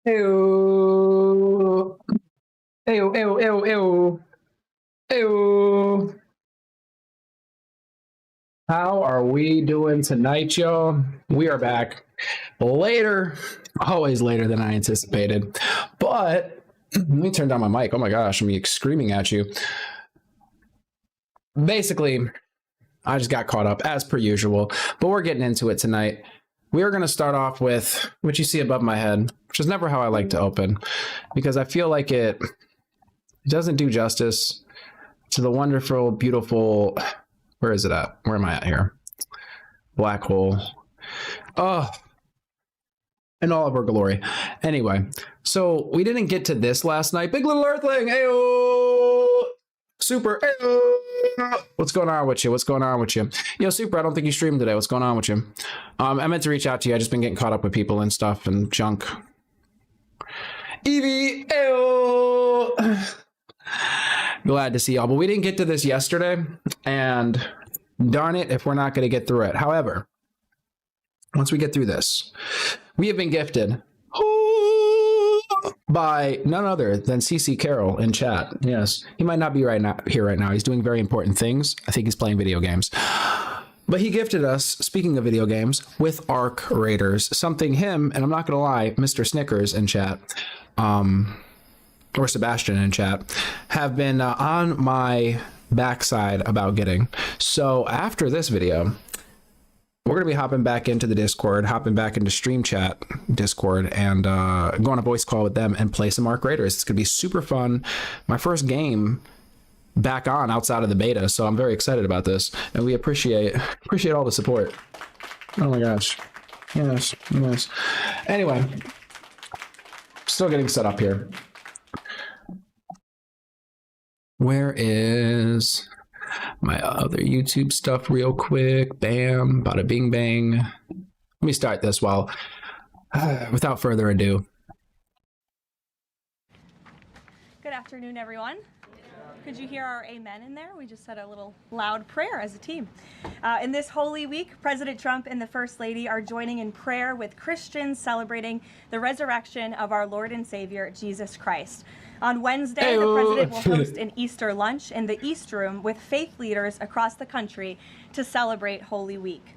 Ew. Ew, ew, ew, ew. Ew. How are we doing tonight, y'all? We are back later, always later than I anticipated. But let me turn down my mic. Oh my gosh, I'm screaming at you. Basically, I just got caught up as per usual, but we're getting into it tonight. We are going to start off with what you see above my head, which is never how I like to open, because I feel like it doesn't do justice to the wonderful, beautiful, where is it at? Where am I at here? Black hole. Oh, in all of our glory. Anyway, so we didn't get to this last night. Big little earthling. Ayo! Super. Ayo! What's going on with you? What's going on with you? Yo, Super, I don't think you streamed today. What's going on with you? I meant to reach out to you. I just been getting caught up with people and stuff and junk. Evie. Ayo! Glad to see y'all. But we didn't get to this yesterday. And darn it if we're not going to get through it. However, once we get through this, we have been gifted by none other than CC Carroll in chat. Yes, he might not be here right now. He's doing very important things. I think he's playing video games. But he gifted us, speaking of video games, with Arc Raiders. Something him, and I'm not going to lie, Mr. Snickers in chat, or Sebastian in chat, have been on my backside about getting. So after this video, we're going to be hopping back into the Discord, hopping back into Stream Chat Discord, and go on a voice call with them and play some Arc Raiders. It's going to be super fun. My first game back on outside of the beta, so I'm very excited about this, and we appreciate all the support. Oh my gosh. Yes. Anyway, still getting set up here. Where is my other YouTube stuff real quick? Bam, bada bing bang. Let me start this without further ado. Good afternoon, everyone. Could you hear our amen in there? We just said a little loud prayer as a team. In this Holy Week, President Trump and the First Lady are joining in prayer with Christians celebrating the resurrection of our Lord and Savior, Jesus Christ. On Wednesday, the president will host an Easter lunch in the East Room with faith leaders across the country to celebrate Holy Week.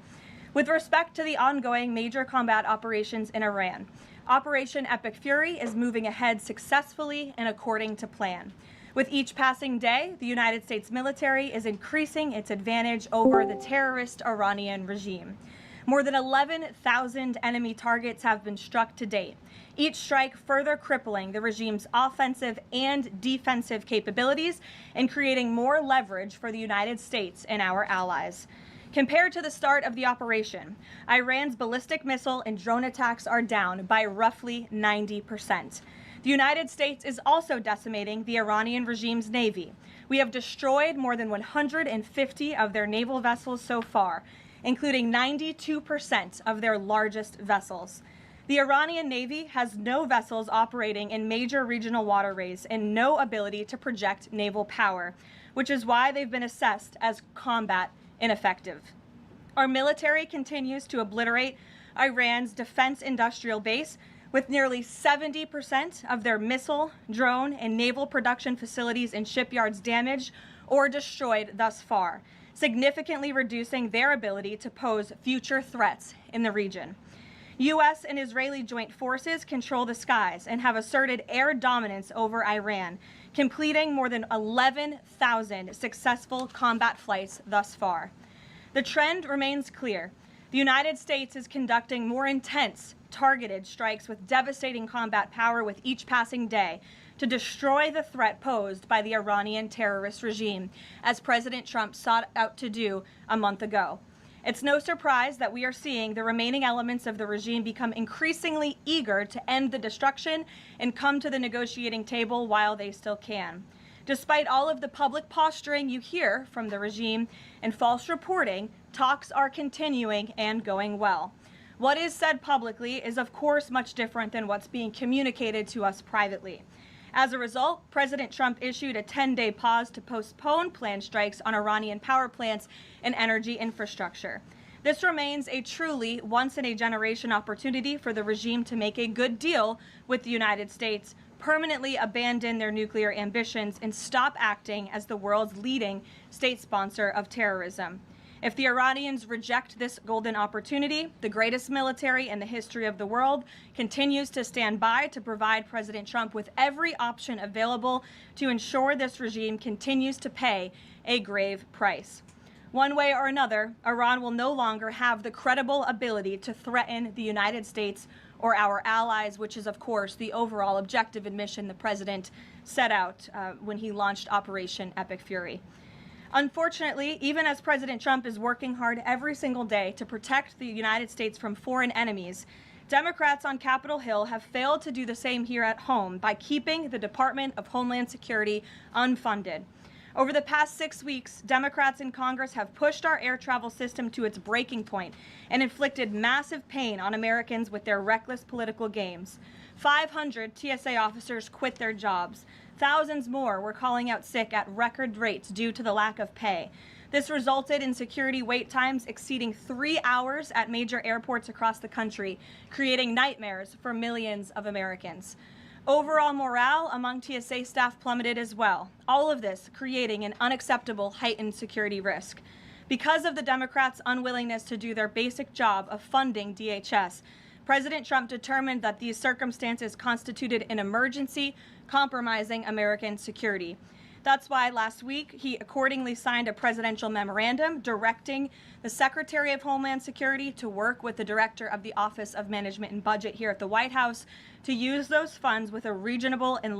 With respect to the ongoing major combat operations in Iran, Operation Epic Fury is moving ahead successfully and according to plan. With each passing day, the United States military is increasing its advantage over the terrorist Iranian regime. More than 11,000 enemy targets have been struck to date, each strike further crippling the regime's offensive and defensive capabilities and creating more leverage for the United States and our allies. Compared to the start of the operation, Iran's ballistic missile and drone attacks are down by roughly 90%. The United States is also decimating the Iranian regime's navy. We have destroyed more than 150 of their naval vessels so far, including 92% of their largest vessels. The Iranian Navy has no vessels operating in major regional waterways and no ability to project naval power, which is why they've been assessed as combat ineffective. Our military continues to obliterate Iran's defense industrial base, with nearly 70% of their missile, drone, and naval production facilities and shipyards damaged or destroyed thus far, significantly reducing their ability to pose future threats in the region. U.S. and Israeli joint forces control the skies and have asserted air dominance over Iran, completing more than 11,000 successful combat flights thus far. The trend remains clear. The United States is conducting more intense, targeted strikes with devastating combat power with each passing day to destroy the threat posed by the Iranian terrorist regime, as President Trump sought out to do a month ago. It's no surprise that we are seeing the remaining elements of the regime become increasingly eager to end the destruction and come to the negotiating table while they still can. Despite all of the public posturing you hear from the regime and false reporting, talks are continuing and going well. What is said publicly is, of course, much different than what's being communicated to us privately. As a result, President Trump issued a 10-day pause to postpone planned strikes on Iranian power plants and energy infrastructure. This remains a truly once-in-a-generation opportunity for the regime to make a good deal with the United States, permanently abandon their nuclear ambitions, and stop acting as the world's leading state sponsor of terrorism. If the Iranians reject this golden opportunity, the greatest military in the history of the world continues to stand by to provide President Trump with every option available to ensure this regime continues to pay a grave price. One way or another, Iran will no longer have the credible ability to threaten the United States or our allies, which is, of course, the overall objective and mission the president set out when he launched Operation Epic Fury. Unfortunately, even as President Trump is working hard every single day to protect the United States from foreign enemies, Democrats on Capitol Hill have failed to do the same here at home by keeping the Department of Homeland Security unfunded. Over the past 6 weeks, Democrats in Congress have pushed our air travel system to its breaking point and inflicted massive pain on Americans with their reckless political games. 500 TSA officers quit their jobs. Thousands more were calling out sick at record rates due to the lack of pay. This resulted in security wait times exceeding 3 hours at major airports across the country, creating nightmares for millions of Americans. Overall morale among TSA staff plummeted as well, all of this creating an unacceptable heightened security risk. Because of the Democrats' unwillingness to do their basic job of funding DHS, President Trump determined that these circumstances constituted an emergency, compromising American security. That's why last week he accordingly signed a presidential memorandum directing the Secretary of Homeland Security to work with the Director of the Office of Management and Budget here at the White House to use those funds with a reasonable and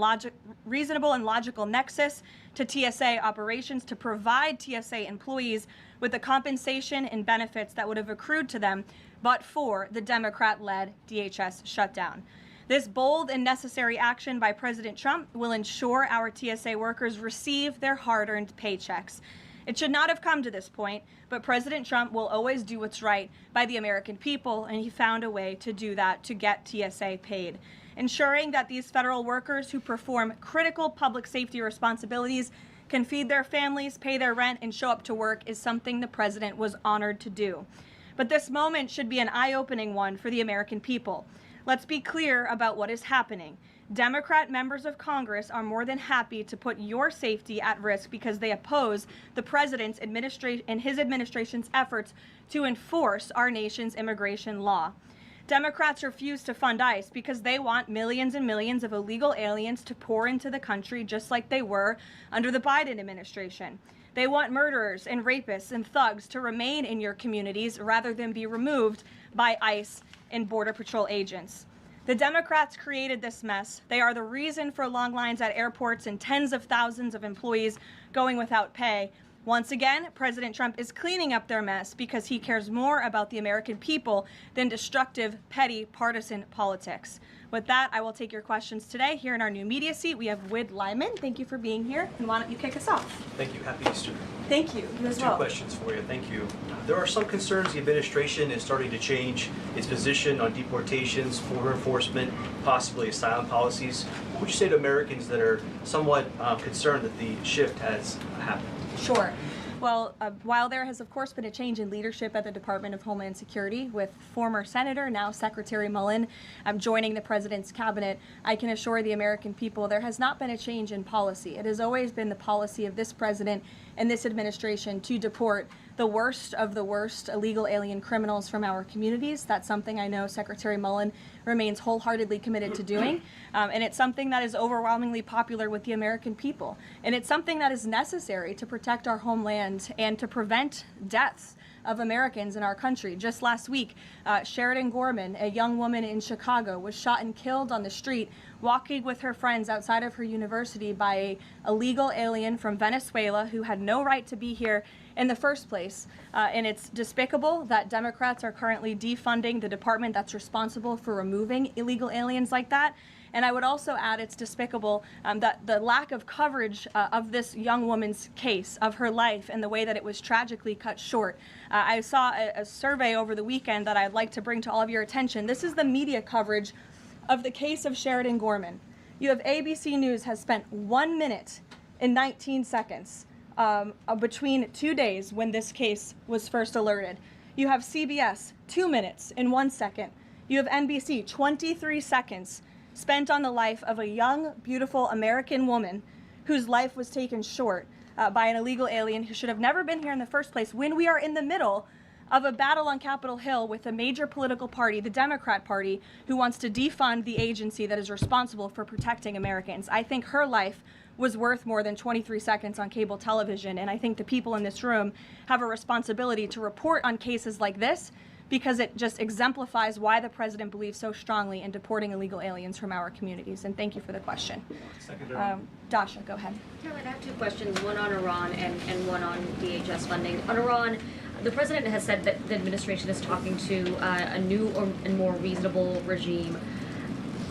logical nexus to TSA operations to provide TSA employees with the compensation and benefits that would have accrued to them but for the Democrat-led DHS shutdown. This bold and necessary action by President Trump will ensure our TSA workers receive their hard-earned paychecks. It should not have come to this point, but President Trump will always do what's right by the American people, and he found a way to do that to get TSA paid. Ensuring that these federal workers who perform critical public safety responsibilities can feed their families, pay their rent, and show up to work is something the president was honored to do. But this moment should be an eye-opening one for the American people. Let's be clear about what is happening. Democrat members of Congress are more than happy to put your safety at risk because they oppose the president's and his administration's efforts to enforce our nation's immigration law. Democrats refuse to fund ICE because they want millions and millions of illegal aliens to pour into the country just like they were under the Biden administration. They want murderers and rapists and thugs to remain in your communities rather than be removed by ICE and Border Patrol agents. The Democrats created this mess. They are the reason for long lines at airports and tens of thousands of employees going without pay. Once again, President Trump is cleaning up their mess because he cares more about the American people than destructive, petty, partisan politics. With that, I will take your questions today. Here in our new media seat, we have Wid Lyman. Thank you for being here. And why don't you kick us off? Thank you. Happy Easter. Thank you. You as well. 2 questions for you. Thank you. There are some concerns the administration is starting to change its position on deportations, border enforcement, possibly asylum policies. What would you say to Americans that are somewhat concerned that the shift has happened? Sure. Well, while there has, of course, been a change in leadership at the Department of Homeland Security with former Senator, now Secretary Mullen, joining the president's cabinet, I can assure the American people there has not been a change in policy. It has always been the policy of this president and this administration to deport the worst of the worst illegal alien criminals from our communities. That's something I know Secretary Mullen remains wholeheartedly committed to doing. And it's something that is overwhelmingly popular with the American people. And it's something that is necessary to protect our homeland and to prevent deaths of Americans in our country. Just last week, Sheridan Gorman, a young woman in Chicago, was shot and killed on the street walking with her friends outside of her university by an illegal alien from Venezuela who had no right to be here in the first place. And it's despicable that Democrats are currently defunding the department that's responsible for removing illegal aliens like that. And I would also add it's despicable that the lack of coverage of this young woman's case, of her life, and the way that it was tragically cut short. I saw a survey over the weekend that I'd like to bring to all of your attention. This is the media coverage of the case of Sheridan Gorman. You have ABC News has spent 1 minute and 19 seconds between 2 days when this case was first alerted. You have CBS, 2 minutes and 1 second. You have NBC, 23 seconds spent on the life of a young, beautiful American woman whose life was taken short by an illegal alien who should have never been here in the first place, when we are in the middle of a battle on Capitol Hill with a major political party, the Democrat Party, who wants to defund the agency that is responsible for protecting Americans. I think her life was worth more than 23 seconds on cable television, and I think the people in this room have a responsibility to report on cases like this, because it just exemplifies why the president believes so strongly in deporting illegal aliens from our communities. And thank you for the question. Dasha, go ahead. Caroline, I have two questions, one on Iran and one on DHS funding. On Iran, the president has said that the administration is talking to a new and more reasonable regime.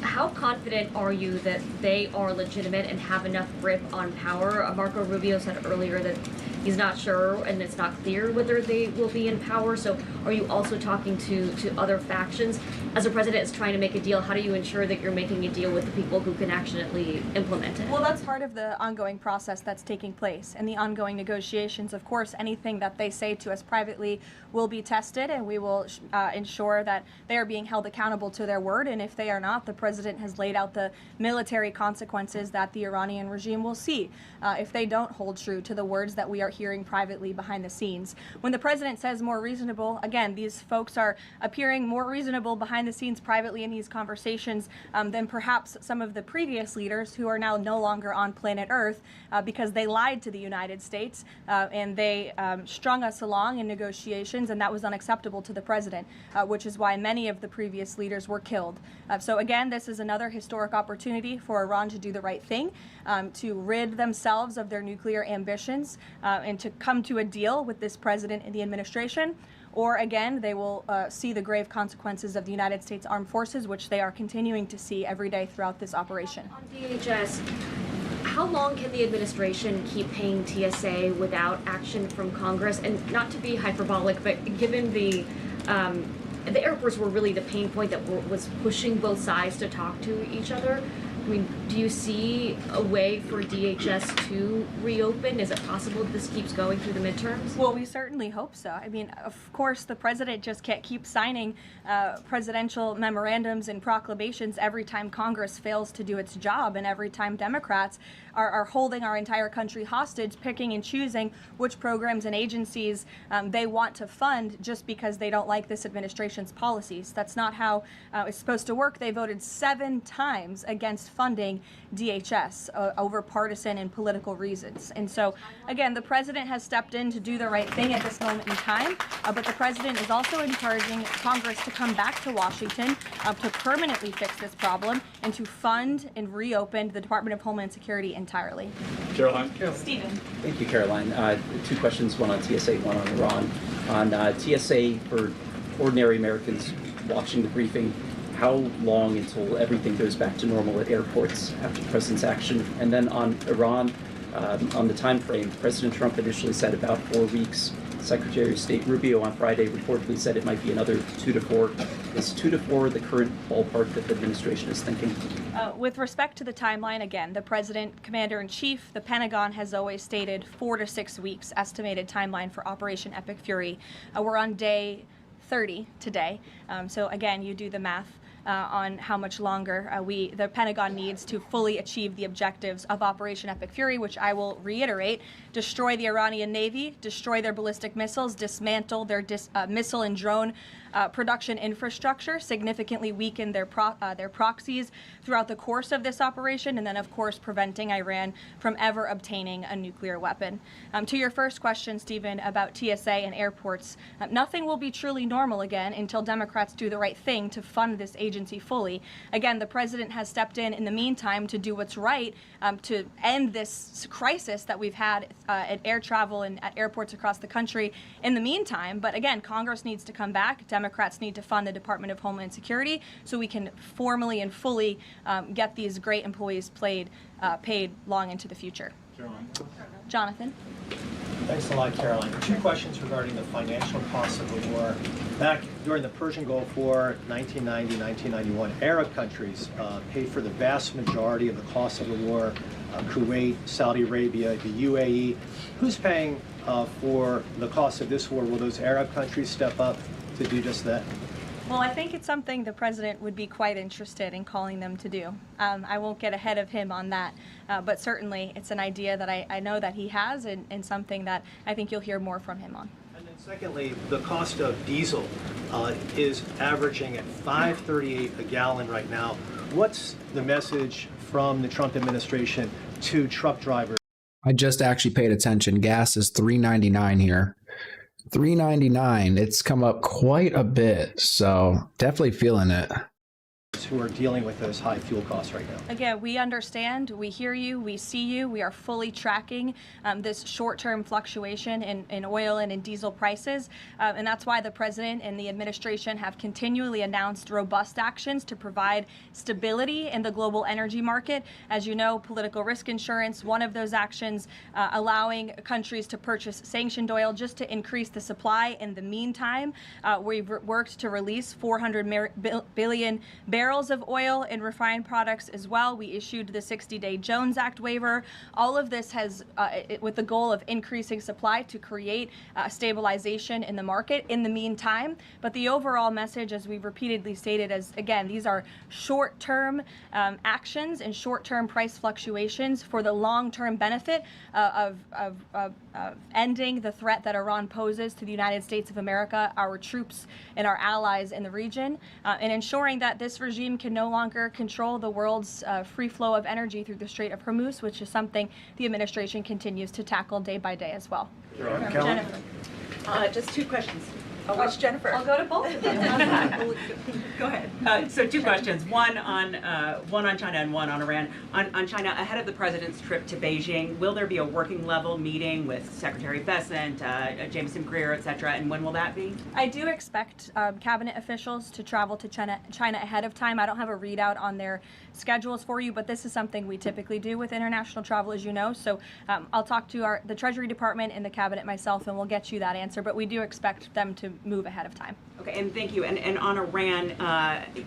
How confident are you that they are legitimate and have enough grip on power? Marco Rubio said earlier that he's not sure and it's not clear whether they will be in power. So are you also talking to other factions? As the president is trying to make a deal, how do you ensure that you're making a deal with the people who can actually implement it? Well, that's part of the ongoing process that's taking place and the ongoing negotiations. Of course, anything that they say to us privately will be tested, and we will ensure that they are being held accountable to their word. And if they are not, the president has laid out the military consequences that the Iranian regime will see if they don't hold true to the words that we are hearing privately behind the scenes. When the president says more reasonable, again, these folks are appearing more reasonable behind the scenes privately in these conversations than perhaps some of the previous leaders who are now no longer on planet Earth because they lied to the United States and they strung us along in negotiations, and that was unacceptable to the president, which is why many of the previous leaders were killed. So again, this is another historic opportunity for Iran to do the right thing, to rid themselves of their nuclear ambitions, and to come to a deal with this president and the administration. Or again, they will see the grave consequences of the United States Armed Forces, which they are continuing to see every day throughout this operation. On DHS, how long can the administration keep paying TSA without action from Congress? And not to be hyperbolic, but given the airports were really the pain point that was pushing both sides to talk to each other. I mean, do you see a way for DHS to reopen? Is it possible this keeps going through the midterms? Well, we certainly hope so. I mean, of course, the president just can't keep signing presidential memorandums and proclamations every time Congress fails to do its job, and every time Democrats are holding our entire country hostage, picking and choosing which programs and agencies they want to fund just because they don't like this administration's policies. That's not how it's supposed to work. They voted 7 times against funding DHS over partisan and political reasons. And so, again, the president has stepped in to do the right thing at this moment in time, but the president is also encouraging Congress to come back to Washington to permanently fix this problem and to fund and reopen the Department of Homeland Security entirely. Caroline. Stephen. Thank you, Caroline. 2 questions, one on TSA, one on Iran. On TSA, for ordinary Americans watching the briefing, how long until everything goes back to normal at airports after the president's action? And then on Iran, on the time frame, President Trump initially said about 4 weeks. Secretary of State Rubio on Friday reportedly said it might be another 2 to 4. Is 2 to 4 the current ballpark that the administration is thinking? With respect to the timeline, again, the president, commander-in-chief, the Pentagon has always stated 4 to 6 weeks estimated timeline for Operation Epic Fury. We're on day 30 today. So again, you do the math on how much longer the Pentagon needs to fully achieve the objectives of Operation Epic Fury, which I will reiterate: destroy the Iranian Navy, destroy their ballistic missiles, dismantle their missile and drone production infrastructure, significantly weaken their proxies throughout the course of this operation, and then, of course, preventing Iran from ever obtaining a nuclear weapon. To your first question, Stephen, about TSA and airports, nothing will be truly normal again until Democrats do the right thing to fund this agency fully. Again, the president has stepped in the meantime to do what's right to end this crisis that we've had at air travel and at airports across the country in the meantime. But again, Congress needs to come back. Democrats need to fund the Department of Homeland Security so we can formally and fully get these great employees paid long into the future. Caroline. Jonathan. Thanks a lot, Caroline. 2 questions regarding the financial costs of the war. Back during the Persian Gulf War, 1990, 1991, Arab countries paid for the vast majority of the cost of the war. Kuwait, Saudi Arabia, the UAE. Who's paying for the cost of this war? Will those Arab countries step up to do just that? Well, I think it's something the president would be quite interested in calling them to do. I won't get ahead of him on that, but certainly it's an idea that I know that he has and something that I think you'll hear more from him on. And then secondly, the cost of diesel is averaging at $5.38 a gallon right now. What's the message from the Trump administration to truck drivers? I just actually paid attention. Gas is $3.99 here. $3.99. It's come up quite a bit, so definitely feeling it. Who are dealing with those high fuel costs right now? Again, we understand, we hear you, we see you. We are fully tracking this short-term fluctuation in oil and in diesel prices. And that's why the president and the administration have continually announced robust actions to provide stability in the global energy market. As you know, political risk insurance, one of those actions, allowing countries to purchase sanctioned oil just to increase the supply. In the meantime, we've worked to release 400 billion barrels of oil and refined products as well. We issued the 60-day Jones Act waiver. All of this has, with the goal of increasing supply to create stabilization in the market in the meantime. But the overall message, as we've repeatedly stated, is again, these are short-term actions and short-term price fluctuations for the long-term benefit of ending the threat that Iran poses to the United States of America, our troops, and our allies in the region, and ensuring that this regime can no longer control the world's free flow of energy through the Strait of Hormuz, which is something the administration continues to tackle day by day as well. Jennifer. Just two questions. Which Jennifer? I'll go to both of them. Go ahead. So two questions. One on China and one on Iran. On China, ahead of the president's trip to Beijing, will there be a working level meeting with Secretary Bessent, Jameson Greer, et cetera, and when will that be? I do expect cabinet officials to travel to China ahead of time. I don't have a readout on their schedules for you, but this is something we typically do with international travel, as you know. So I'll talk to the Treasury Department and the cabinet myself, and we'll get you that answer. But we do expect them to move ahead of time. Okay, and thank you. And on Iran,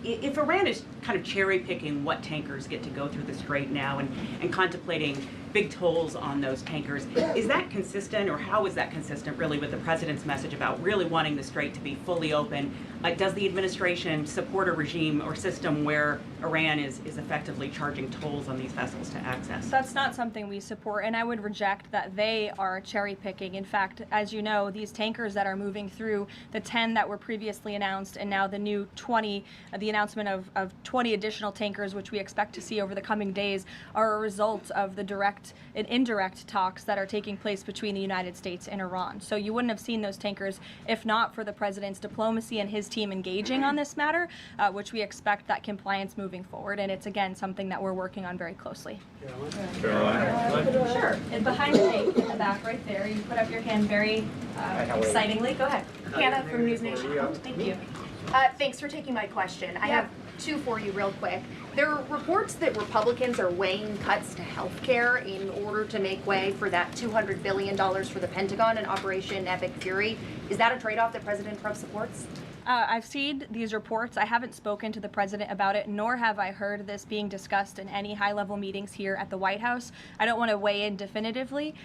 if Iran is kind of cherry picking what tankers get to go through the strait now and contemplating big tolls on those tankers, is that consistent, or how is that consistent really with the president's message about really wanting the strait to be fully open? Does the administration support a regime or system where Iran is effectively charging tolls on these vessels to access? That's not something we support, and I would reject that they are cherry picking. In fact, as you know, these tankers that are moving through, the 10 that were previously announced and now the new 20, the announcement of 20 additional tankers, which we expect to see over the coming days, are a result of the direct and indirect talks that are taking place between the United States and Iran. So you wouldn't have seen those tankers if not for the president's diplomacy and his team engaging on this matter, which we expect that compliance moving forward. And it's, again, something that we're working on very closely. Sure. And behind the mic in the back right there, you put up your hand very excitingly. Go ahead. Hannah from News Nation. Thank you. Thanks for taking my question. I have two for you real quick. There are reports that Republicans are weighing cuts to health care in order to make way for that $200 billion for the Pentagon and Operation Epic Fury. Is that a trade-off that President Trump supports? I've seen these reports. I haven't spoken to the president about it, nor have I heard this being discussed in any high-level meetings here at the White House. I don't want to weigh in definitively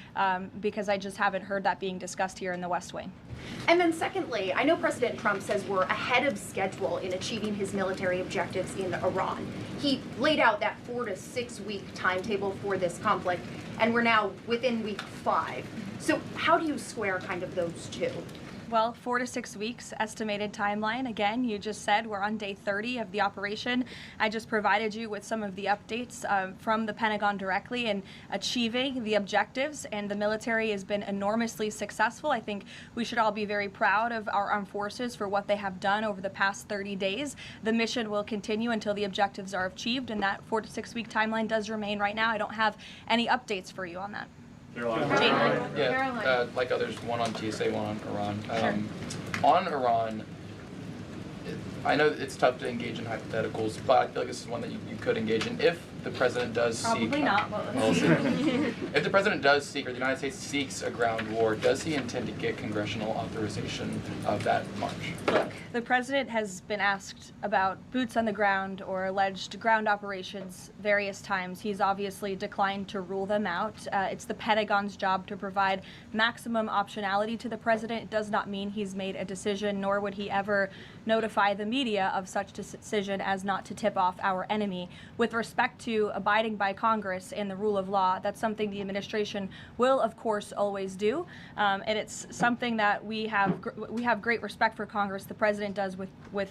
because I just haven't heard that being discussed here in the West Wing. And then secondly, I know President Trump says we're ahead of schedule in achieving his military objectives in Iran. He laid out that 4 to 6 week timetable for this conflict, and we're now within week 5. So how do you square kind of those two? Well, 4 to 6 weeks estimated timeline. Again, you just said we're on day 30 of the operation. I just provided you with some of the updates from the Pentagon directly in achieving the objectives, and the military has been enormously successful. I think we should all be very proud of our armed forces for what they have done over the past 30 days. The mission will continue until the objectives are achieved, and that 4 to 6 week timeline does remain right now. I don't have any updates for you on that. Yeah, like others, one on TSA, one on Iran. On Iran, I know it's tough to engage in hypotheticals, but I feel like this is one that you could engage in. If the president does seek... Probably not, but We'll let's see. see. If the president does seek, or the United States seeks a ground war, does he intend to get congressional authorization of that march? Look, the president has been asked about boots on the ground or alleged ground operations various times. He's obviously declined to rule them out. It's the Pentagon's job to provide maximum optionality to the president. It does not mean he's made a decision, nor would he ever notify the media of such decision as not to tip off our enemy. With respect to abiding by Congress and the rule of law, that's something the administration will, of course, always do, and it's something that we have great respect for Congress. The president does with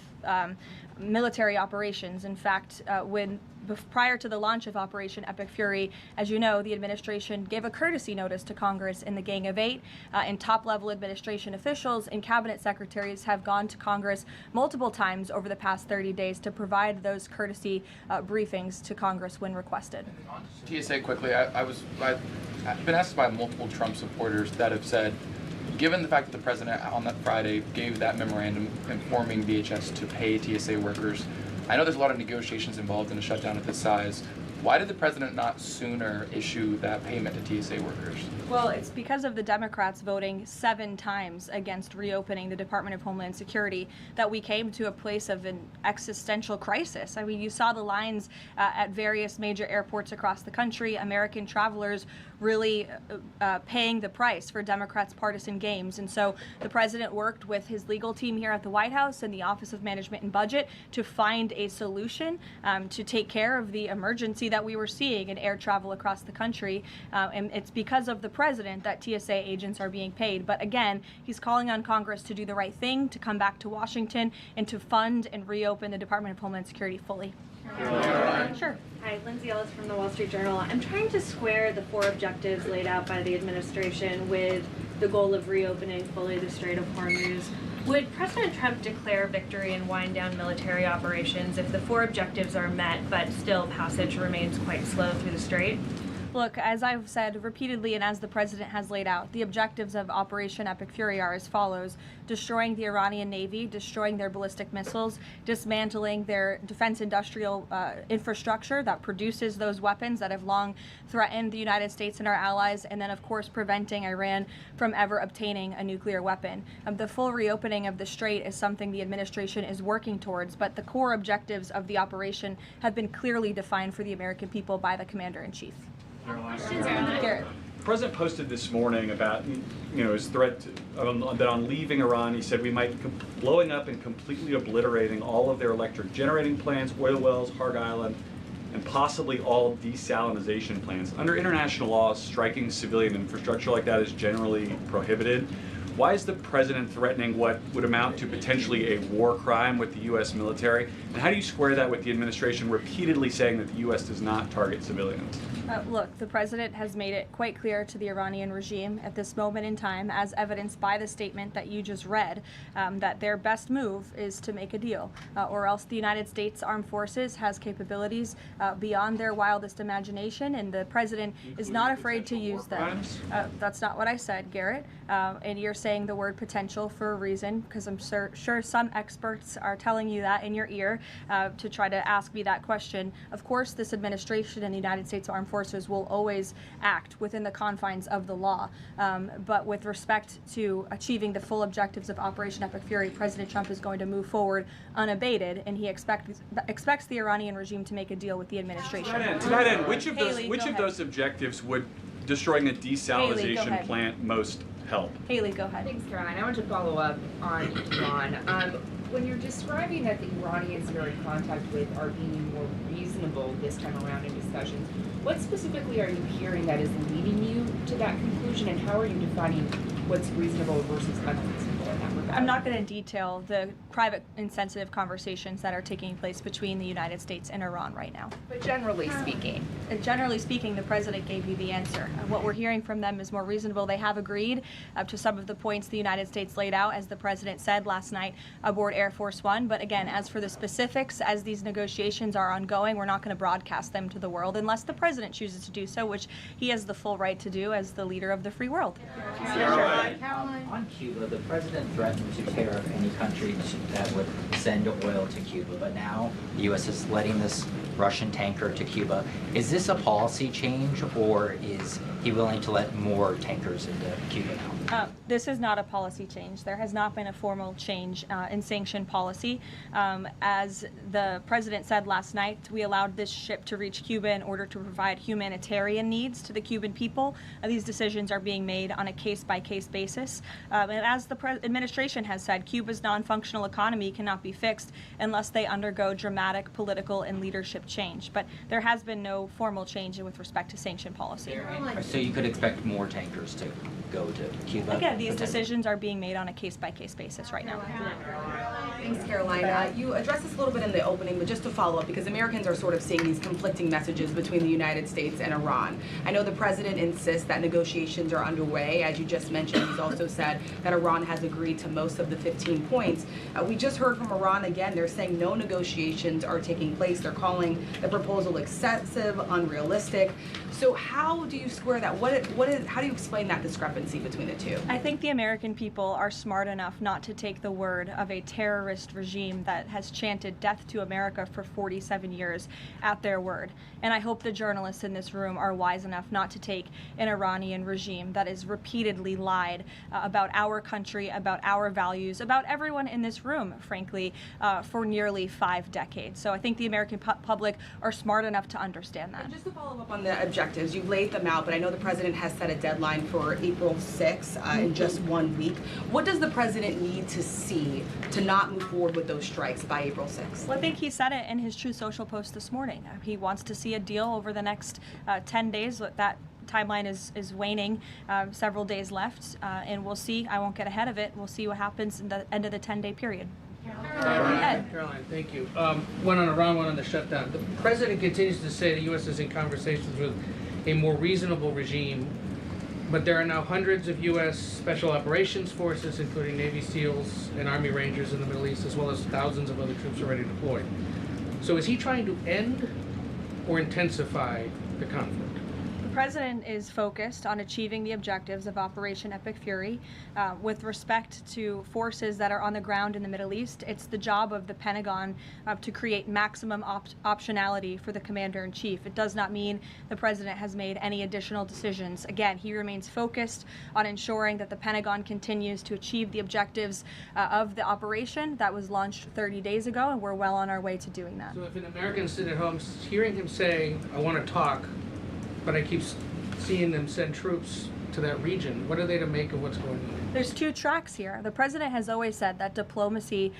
military operations. In fact, prior to the launch of Operation Epic Fury, as you know, the administration gave a courtesy notice to Congress in the Gang of Eight, and top-level administration officials and cabinet secretaries have gone to Congress multiple times over the past 30 days to provide those courtesy briefings to Congress when requested. TSA quickly, I've been asked by multiple Trump supporters that have said, given the fact that the president on that Friday gave that memorandum informing DHS to pay TSA workers, I know there's a lot of negotiations involved in a shutdown of this size. Why did the president not sooner issue that payment to TSA workers? Well, it's because of the Democrats voting 7 times against reopening the Department of Homeland Security that we came to a place of an existential crisis. I mean, you saw the lines at various major airports across the country, American travelers really paying the price for Democrats' partisan games. And so the president worked with his legal team here at the White House and the Office of Management and Budget to find a solution to take care of the emergency that we were seeing in air travel across the country. And it's because of the president that TSA agents are being paid. But again, he's calling on Congress to do the right thing, to come back to Washington and to fund and reopen the Department of Homeland Security fully. Sure. Hi, Lindsay Ellis from the Wall Street Journal. I'm trying to square the 4 objectives laid out by the administration with the goal of reopening fully the Strait of Hormuz. Would President Trump declare victory and wind down military operations if the 4 objectives are met, but still passage remains quite slow through the strait? Look, as I've said repeatedly and as the president has laid out, the objectives of Operation Epic Fury are as follows: destroying the Iranian Navy, destroying their ballistic missiles, dismantling their defense industrial infrastructure that produces those weapons that have long threatened the United States and our allies, and then, of course, preventing Iran from ever obtaining a nuclear weapon. The full reopening of the strait is something the administration is working towards, but the core objectives of the operation have been clearly defined for the American people by the Commander-in-Chief. Garrett. The president posted this morning about, his threat that on leaving Iran, he said we might blowing up and completely obliterating all of their electric generating plants, oil wells, Harg Island, and possibly all desalinization plants. Under international law, striking civilian infrastructure like that is generally prohibited. Why is the president threatening what would amount to potentially a war crime with the U.S. military? And how do you square that with the administration repeatedly saying that the U.S. does not target civilians? Look, the president has made it quite clear to the Iranian regime at this moment in time, as evidenced by the statement that you just read, that their best move is to make a deal, or else the United States Armed Forces has capabilities beyond their wildest imagination, and the president is not afraid to use them. That's not what I said, Garrett, and you're saying the word potential for a reason, because I'm sure some experts are telling you that in your ear to try to ask me that question. Of course, this administration and the United States Armed Forces will always act within the confines of the law. But with respect to achieving the full objectives of Operation Epic Fury, President Trump is going to move forward unabated, and he expects the Iranian regime to make a deal with the administration. To that end, which of those objectives would destroying a desalinization plant most help? Haley, go ahead. Thanks, Caroline. I want to follow up on Iran. When you're describing that the Iranians you're in contact with are being more reasonable this time around in discussions, what specifically are you hearing that is leading you to that conclusion, and how are you defining what's reasonable versus unreasonable in that regard? I'm not going to detail the private and sensitive conversations that are taking place between the United States and Iran right now. But generally speaking? Generally speaking, the president gave you the answer. What we're hearing from them is more reasonable. They have agreed to some of the points the United States laid out, as the president said last night aboard Air Force One. But again, as for the specifics, as these negotiations are ongoing, we're not going to broadcast them to the world unless the president chooses to do so, which he has the full right to do as the leader of the free world. Caroline. On Cuba, the president threatened to tariff any country that would send oil to Cuba, but now the U.S. is letting this Russian tanker to Cuba. Is this a policy change, or is he willing to let more tankers into Cuba now? This is not a policy change. There has not been a formal change in sanction policy. As the president said last night, we allowed this ship to reach Cuba in order to provide humanitarian needs to the Cuban people. These decisions are being made on a case-by-case basis. And as the administration has said, Cuba's non-functional economy cannot be fixed unless they undergo dramatic political and leadership change. But there has been no formal change with respect to sanction policy. So you could expect more tankers to go to Cuba? Again, these decisions are being made on a case-by-case basis right now. Thanks, Caroline. You addressed this a little bit in the opening, but just to follow up, because Americans are sort of seeing these conflicting messages between the United States and Iran. I know the president insists that negotiations are underway. As you just mentioned, he's also said that Iran has agreed to most of the 15 points. We just heard from Iran again. They're saying no negotiations are taking place. They're calling the proposal excessive, unrealistic. So how do you square that? How do you explain that discrepancy between the two? I think the American people are smart enough not to take the word of a terrorist regime that has chanted death to America for 47 years at their word. And I hope the journalists in this room are wise enough not to take an Iranian regime that has repeatedly lied about our country, about our values, about everyone in this room, frankly, for nearly 5 decades. So I think the American public are smart enough to understand that. And just to follow up on the objectives, you've laid them out, but I know the president has set a deadline for April 6th in just 1 week. What does the president need to see to not move forward with those strikes by April 6th? Well, I think he said it in his Truth Social post this morning. He wants to see a deal over the next 10 days. That timeline is waning, several days left, and we'll see. I won't get ahead of it. We'll see what happens in the end of the 10-day period. Caroline, thank you. One on Iran, one on the shutdown. The president continues to say the U.S. is in conversations with a more reasonable regime, but there are now hundreds of U.S. Special Operations Forces, including Navy SEALs and Army Rangers in the Middle East, as well as thousands of other troops already deployed. So is he trying to end or intensify the conflict? The president is focused on achieving the objectives of Operation Epic Fury. With respect to forces that are on the ground in the Middle East, it's the job of the Pentagon to create maximum optionality for the commander-in-chief. It does not mean the president has made any additional decisions. Again, he remains focused on ensuring that the Pentagon continues to achieve the objectives of the operation that was launched 30 days ago, and we're well on our way to doing that. So if an American sitting at home hearing him say, I want to talk, but I keep seeing them send troops to that region, what are they to make of what's going on? There's 2 tracks here. The president has always said that diplomacy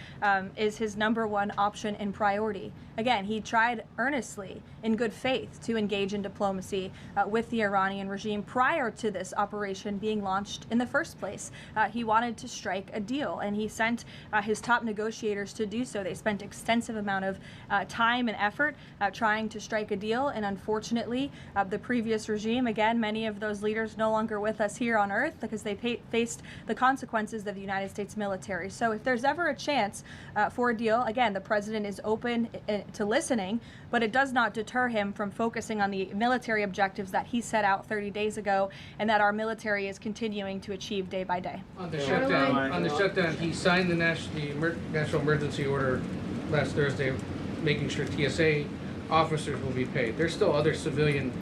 is his #1 option and priority. Again, he tried earnestly, in good faith, to engage in diplomacy with the Iranian regime prior to this operation being launched in the first place. He wanted to strike a deal, and he sent his top negotiators to do so. They spent extensive amount of time and effort trying to strike a deal, and unfortunately, the previous regime, again, many of those leaders no longer with us here on Earth because they faced the consequences of the United States military. So if there's ever a chance for a deal, again, the president is open to listening, but it does not deter him from focusing on the military objectives that he set out 30 days ago and that our military is continuing to achieve day by day. On the shutdown, he signed the national emergency order last Thursday, making sure TSA officers will be paid. There's still other civilian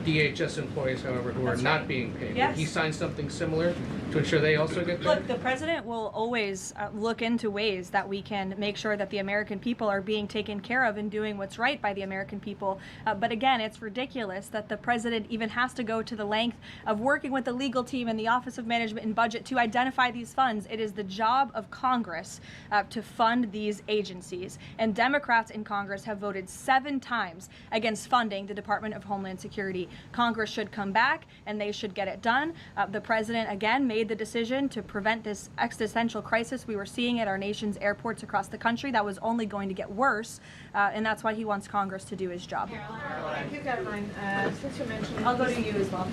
DHS employees, however, who are not being paid. Yes. He signed something similar to ensure they also get paid? Look, the president will always look into ways that we can make sure that the American people are being taken care of and doing what's right by the American people. But again, it's ridiculous that the president even has to go to the length of working with the legal team and the Office of Management and Budget to identify these funds. It is the job of Congress to fund these agencies. And Democrats in Congress have voted 7 times against funding the Department of Homeland Security. Congress should come back and they should get it done. The president, again, made the decision to prevent this existential crisis we were seeing at our nation's airports across the country that was only going to get worse, and that's why he wants Congress to do his job. Thank you, Caroline. Since you mentioned... I'll go to you as well.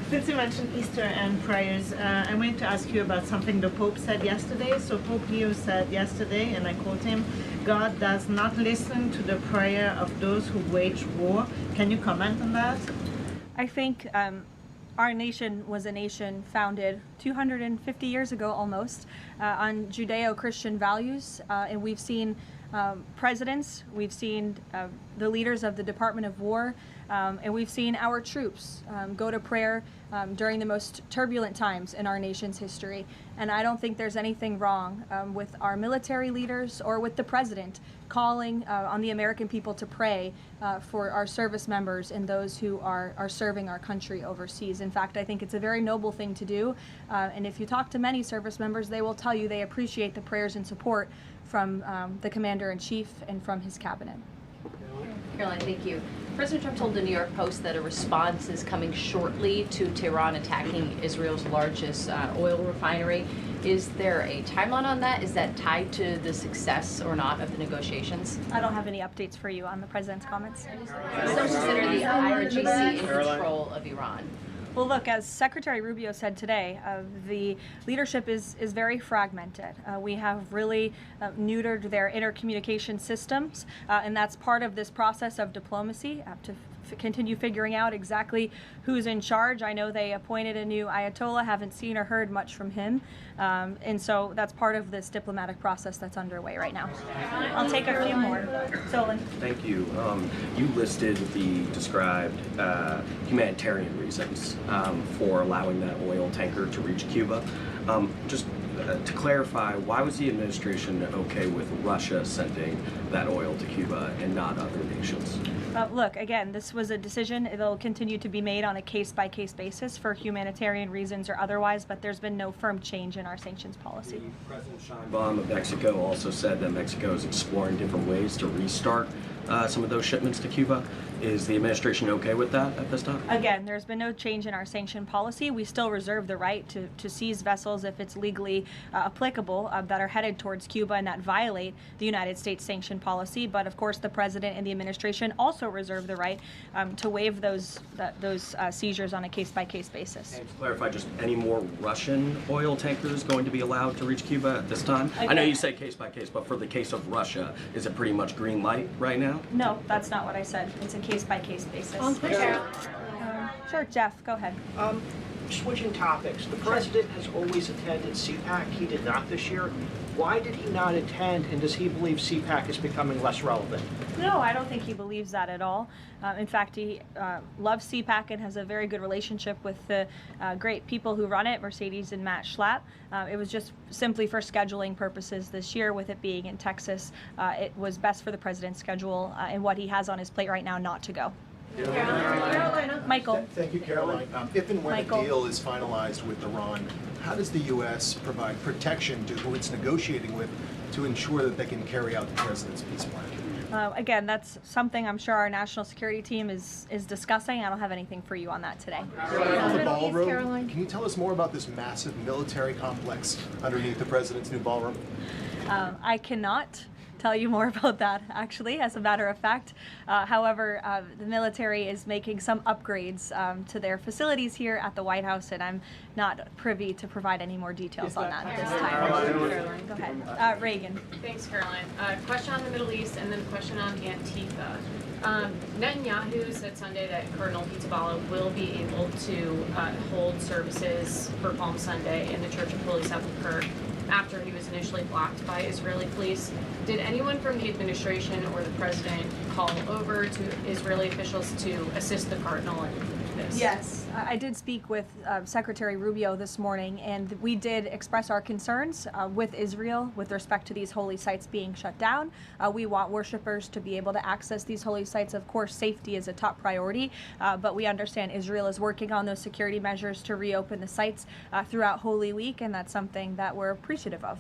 Since you mentioned Easter and prayers, I wanted to ask you about something the Pope said yesterday. So Pope Leo said yesterday, and I quote him, "God does not listen to the prayer of those who wage war." Can you comment on that? I think our nation was a nation founded 250 years ago almost on Judeo-Christian values, and we've seen presidents, we've seen the leaders of the Department of War, and we've seen our troops go to prayer during the most turbulent times in our nation's history. And I don't think there's anything wrong with our military leaders or with the president calling on the American people to pray for our service members and those who are serving our country overseas. In fact, I think it's a very noble thing to do. And if you talk to many service members, they will tell you they appreciate the prayers and support from the Commander-in-Chief and from his cabinet. Caroline, thank you. President Trump told the New York Post that a response is coming shortly to Tehran attacking Israel's largest oil refinery. Is there a timeline on that? Is that tied to the success or not of the negotiations? I don't have any updates for you on the president's comments. Some consider the IRGC in control of Iran. Well, look, as Secretary Rubio said today, the leadership is very fragmented. We have really neutered their intercommunication systems, and that's part of this process of diplomacy to continue figuring out exactly who's in charge. I know they appointed a new Ayatollah, haven't seen or heard much from him, and so that's part of this diplomatic process that's underway right now. I'll take a few more. Solon. Thank you. You listed the described humanitarian reasons for allowing that oil tanker to reach Cuba. Just to clarify, why was the administration okay with Russia sending that oil to Cuba and not other nations? Look, again, this was a decision. It'll continue to be made on a case-by-case basis for humanitarian reasons or otherwise, but there's been no firm change in our sanctions policy. President Sheinbaum of Mexico also said that Mexico is exploring different ways to restart some of those shipments to Cuba. Is the administration okay with that at this time? Again, there's been no change in our sanction policy. We still reserve the right to seize vessels if it's legally applicable that are headed towards Cuba and that violate the United States sanction policy. But of course, the president and the administration also reserve the right to waive those seizures on a case-by-case basis. And to clarify, just any more Russian oil tankers going to be allowed to reach Cuba at this time? Again, I know you say case-by-case, but for the case of Russia, is it pretty much green light right now? No, that's not what I said. It's a case-by-case basis. Sure, Jeff, go ahead. Switching topics, the president has always attended CPAC. He did not this year. Why did he not attend, and does he believe CPAC is becoming less relevant? No, I don't think he believes that at all. In fact, he loves CPAC and has a very good relationship with the great people who run it, Mercedes and Matt Schlapp. It was just simply for scheduling purposes this year, with it being in Texas. It was best for the president's schedule and what he has on his plate right now not to go. Carolina. Michael. Thank you, Caroline. If and when Michael. a deal is finalized with Iran, how does the U.S. provide protection to who it's negotiating with to ensure that they can carry out the president's peace plan? Again, that's something I'm sure our national security team is discussing. I don't have anything for you on that today. On the ballroom, can you tell us more about this massive military complex underneath the president's new ballroom? I cannot tell you more about that, actually, as a matter of fact. However, the military is making some upgrades to their facilities here at the White House, and I'm not privy to provide any more details on that at this time. Go ahead. Reagan. Thanks, Caroline. Question on the Middle East and then a question on Antifa. Netanyahu said Sunday that Cardinal Pizzaballa will be able to hold services for Palm Sunday in the Church of Holy Sepulchre after he was initially blocked by Israeli police. Did anyone from the administration or the president call over to Israeli officials to assist the cardinal in this? Yes, I did speak with Secretary Rubio this morning, and we did express our concerns with Israel with respect to these holy sites being shut down. We want worshipers to be able to access these holy sites. Of course, safety is a top priority, but we understand Israel is working on those security measures to reopen the sites throughout Holy Week, and that's something that we're appreciative of.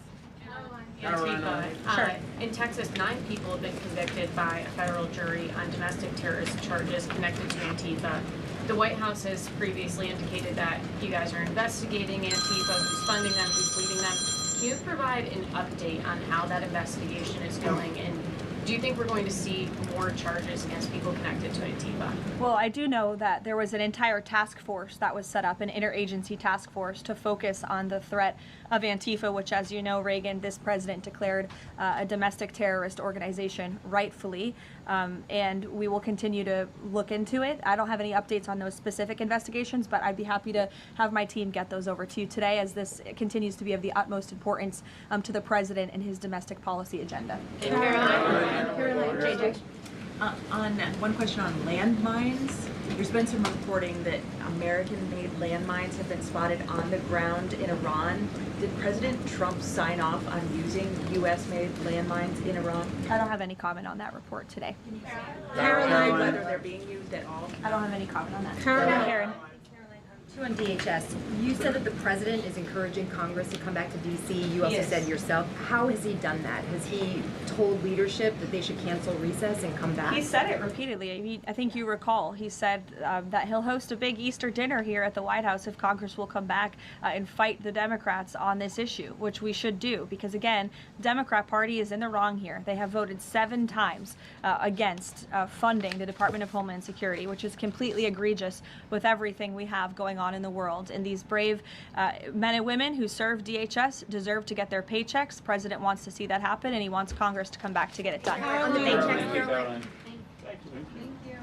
Antifa. In Texas, 9 people have been convicted by a federal jury on domestic terrorist charges connected to Antifa. The White House has previously indicated that you guys are investigating Antifa, who's funding them, who's leading them. Can you provide an update on how that investigation is going, and do you think we're going to see more charges against people connected to Antifa? Well, I do know that there was an entire task force that was set up, an interagency task force to focus on the threat of Antifa, which, as you know, Reagan, this president declared a domestic terrorist organization, rightfully, and we will continue to look into it. I don't have any updates on those specific investigations, but I'd be happy to have my team get those over to you today, as this continues to be of the utmost importance to the president and his domestic policy agenda. Caroline, JJ. On one question on landmines, there's been some reporting that American-made landmines have been spotted on the ground in Iran. Did President Trump sign off on using U.S.-made landmines in Iran? I don't have any comment on that report today. Caroline, whether they're being used at all? I don't have any comment on that. Karen. Two on DHS. You said that the president is encouraging Congress to come back to D.C. You also said yourself. How has he done that? Has he told leadership that they should cancel recess and come back? He said it repeatedly. I think you recall. He said that he'll host a big Easter dinner here at the White House if Congress will come back and fight the Democrats on this issue, which we should do, because again, the Democrat Party is in the wrong here. They have voted 7 times against funding the Department of Homeland Security, which is completely egregious with everything we have going on in the world. And these brave men and women who serve DHS deserve to get their paychecks. The president wants to see that happen, and he wants Congress to come back to get it done. On the paychecks, Caroline. Thank you.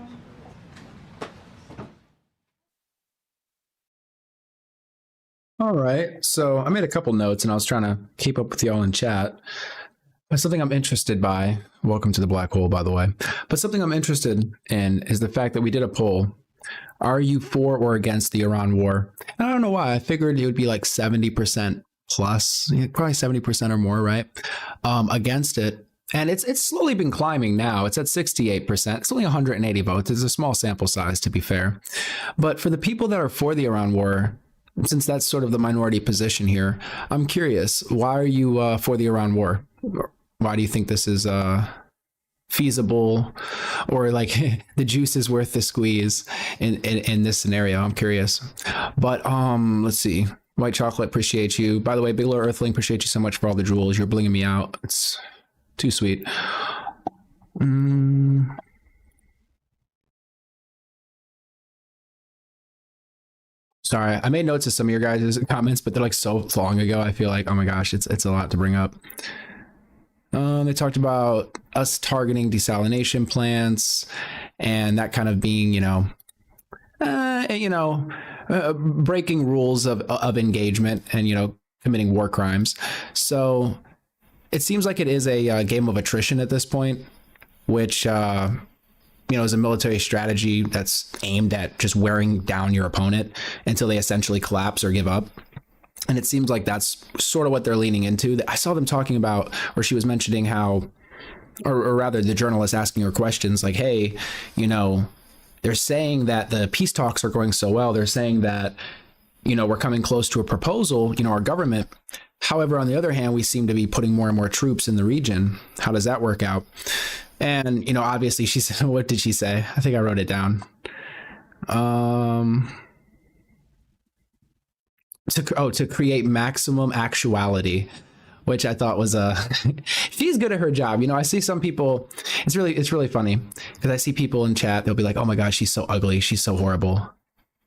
All right. So I made a couple notes and I was trying to keep up with y'all in chat. But something I'm interested by, welcome to the black hole, by the way. But something I'm interested in is the fact that we did a poll. Are you for or against the Iran war? And I don't know why. I figured it would be like 70% plus, probably 70% or more, right? Against it. And it's slowly been climbing now. It's at 68%. It's only 180 votes. It's a small sample size, to be fair. But for the people that are for the Iran war, since that's sort of the minority position here, I'm curious, why are you for the Iran war? Why do you think this is feasible, or like the juice is worth the squeeze in this scenario? I'm curious. But let's see. White Chocolate, appreciate you. By the way, Big Little Earthling, appreciate you so much for all the jewels. You're blinging me out. It's too sweet. Sorry, I made notes of some of your guys' comments, but they're like so long ago. I feel like, oh my gosh, it's a lot to bring up. They talked about us targeting desalination plants and that kind of being, breaking rules of engagement and, committing war crimes. So it seems like it is a game of attrition at this point, which, is a military strategy that's aimed at just wearing down your opponent until they essentially collapse or give up. And it seems like that's sort of what they're leaning into. I saw them talking about, or she was mentioning how, or rather the journalist asking her questions like, hey, they're saying that the peace talks are going so well. They're saying that, we're coming close to a proposal, our government. However, on the other hand, we seem to be putting more and more troops in the region. How does that work out? And, obviously she said, what did she say? I think I wrote it down. To create maximum actuality, which I thought was she's good at her job. I see some people, it's really funny because I see people in chat, they'll be like, oh my gosh, she's so ugly, she's so horrible,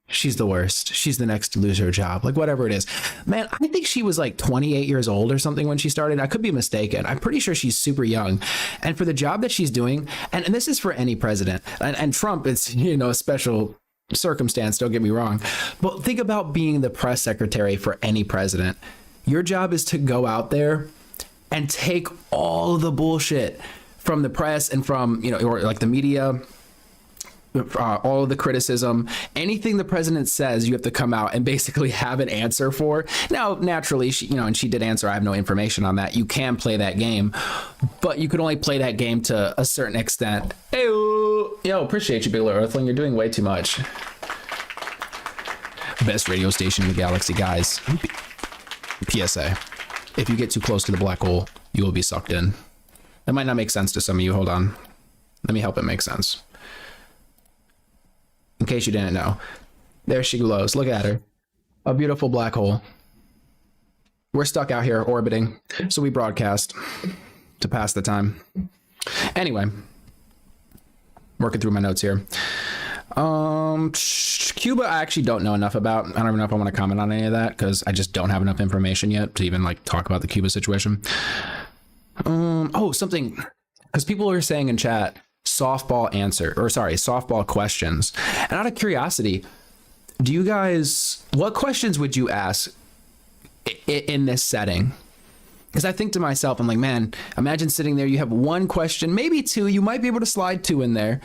she's the worst, she's the next to lose her job, like whatever it is. Man, I think she was like 28 years old or something when she started. I could be mistaken. I'm pretty sure she's super young, and for the job that she's doing, and this is for any president, and Trump, it's a special circumstance, don't get me wrong, but think about being the press secretary for any president. Your job is to go out there and take all the bullshit from the press and from or like the media, all of the criticism, anything the president says, you have to come out and basically have an answer for. Now, naturally, and she did answer, I have no information on that. You can play that game, but you can only play that game to a certain extent. Hey, appreciate you, Big Little Earthling. You're doing way too much. Best radio station in the galaxy, guys. PSA. If you get too close to the black hole, you will be sucked in. That might not make sense to some of you. Hold on. Let me help it make sense. In case you didn't know, there she glows. Look at her. A beautiful black hole. We're stuck out here orbiting, so we broadcast to pass the time. Anyway, working through my notes here. Cuba, I actually don't know enough about. I don't even know if I want to comment on any of that because I just don't have enough information yet to even like talk about the Cuba situation. Something, because people are saying in chat, softball questions. And out of curiosity, what questions would you ask in this setting? Because I think to myself, I'm like, man, imagine sitting there, you have one question, maybe two, you might be able to slide two in there.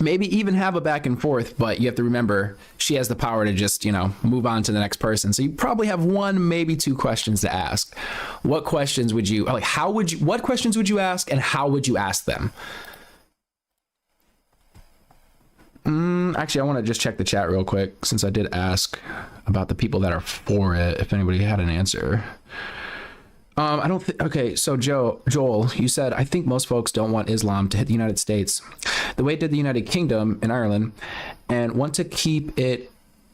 Maybe even have a back and forth, but you have to remember she has the power to just, move on to the next person. So you probably have one, maybe two questions to ask. What questions would you, what questions would you ask and how would you ask them? Actually, I want to just check the chat real quick since I did ask about the people that are for it, if anybody had an answer. I don't think, okay, so Joel, you said, I think most folks don't want Islam to hit the United States the way it did the United Kingdom in Ireland and want to keep it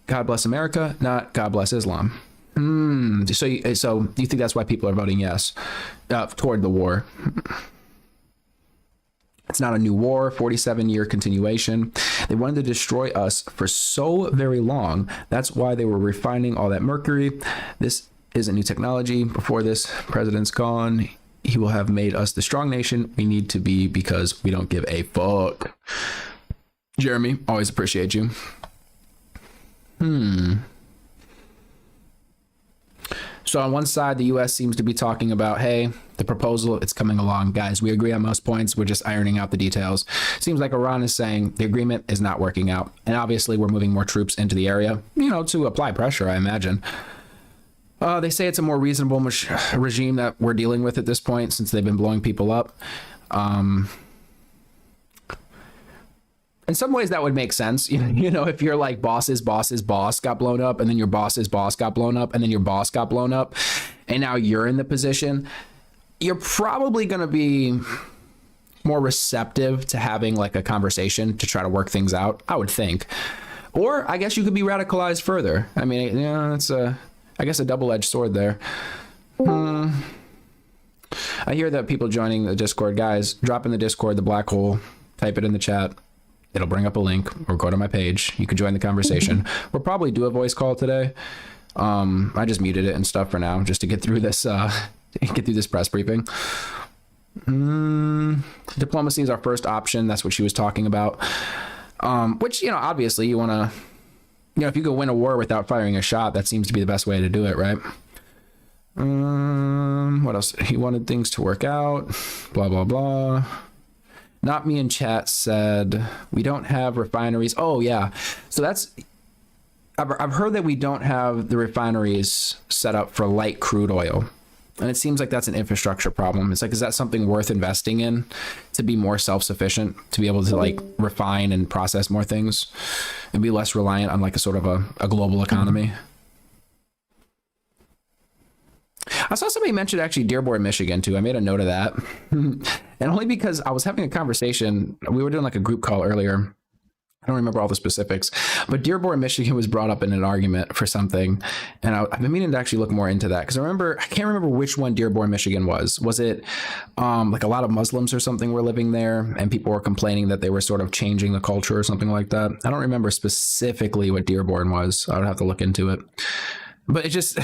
God bless America, not God bless Islam. So you think that's why people are voting yes toward the war? It's not a new war, 47-year continuation. They wanted to destroy us for so very long. That's why they were refining all that mercury. This isn't new technology. Before this president's gone, he will have made us the strong nation we need to be because we don't give a fuck. Jeremy, always appreciate you. So on one side, the U.S. seems to be talking about, hey, the proposal, it's coming along. Guys, we agree on most points. We're just ironing out the details. Seems like Iran is saying the agreement is not working out. And obviously, we're moving more troops into the area, to apply pressure, I imagine. They say it's a more reasonable regime that we're dealing with at this point since they've been blowing people up. In some ways that would make sense. If you're like boss's boss got blown up and then your boss's boss got blown up and then your boss got blown up and now you're in the position, you're probably going to be more receptive to having like a conversation to try to work things out, I would think. Or I guess you could be radicalized further. I mean, it's I guess a double-edged sword there. I hear that people joining the Discord, guys, drop in the Discord, the black hole, type it in the chat. It'll bring up a link or go to my page. You can join the conversation. We'll probably do a voice call today. I just muted it and stuff for now just to get through this press briefing. Diplomacy is our first option. That's what she was talking about. Which, obviously you want to, if you go win a war without firing a shot, that seems to be the best way to do it, right? What else? He wanted things to work out. Blah, blah, blah. Not me in chat said, we don't have refineries. Oh, yeah. So I've heard that we don't have the refineries set up for light crude oil. And it seems like that's an infrastructure problem. It's like, is that something worth investing in to be more self-sufficient, to be able to like refine and process more things and be less reliant on like a sort of a global economy? I saw somebody mention actually Dearborn, Michigan too. I made a note of that. And only because I was having a conversation. We were doing like a group call earlier. I don't remember all the specifics, but Dearborn, Michigan was brought up in an argument for something. And I've been meaning to actually look more into that because I can't remember which one Dearborn, Michigan was. Was it like a lot of Muslims or something were living there and people were complaining that they were sort of changing the culture or something like that? I don't remember specifically what Dearborn was. I would have to look into it. But it just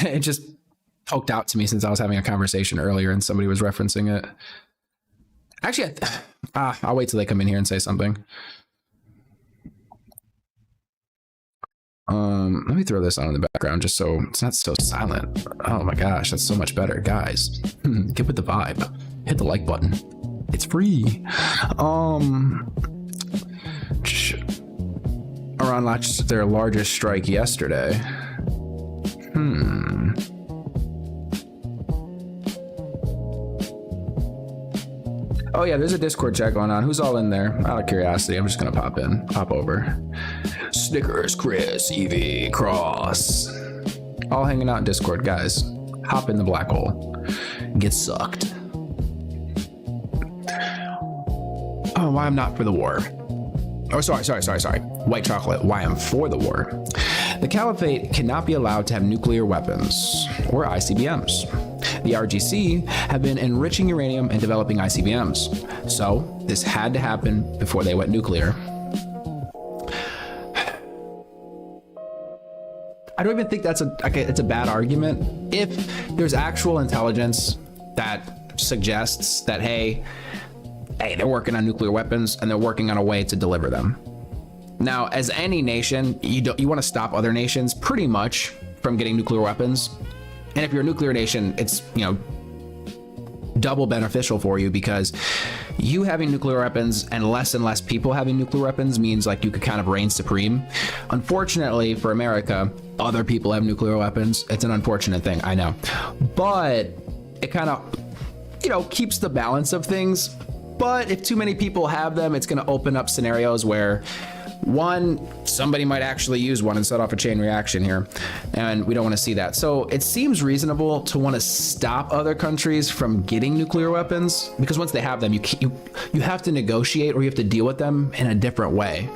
poked out to me since I was having a conversation earlier and somebody was referencing it. Actually, I'll wait till they come in here and say something. Let me throw this on in the background just so it's not so silent. Oh my gosh, that's so much better. Guys, get with the vibe. Hit the like button. It's free. Iran launched their largest strike yesterday. Oh yeah, there's a Discord chat going on. Who's all in there? Out of curiosity, I'm just gonna pop over. Snickers, Chris, Evie, Cross. All hanging out in Discord, guys. Hop in the black hole. Get sucked. Oh, why I'm not for the war. Oh, sorry. White chocolate, why I'm for the war. The Caliphate cannot be allowed to have nuclear weapons or ICBMs. The RGC have been enriching uranium and developing ICBMs. So this had to happen before they went nuclear. I don't even think that's it's a bad argument. If there's actual intelligence that suggests that, hey, they're working on nuclear weapons and they're working on a way to deliver them. Now, as any nation, you want to stop other nations pretty much from getting nuclear weapons. And if you're a nuclear nation, it's, double beneficial for you, because you having nuclear weapons and less people having nuclear weapons means like you could kind of reign supreme. Unfortunately for America, other people have nuclear weapons. It's an unfortunate thing, I know. But it kind of, keeps the balance of things. But if too many people have them, it's going to open up scenarios where, one, somebody might actually use one and set off a chain reaction here, and we don't want to see that. So it seems reasonable to want to stop other countries from getting nuclear weapons, because once they have them, you have to negotiate, or you have to deal with them in a different way.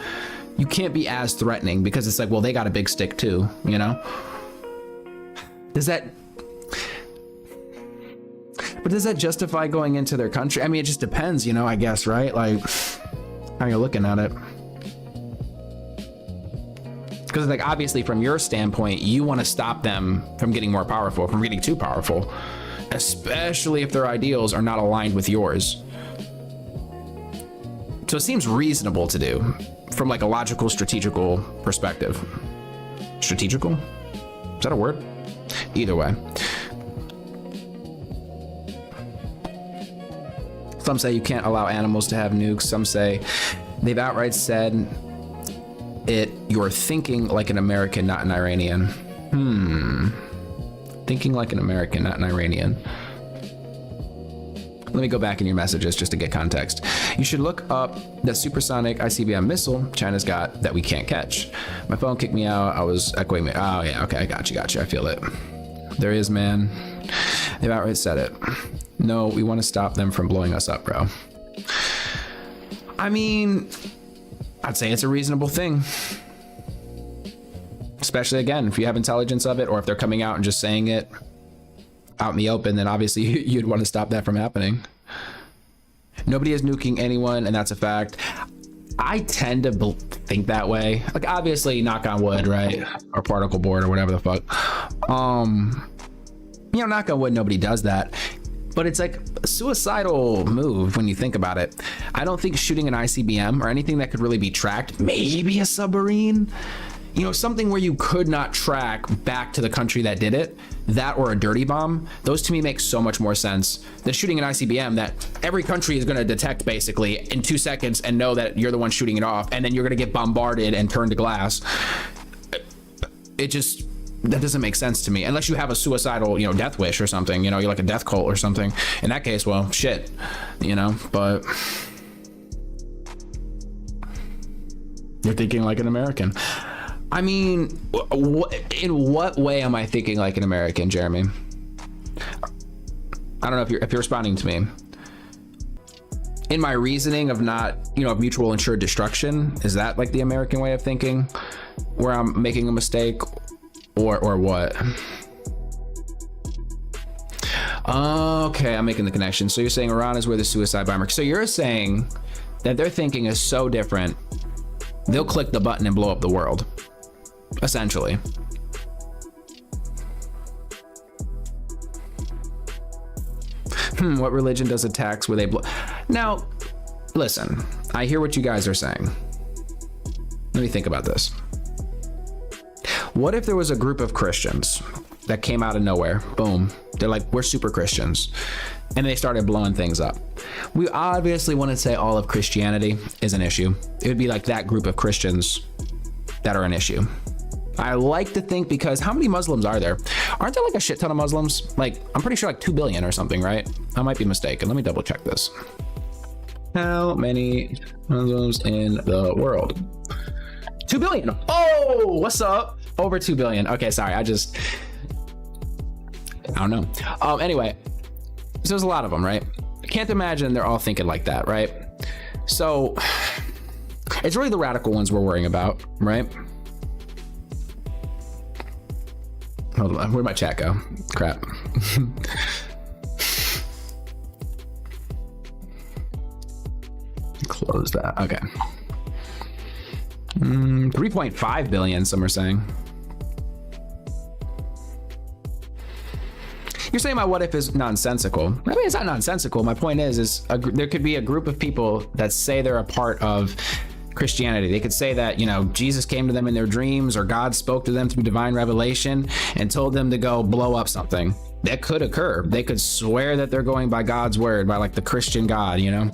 You can't be as threatening, because it's like, well, they got a big stick too, Does that justify going into their country? I mean, it just depends, I guess, right? Like, how you're looking at it. Because, like, obviously from your standpoint, you want to stop them from getting more powerful, from getting too powerful, especially if their ideals are not aligned with yours. So it seems reasonable to do from like a logical, strategical perspective. Strategical? Is that a word? Either way. Some say you can't allow animals to have nukes. Some say they've outright said you're thinking like an American, not an Iranian. Thinking like an American, not an Iranian. Let me go back in your messages just to get context. You should look up the supersonic ICBM missile China's got that we can't catch. My phone kicked me out. I was echoing me. Oh yeah, okay, I got you. I feel it. There is, man. They've outright said it. No, we want to stop them from blowing us up, bro. I mean, I'd say it's a reasonable thing. Especially, again, if you have intelligence of it, or if they're coming out and just saying it out in the open, then obviously you'd want to stop that from happening. Nobody is nuking anyone, and that's a fact. I tend to think that way. Like, obviously, knock on wood, right? Or particle board, or whatever the fuck. Knock on wood, nobody does that. But it's like a suicidal move when you think about it. I don't think shooting an ICBM or anything that could really be tracked, maybe a submarine, something where you could not track back to the country that did it, that or a dirty bomb, those to me make so much more sense than shooting an ICBM that every country is going to detect basically in 2 seconds and know that you're the one shooting it off, and then you're going to get bombarded and turned to glass. That doesn't make sense to me, unless you have a suicidal, death wish or something, you're like a death cult or something. In that case, well, shit, but you're thinking like an American. I mean, in what way am I thinking like an American, Jeremy? I don't know if you're responding to me. In my reasoning of not, of mutual ensured destruction, is that like the American way of thinking, where I'm making a mistake? Or what? Okay, I'm making the connection. So you're saying Iran is where the suicide bomber. So you're saying that their thinking is so different, they'll click the button and blow up the world, essentially. What religion does attacks where they blow? Now, listen, I hear what you guys are saying. Let me think about this. What if there was a group of Christians that came out of nowhere? Boom. They're like, we're super Christians. And they started blowing things up. We obviously wouldn't say all of Christianity is an issue. It would be like that group of Christians that are an issue. I like to think, because how many Muslims are there? Aren't there like a shit ton of Muslims? Like, I'm pretty sure like 2 billion or something, right? I might be mistaken. Let me double check this. How many Muslims in the world? 2 billion. Oh, what's up? Over 2 billion. Okay, sorry. I don't know. Anyway, so there's a lot of them, right? I can't imagine they're all thinking like that, right? So it's really the radical ones we're worrying about, right? Hold on. Where'd my chat go? Crap. Close that. Okay. 3.5 billion, some are saying. You're saying my what if is nonsensical. I mean, it's not nonsensical. My point is there could be a group of people that say they're a part of Christianity. They could say that, you know, Jesus came to them in their dreams, or God spoke to them through divine revelation and told them to go blow up something. That could occur. They could swear that they're going by God's word, by like the Christian God, you know,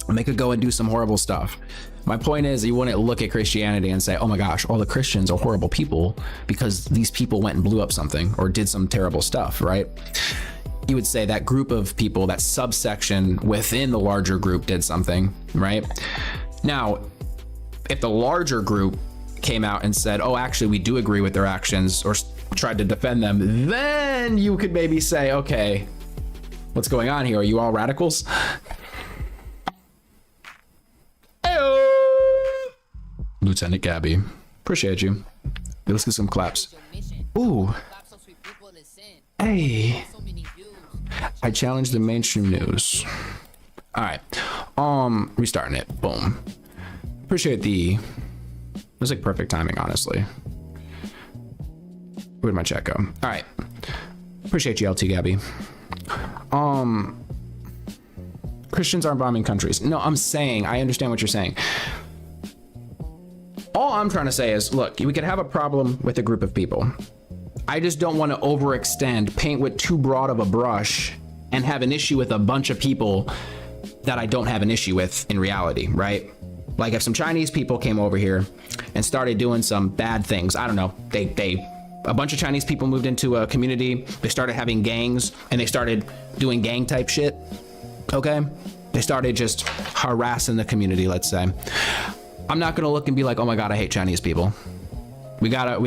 and they could go and do some horrible stuff. My point is, you wouldn't look at Christianity and say, oh my gosh, all the Christians are horrible people because these people went and blew up something or did some terrible stuff, right? You would say that group of people, that subsection within the larger group did something, right? Now, if the larger group came out and said, oh, actually, we do agree with their actions, or tried to defend them, then you could maybe say, okay, what's going on here? Are you all radicals? Lieutenant Gabby, appreciate you. Let's get some claps. Ooh. Hey. I challenged the mainstream news. All right. Restarting it. Boom. Appreciate the. It was like perfect timing, honestly. Where'd my chat go? All right. Appreciate you, LT Gabby. Christians aren't bombing countries. No, I'm saying, I understand what you're saying. All I'm trying to say is, look, we could have a problem with a group of people. I just don't want to overextend, paint with too broad of a brush, and have an issue with a bunch of people that I don't have an issue with in reality, right? Like if some Chinese people came over here and started doing some bad things, I don't know, a bunch of Chinese people moved into a community, they started having gangs, and they started doing gang type shit, okay? They started just harassing the community, let's say. I'm not gonna look and be like, oh my God, I hate Chinese people. We gotta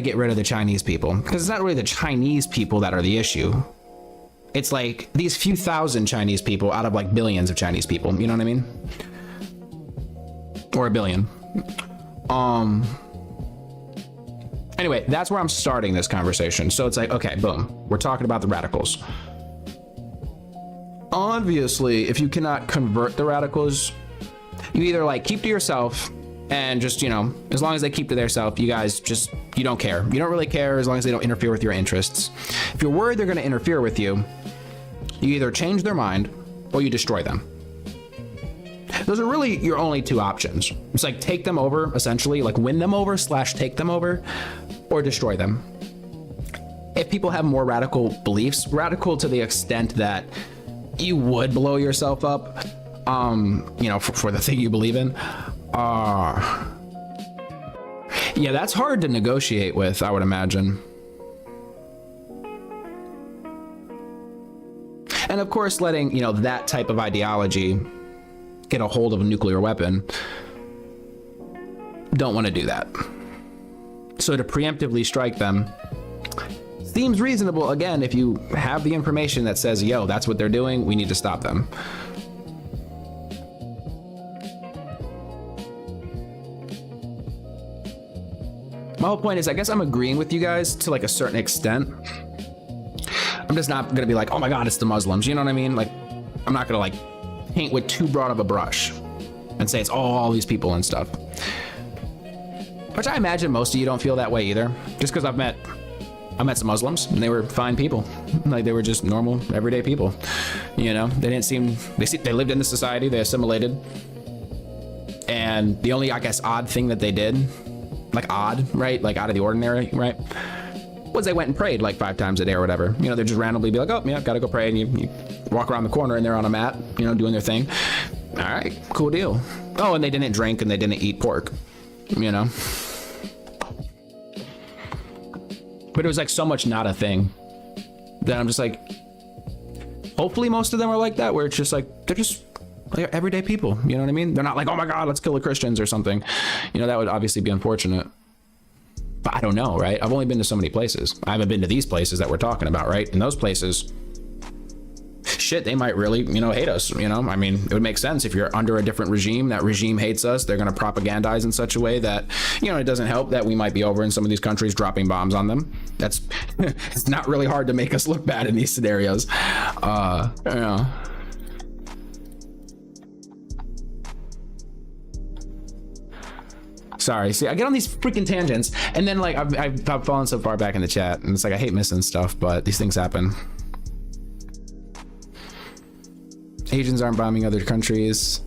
get rid of the Chinese people, because it's not really the Chinese people that are the issue. It's like these few thousand Chinese people out of like billions of Chinese people, you know what I mean? Or a billion. Anyway, that's where I'm starting this conversation. So it's like, okay, boom, we're talking about the radicals. Obviously, if you cannot convert the radicals, you either like keep to yourself and just, you know, as long as they keep to themselves, you guys just, you don't care. You don't really care as long as they don't interfere with your interests. If you're worried they're going to interfere with you, you either change their mind or you destroy them. Those are really your only two options. It's like take them over, essentially, like win them over / take them over, or destroy them. If people have more radical beliefs, radical to the extent that you would blow yourself up, you know, for the thing you believe in, yeah, that's hard to negotiate with, I would imagine. And of course, letting, you know, that type of ideology get a hold of a nuclear weapon, don't want to do that. So to preemptively strike them seems reasonable, again, if you have the information that says, yo, that's what they're doing, we need to stop them. My whole point is, I guess I'm agreeing with you guys to like a certain extent. I'm just not gonna be like, oh my God, it's the Muslims. You know what I mean? Like, I'm not gonna like paint with too broad of a brush and say it's all these people and stuff. Which I imagine most of you don't feel that way either. Just because I met some Muslims and they were fine people. Like they were just normal, everyday people. You know, they didn't seem, they lived in the society, they assimilated. And the only, I guess, odd thing that they did, like odd, right? Like out of the ordinary, right? Was they went and prayed like 5 times a day or whatever. You know, they'd just randomly be like, oh yeah, gotta go pray. And you walk around the corner and they're on a mat, you know, doing their thing. All right, cool deal. Oh, and they didn't drink and they didn't eat pork, you know? But it was like so much not a thing that I'm just like, hopefully most of them are like that, where it's just like, they're just like everyday people, you know what I mean? They're not like, oh my God, let's kill the Christians or something. You know, that would obviously be unfortunate. But I don't know, right? I've only been to so many places. I haven't been to these places that we're talking about, right? In those places, shit, they might really, you know, hate us, you know? I mean, it would make sense if you're under a different regime, that regime hates us, they're going to propagandize in such a way that, you know, it doesn't help that we might be over in some of these countries dropping bombs on them. That's, it's not really hard to make us look bad in these scenarios. You know. Sorry. See, I get on these freaking tangents, and then like I've fallen so far back in the chat, and it's like I hate missing stuff, but these things happen. Asians aren't bombing other countries.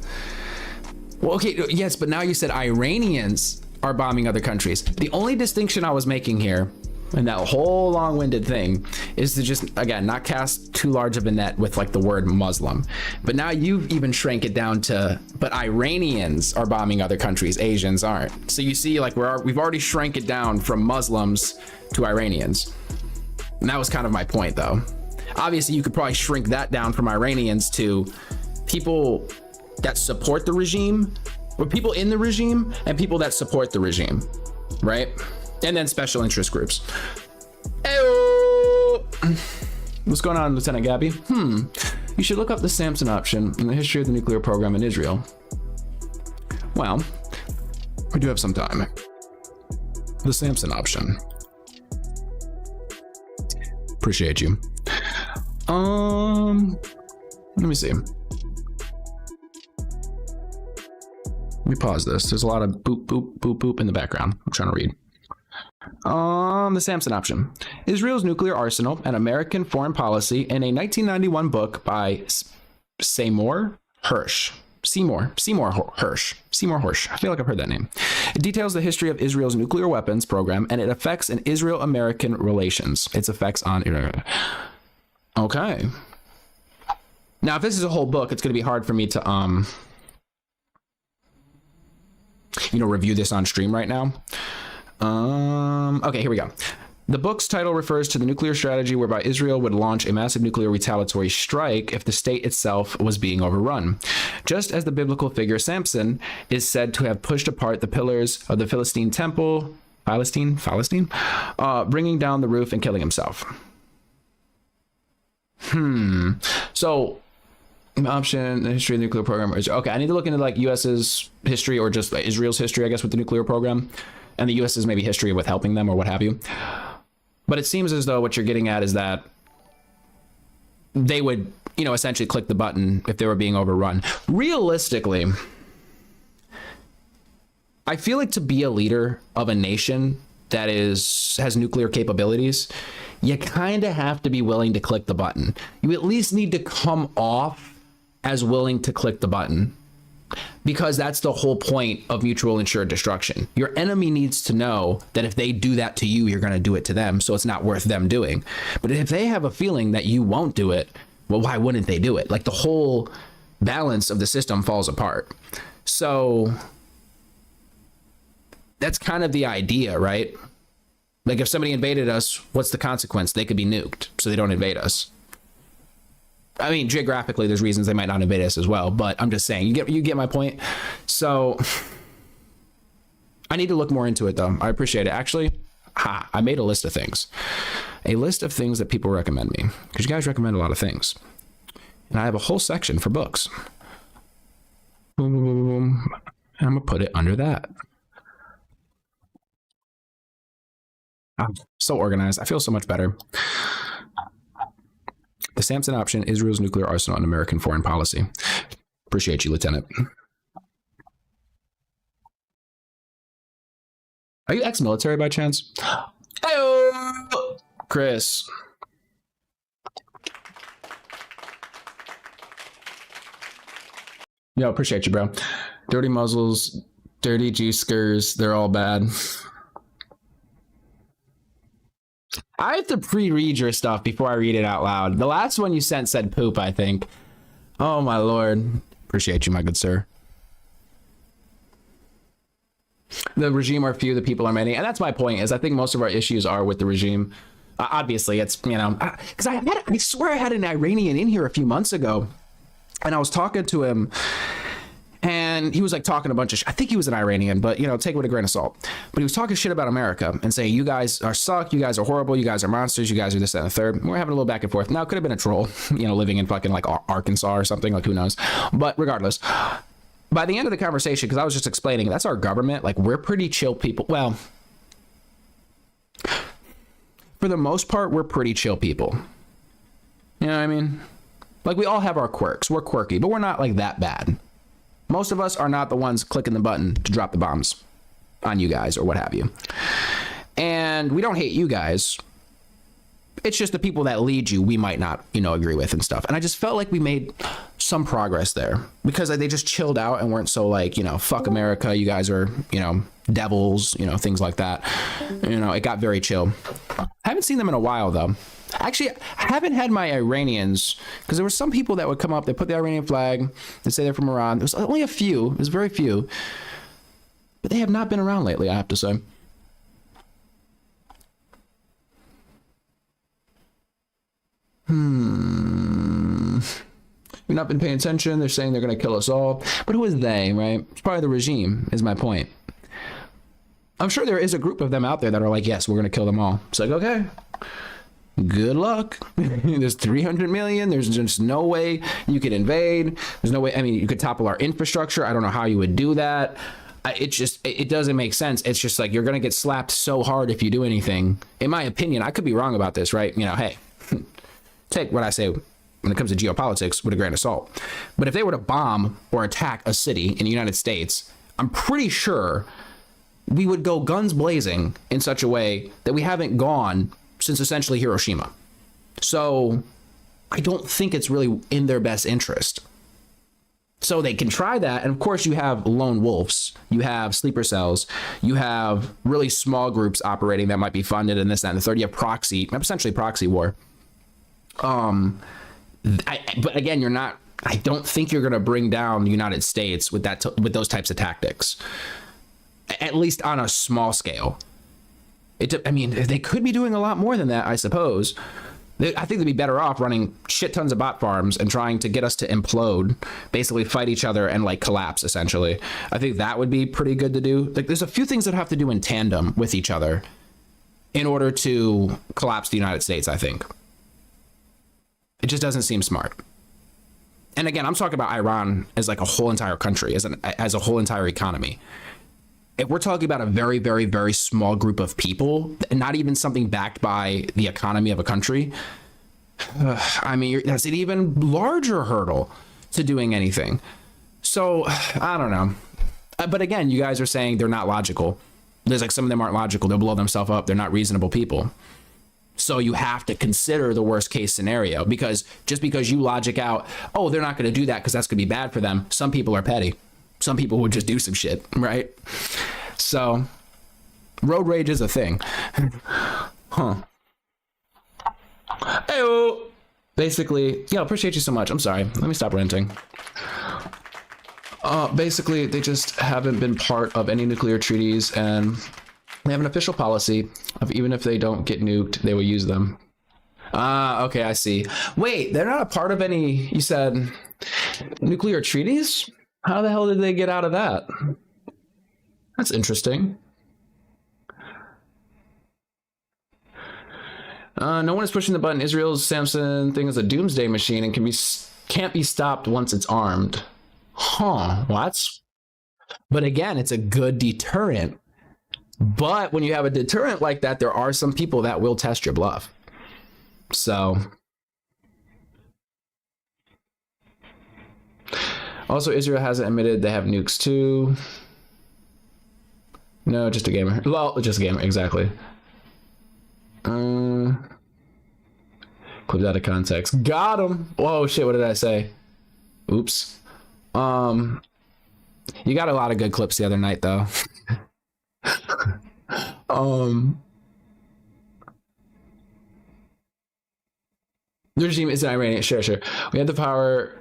Well, okay, yes, but now you said Iranians are bombing other countries. The only distinction I was making here, and that whole long-winded thing, is to just, again, not cast too large of a net with like the word Muslim. But now you've even shrank it down to, but Iranians are bombing other countries, Asians aren't. So you see, like we've already shrank it down from Muslims to Iranians. And that was kind of my point, though. Obviously, you could probably shrink that down from Iranians to people that support the regime, or people in the regime, and people that support the regime, right? And then special interest groups. Ayo! What's going on, Lieutenant Gabby? You should look up the Samson option in the history of the nuclear program in Israel. Well, we do have some time. The Samson option. Appreciate you. Let me see. Let me pause this. There's a lot of boop, boop, boop, boop in the background. I'm trying to read. The Samson option. Israel's nuclear arsenal and American foreign policy in a 1991 book by Seymour Hersh. Seymour Hersh. I feel like I've heard that name. It details the history of Israel's nuclear weapons program and its effects in Israel-American relations. Its effects on... Okay. Now, if this is a whole book, it's going to be hard for me to, review this on stream right now. Okay, here we go. The book's title refers to the nuclear strategy whereby Israel would launch a massive nuclear retaliatory strike if the state itself was being overrun. Just as the biblical figure Samson is said to have pushed apart the pillars of the Philistine temple, bringing down the roof and killing himself. So, option, the history of the nuclear program. Okay, I need to look into like US's history, or just Israel's history, I guess, with the nuclear program, and the US's maybe history with helping them or what have you. But it seems as though what you're getting at is that they would, essentially click the button if they were being overrun. Realistically, I feel like to be a leader of a nation that has nuclear capabilities, you kind of have to be willing to click the button. You at least need to come off as willing to click the button, because that's the whole point of mutual assured destruction. Your enemy needs to know that if they do that to you, you're going to do it to them, so it's not worth them doing. But if they have a feeling that you won't do it, well, why wouldn't they do it? Like, the whole balance of the system falls apart. So that's kind of the idea, right? Like, if somebody invaded us, what's the consequence? They could be nuked, so they don't invade us. I mean, geographically, there's reasons they might not invade us as well, but I'm just saying, you get my point. So I need to look more into it, though. I appreciate it. Actually, I made a list of things. A list of things that people recommend me, because you guys recommend a lot of things. And I have a whole section for books. Boom, boom, boom, boom. And I'm going to put it under that. I'm so organized. I feel so much better. The Samson option, Israel's nuclear arsenal and American foreign policy. Appreciate you, Lieutenant. Are you ex-military by chance? Hey-o! Chris. Yo, appreciate you, bro. Dirty muzzles, dirty G-skers, they're all bad. I have to pre-read your stuff before I read it out loud. The last one you sent said poop, I think. Oh, my Lord. Appreciate you, my good sir. The regime are few, the people are many. And that's my point, is I think most of our issues are with the regime. Obviously, it's, because I swear I had an Iranian in here a few months ago, and I was talking to him, and he was like talking a bunch of I think he was an Iranian, but take it with a grain of salt. But he was talking shit about America and saying, you guys are suck, you guys are horrible, you guys are monsters, you guys are this, that, and the third. We're having a little back and forth. Now, it could have been a troll, living in fucking like Arkansas or something, like who knows. But regardless, by the end of the conversation, because I was just explaining, that's our government. Like, we're pretty chill people. Well, for the most part, we're pretty chill people. You know what I mean? Like, we all have our quirks. We're quirky, but we're not like that bad. Most of us are not the ones clicking the button to drop the bombs. on you guys or what have you. And we don't hate you guys. It's just the people that lead you we might not, agree with and stuff. And I just felt like we made some progress there because they just chilled out and weren't so like, fuck America, you guys are, devils, things like that. It got very chill. I haven't seen them in a while though. Actually, I haven't had my Iranians, because there were some people that would come up, they put the Iranian flag, they say they're from Iran. There was only a few, it was very few. But they have not been around lately, I have to say. We've not been paying attention. They're saying they're going to kill us all. But who is they, right? It's probably the regime, is my point. I'm sure there is a group of them out there that are like, yes, we're going to kill them all. It's like, okay, good luck. There's 300 million. There's just no way you could invade. There's no way. I mean, you could topple our infrastructure. I don't know how you would do that. It doesn't make sense. It's just like, you're going to get slapped so hard if you do anything. In my opinion, I could be wrong about this, right? Hey, take what I say when it comes to geopolitics with a grain of salt. But if they were to bomb or attack a city in the United States, I'm pretty sure we would go guns blazing in such a way that we haven't gone since essentially Hiroshima. So I don't think it's really in their best interest. So they can try that. And of course you have lone wolves, you have sleeper cells, you have really small groups operating that might be funded and this, that, and the third. You have essentially proxy war. But again, I don't think you're going to bring down the United States with with those types of tactics, at least on a small scale. They could be doing a lot more than that, I suppose. I think they'd be better off running shit tons of bot farms and trying to get us to implode, basically fight each other and like collapse, essentially. I think that would be pretty good to do. Like, there's a few things that have to do in tandem with each other in order to collapse the United States, I think. It just doesn't seem smart. And again, I'm talking about Iran as like a whole entire country, as a whole entire economy. If we're talking about a very, very, very small group of people, not even something backed by the economy of a country, that's an even larger hurdle to doing anything. So I don't know. But again, you guys are saying they're not logical. There's like some of them aren't logical. They'll blow themselves up. They're not reasonable people. So you have to consider the worst case scenario, because just because you logic out, oh, they're not going to do that because that's going to be bad for them. Some people are petty. Some people would just do some shit, right? So road rage is a thing. Huh. Hey, basically, appreciate you so much. I'm sorry. Let me stop ranting. Basically, they just haven't been part of any nuclear treaties, and they have an official policy of even if they don't get nuked, they will use them. Okay, I see. Wait, they're not a part of any, you said, nuclear treaties? How the hell did they get out of that? That's interesting. No one is pushing the button. Israel's Samson thing is a doomsday machine and can't be stopped once it's armed. Huh, what? But again, it's a good deterrent. But when you have a deterrent like that, there are some people that will test your bluff. So. Also, Israel hasn't admitted they have nukes too. No, just a gamer. Well, just a gamer, exactly. Clipped out of context. Got him. Whoa, shit, what did I say? Oops. You got a lot of good clips the other night, though. The regime is Iranian. Sure. We have the power.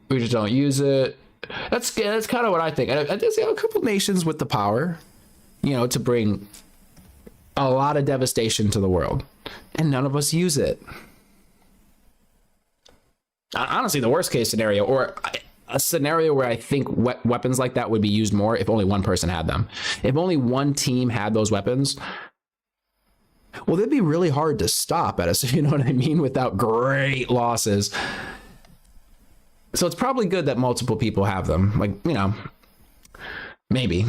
We just don't use it. That's kind of what I think. I just a couple nations with the power, to bring a lot of devastation to the world, and none of us use it. Honestly, the worst case scenario, or a scenario where I think weapons like that would be used more if only one person had them. If only one team had those weapons, well, they'd be really hard to stop at us, you know what I mean, without great losses. So it's probably good that multiple people have them. Like, maybe.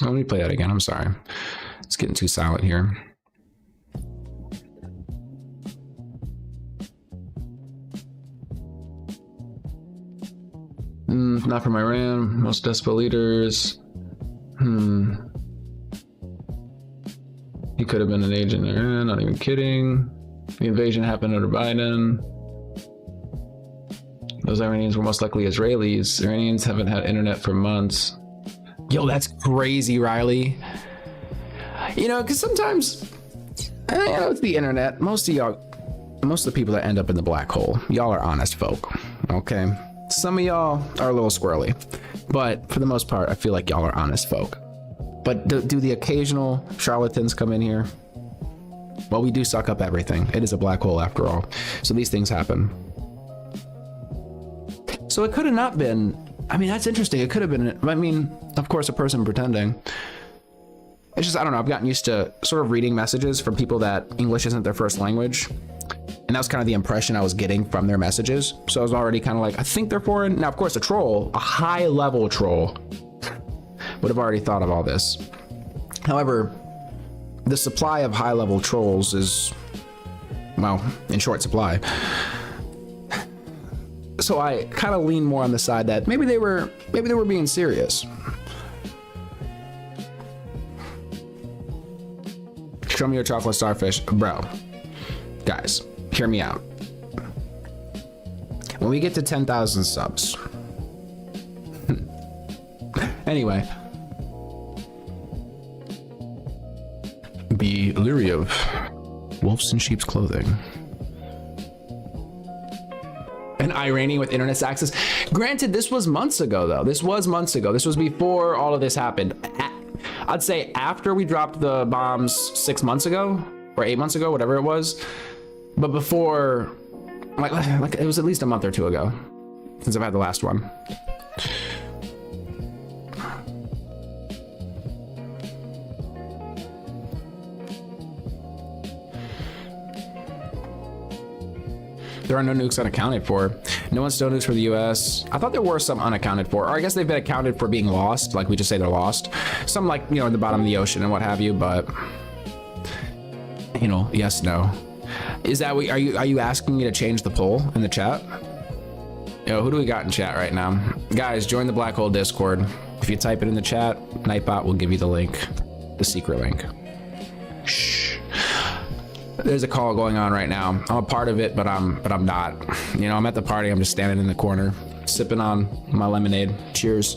Let me play that again. I'm sorry. It's getting too silent here. Not from Iran. Most desperate leaders. He could have been an agent in Iran. Not even kidding. The invasion happened under Biden. Those Iranians were most likely Israelis. Iranians haven't had internet for months. Yo, that's crazy, Riley. You know, because sometimes, I know it's the internet. Most of the people that end up in the black hole, y'all are honest folk, okay? Some of y'all are a little squirrely, but for the most part, I feel like y'all are honest folk. But do the occasional charlatans come in here? Well, we do suck up everything. It is a black hole after all. So these things happen. So it could have not been, I mean, that's interesting. It could have been, I mean, of course, a person pretending. It's just, I don't know, I've gotten used to sort of reading messages from people that English isn't their first language. And that was kind of the impression I was getting from their messages. So I was already kind of like, I think they're foreign. Now, of course, a troll, a high level troll, would have already thought of all this. However, the supply of high level trolls is, well, in short supply. So I kind of lean more on the side that maybe they were being serious. Show me your chocolate starfish, bro. Guys, hear me out. When we get to 10,000 subs. Anyway. Be leery of wolves in sheep's clothing. An Iranian with internet access. Granted, this was months ago, though. This was months ago. This was before all of this happened. I'd say after we dropped the bombs 6 months ago or 8 months ago, whatever it was. But before, like it was at least a month or two ago since I've had the last one. There are no nukes unaccounted for. No one still nukes for the US. I thought there were some unaccounted for, or I guess they've been accounted for being lost. Like we just say they're lost. Some like, you know, in the bottom of the ocean and what have you, but you know, yes, no. Is that, are you asking me to change the poll in the chat? Yo, who do we got in chat right now? Guys, join the Black Hole Discord. If you type it in the chat, Nightbot will give you the link, the secret link. Shh. There's a call going on right now. I'm a part of it, but I'm not. You know, I'm at the party. I'm just standing in the corner, sipping on my lemonade. Cheers.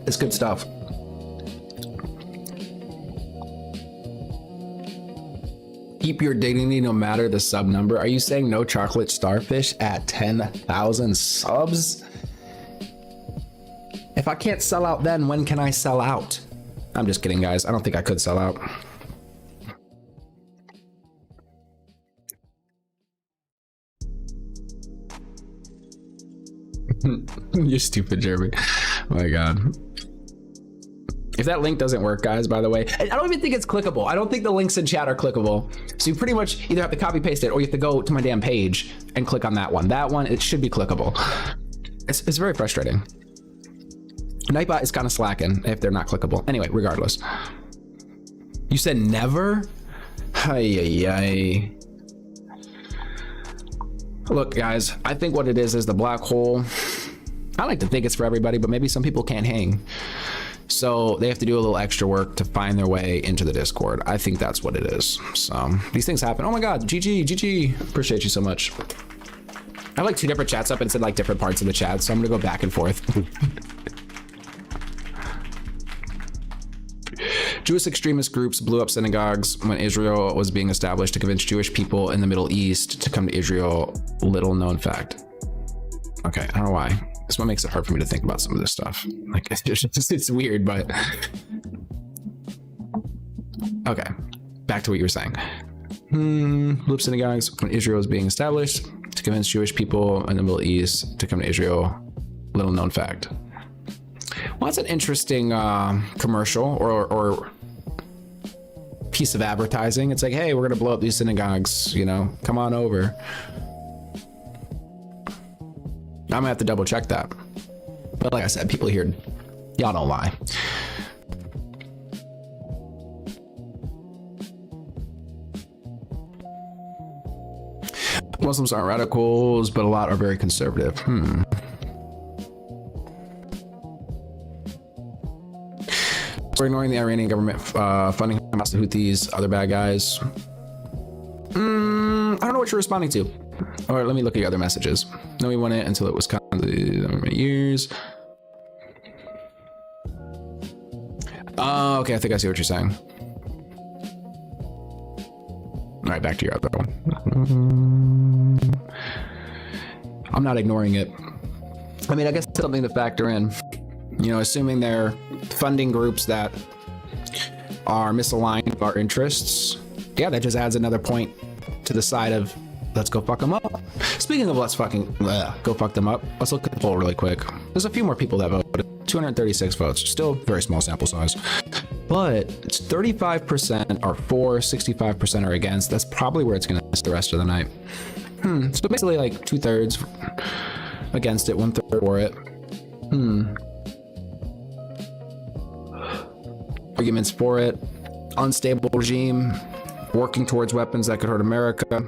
It's good stuff. Keep your dignity no matter the sub number. Are you saying no chocolate starfish at 10,000 subs? If I can't sell out then, when can I sell out? I'm just kidding, guys. I don't think I could sell out. You're stupid, Jeremy. Oh my God. If that link doesn't work, guys, by the way, I don't even think it's clickable. I don't think the links in chat are clickable. So you pretty much either have to copy paste it or you have to go to my damn page and click on that one. That one, it should be clickable. It's very frustrating. Nightbot is kind of slacking if they're not clickable. Anyway, regardless. You said never? Ay. Look, guys, I think what it is the black hole. I like to think it's for everybody, but maybe some people can't hang. So they have to do a little extra work to find their way into the Discord. I think that's what it is. So these things happen. Oh my God, GG. Appreciate you so much. I have like 2 different chats up and said like different parts of the chat, so I'm gonna go back and forth. Jewish extremist groups blew up synagogues when Israel was being established to convince Jewish people in the Middle East to come to Israel. Little known fact. Okay, I don't know why. This one makes it hard for me to think about some of this stuff. Like, it's weird, but... Okay, back to what you were saying. Blew up synagogues when Israel was being established to convince Jewish people in the Middle East to come to Israel. Little known fact. Well, that's an interesting commercial or piece of advertising. It's like, hey, we're gonna blow up these synagogues, you know, come on over. I'm gonna have to double check that. But like I said, people here, y'all don't lie. Muslims aren't radicals, but a lot are very conservative. We're ignoring the Iranian government funding Hamas, the Houthis, other bad guys. I don't know what you're responding to. All right, let me look at your other messages. No, we won it until it was kind of years. Okay, I think I see what you're saying. All right, back to your other one. I'm not ignoring it. I mean, I guess it's something to factor in. You know, assuming they're funding groups that are misaligned with our interests. Yeah, that just adds another point to the side of let's go fuck them up. Speaking of let's fucking go fuck them up, let's look at the poll really quick. There's a few more people that voted. 236 votes. Still very small sample size. But it's 35% are for, 65% are against. That's probably where it's going to miss the rest of the night. So basically like 2/3 against it, 1/3 for it. Arguments for it. Unstable regime. Working towards weapons that could hurt America.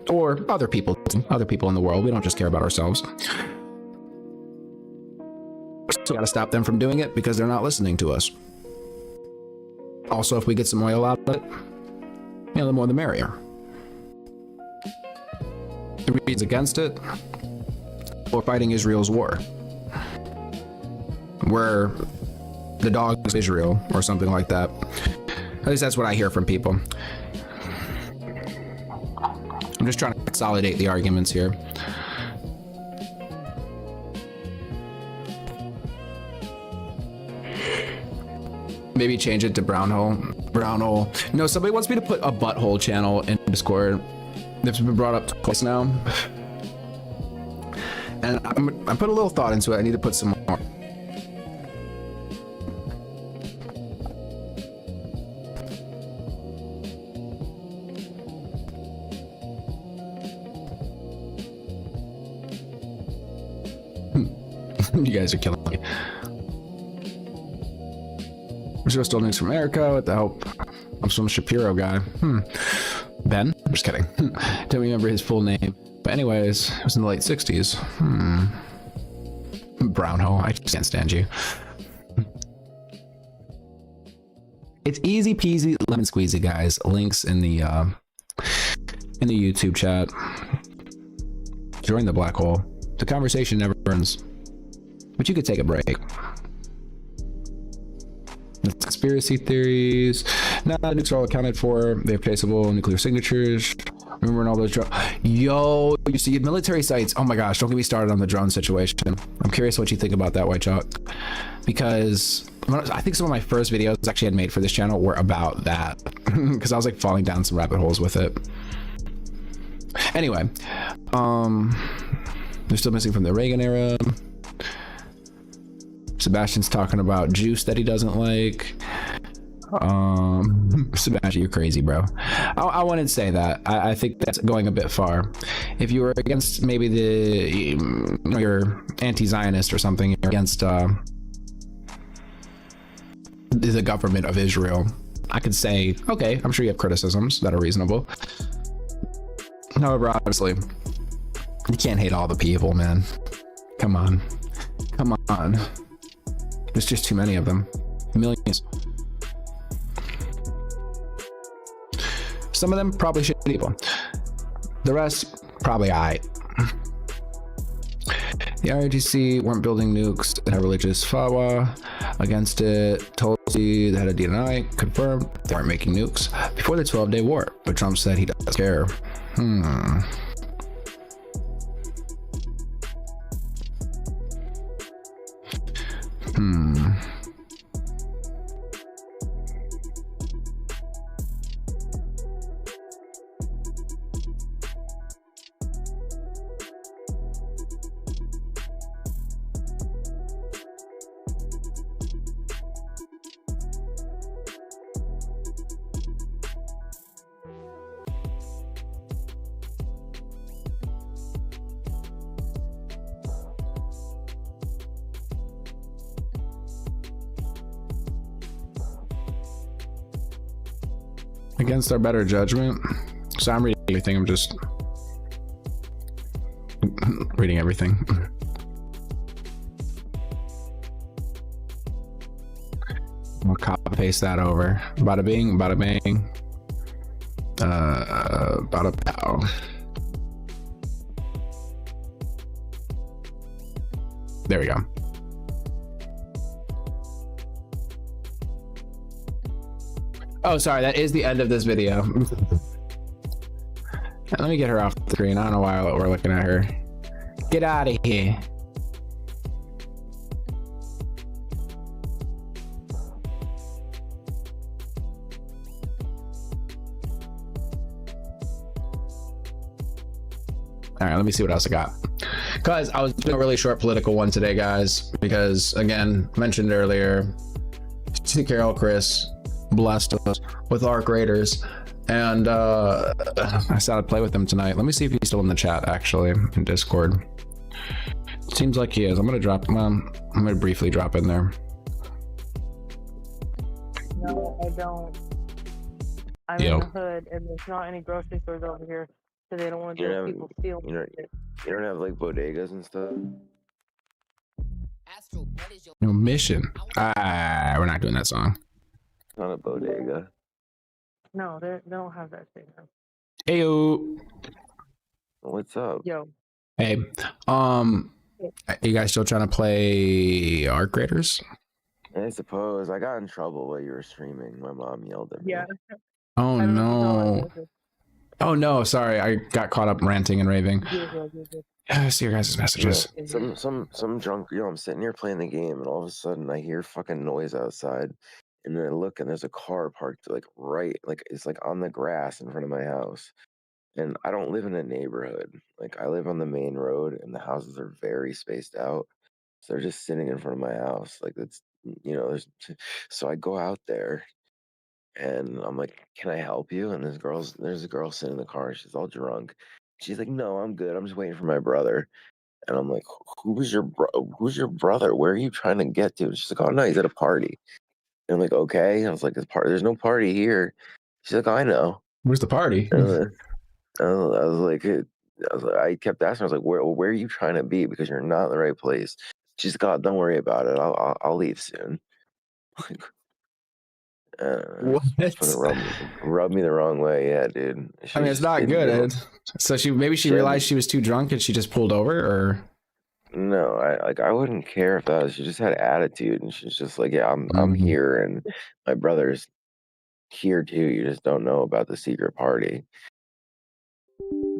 Or other people in the world. We don't just care about ourselves. So we gotta stop them from doing it because they're not listening to us. Also, if we get some oil out of it, you know, the more the merrier. The reasons against it, we're fighting Israel's war. We're the dogs of Israel or something like that. At least that's what I hear from people. I'm just trying to consolidate the arguments here. Maybe change it to brown hole. Brown hole. No, somebody wants me to put a butthole channel in Discord. It's been brought up twice now. And I put a little thought into it. I need to put some more. You guys are killing me. Israel stole nukes from America with the help of some Shapiro guy. Ben? I'm just kidding. Don't remember his full name. But anyways, it was in the late 60s. Brown hole. I can't stand you. It's easy peasy lemon squeezy, guys. Links in the YouTube chat. Join the black hole. The conversation never ends. But you could take a break. Conspiracy theories. Now the nukes are all accounted for. They have traceable nuclear signatures. Remember when all those Yo, you see military sites. Oh my gosh, don't get me started on the drone situation. I'm curious what you think about that, White Chalk. Because I think some of my first videos actually had made for this channel were about that. Because I was like falling down some rabbit holes with it. Anyway, they're still missing from the Reagan era. Sebastian's talking about juice that he doesn't like. Sebastian, you're crazy, bro. I wouldn't say that. I think that's going a bit far. If you were against maybe you're anti-Zionist or something, you're against the government of Israel, I could say, okay, I'm sure you have criticisms that are reasonable. However, obviously, you can't hate all the people, man. Come on. Come on. There's just too many of them. Millions. Some of them probably shitty people. The rest, probably aight. The ROTC weren't building nukes and had religious fatwa against it. Tulsi, the head of DNI, confirmed they weren't making nukes before the 12-day war, but Trump said he doesn't care. against our better judgment. So I'm reading everything. I'm just reading everything. I'll copy paste that over. Bada bing, bada bang. Bada pow. There we go. Oh, sorry, that is the end of this video. Let me get her off the screen. I don't know why we're looking at her. Get out of here. All right, let me see what else I got. Because I was doing a really short political one today, guys. Because, again, mentioned earlier, T. Carroll, Chris blessed us with Arc Raiders. And I decided to play with him tonight. Let me see if he's still in the chat, actually, in Discord. Seems like he is. I'm going to drop, well, I'm going to briefly drop in there. No, I don't. I'm in the hood, and there's not any grocery stores over here, so they don't want to deal with people stealing. You don't have like bodegas and stuff? No mission. We're not doing that song. Not a bodega. No, they don't have that thing. Heyo. What's up? Yo. Hey, you guys still trying to play Arc Raiders? I suppose. I got in trouble while you were streaming. My mom yelled at me. Yeah. Oh no. Oh no, sorry. I got caught up ranting and raving. I see your guys' messages. Yeah, some drunk, I'm sitting here playing the game, and all of a sudden I hear fucking noise outside, and then I look, and there's a car parked like it's like on the grass in front of my house, and I don't live in a neighborhood. Like I live on the main road, and the houses are very spaced out, so they're just sitting in front of my house. Like it's there's, so I go out there. And I'm like, "Can I help you?" And there's a girl sitting in the car. She's all drunk. She's like, "No, I'm good. I'm just waiting for my brother." And I'm like, Who's your brother? Where are you trying to get to?" And she's like, "Oh no, he's at a party." And I'm like, "Okay." And I was like, There's no party here." She's like, "I know." Where's the party? I kept asking. I was like, "Where are you trying to be? Because you're not in the right place." She's like, "Oh, don't worry about it. I'll leave soon." What? Rub me the wrong way, yeah, dude. I mean, it's not good. So she realized she was too drunk and she just pulled over, or no? I wouldn't care if that was. She just had attitude, and she's just like, "Yeah, I'm here, and my brother's here too. You just don't know about the secret party."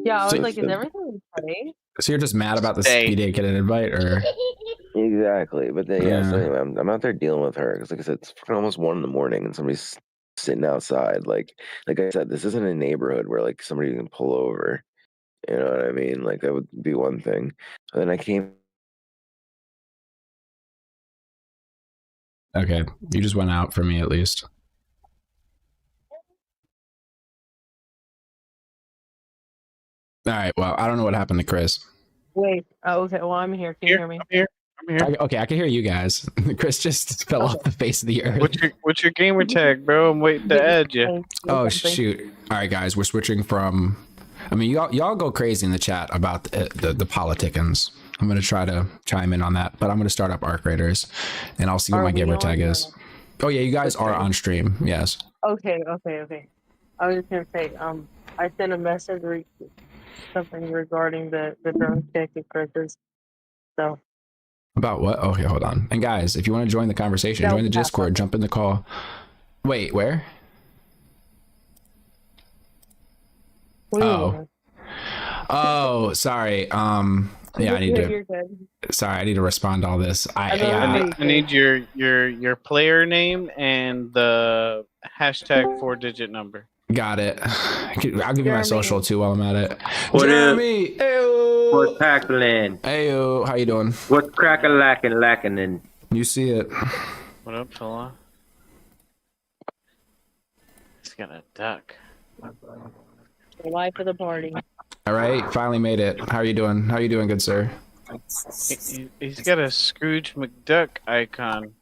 Yeah, I was like, "Is everything okay?" So you're just mad about this? You didn't get an invite, or Exactly, but then so anyway, I'm out there dealing with her because, like I said, it's fucking almost 1 in, and somebody's sitting outside. Like I said, this isn't a neighborhood where like somebody can pull over. You know what I mean? Like that would be one thing. And then I came. Okay, you just went out for me at least. All right. Well, I don't know what happened to Chris. Wait. Oh, okay. Well, I'm here. Can you hear me? I'm here. Okay, I can hear you guys. Chris just fell off the face of the earth. What's your gamer tag, bro? I'm waiting to add you. Oh shoot! All right, guys, we're switching from. I mean, y'all go crazy in the chat about the politicans. I'm gonna try to chime in on that, but I'm gonna start up Arc Raiders, and I'll see what my gamer tag is. Oh yeah, you guys are on stream. Yes. Okay. I was just gonna say, I sent a message something regarding the drone safety courses. So. About what? Okay, hold on. And guys, if you want to join the conversation, join the Discord, jump in the call. Wait, where? Oh, sorry. Yeah, I need to. Sorry, I need to respond to all this. I need your player name and the hashtag 4-digit number. Got it. I'll give you my social too while I'm at it. What Jeremy, Ayo. What's happening? Ayo, how you doing? What's lacking in? You see it. What up, fella? He's got a duck. The life of the party. All right, finally made it. How are you doing? How are you doing, good sir? He's got a Scrooge McDuck icon.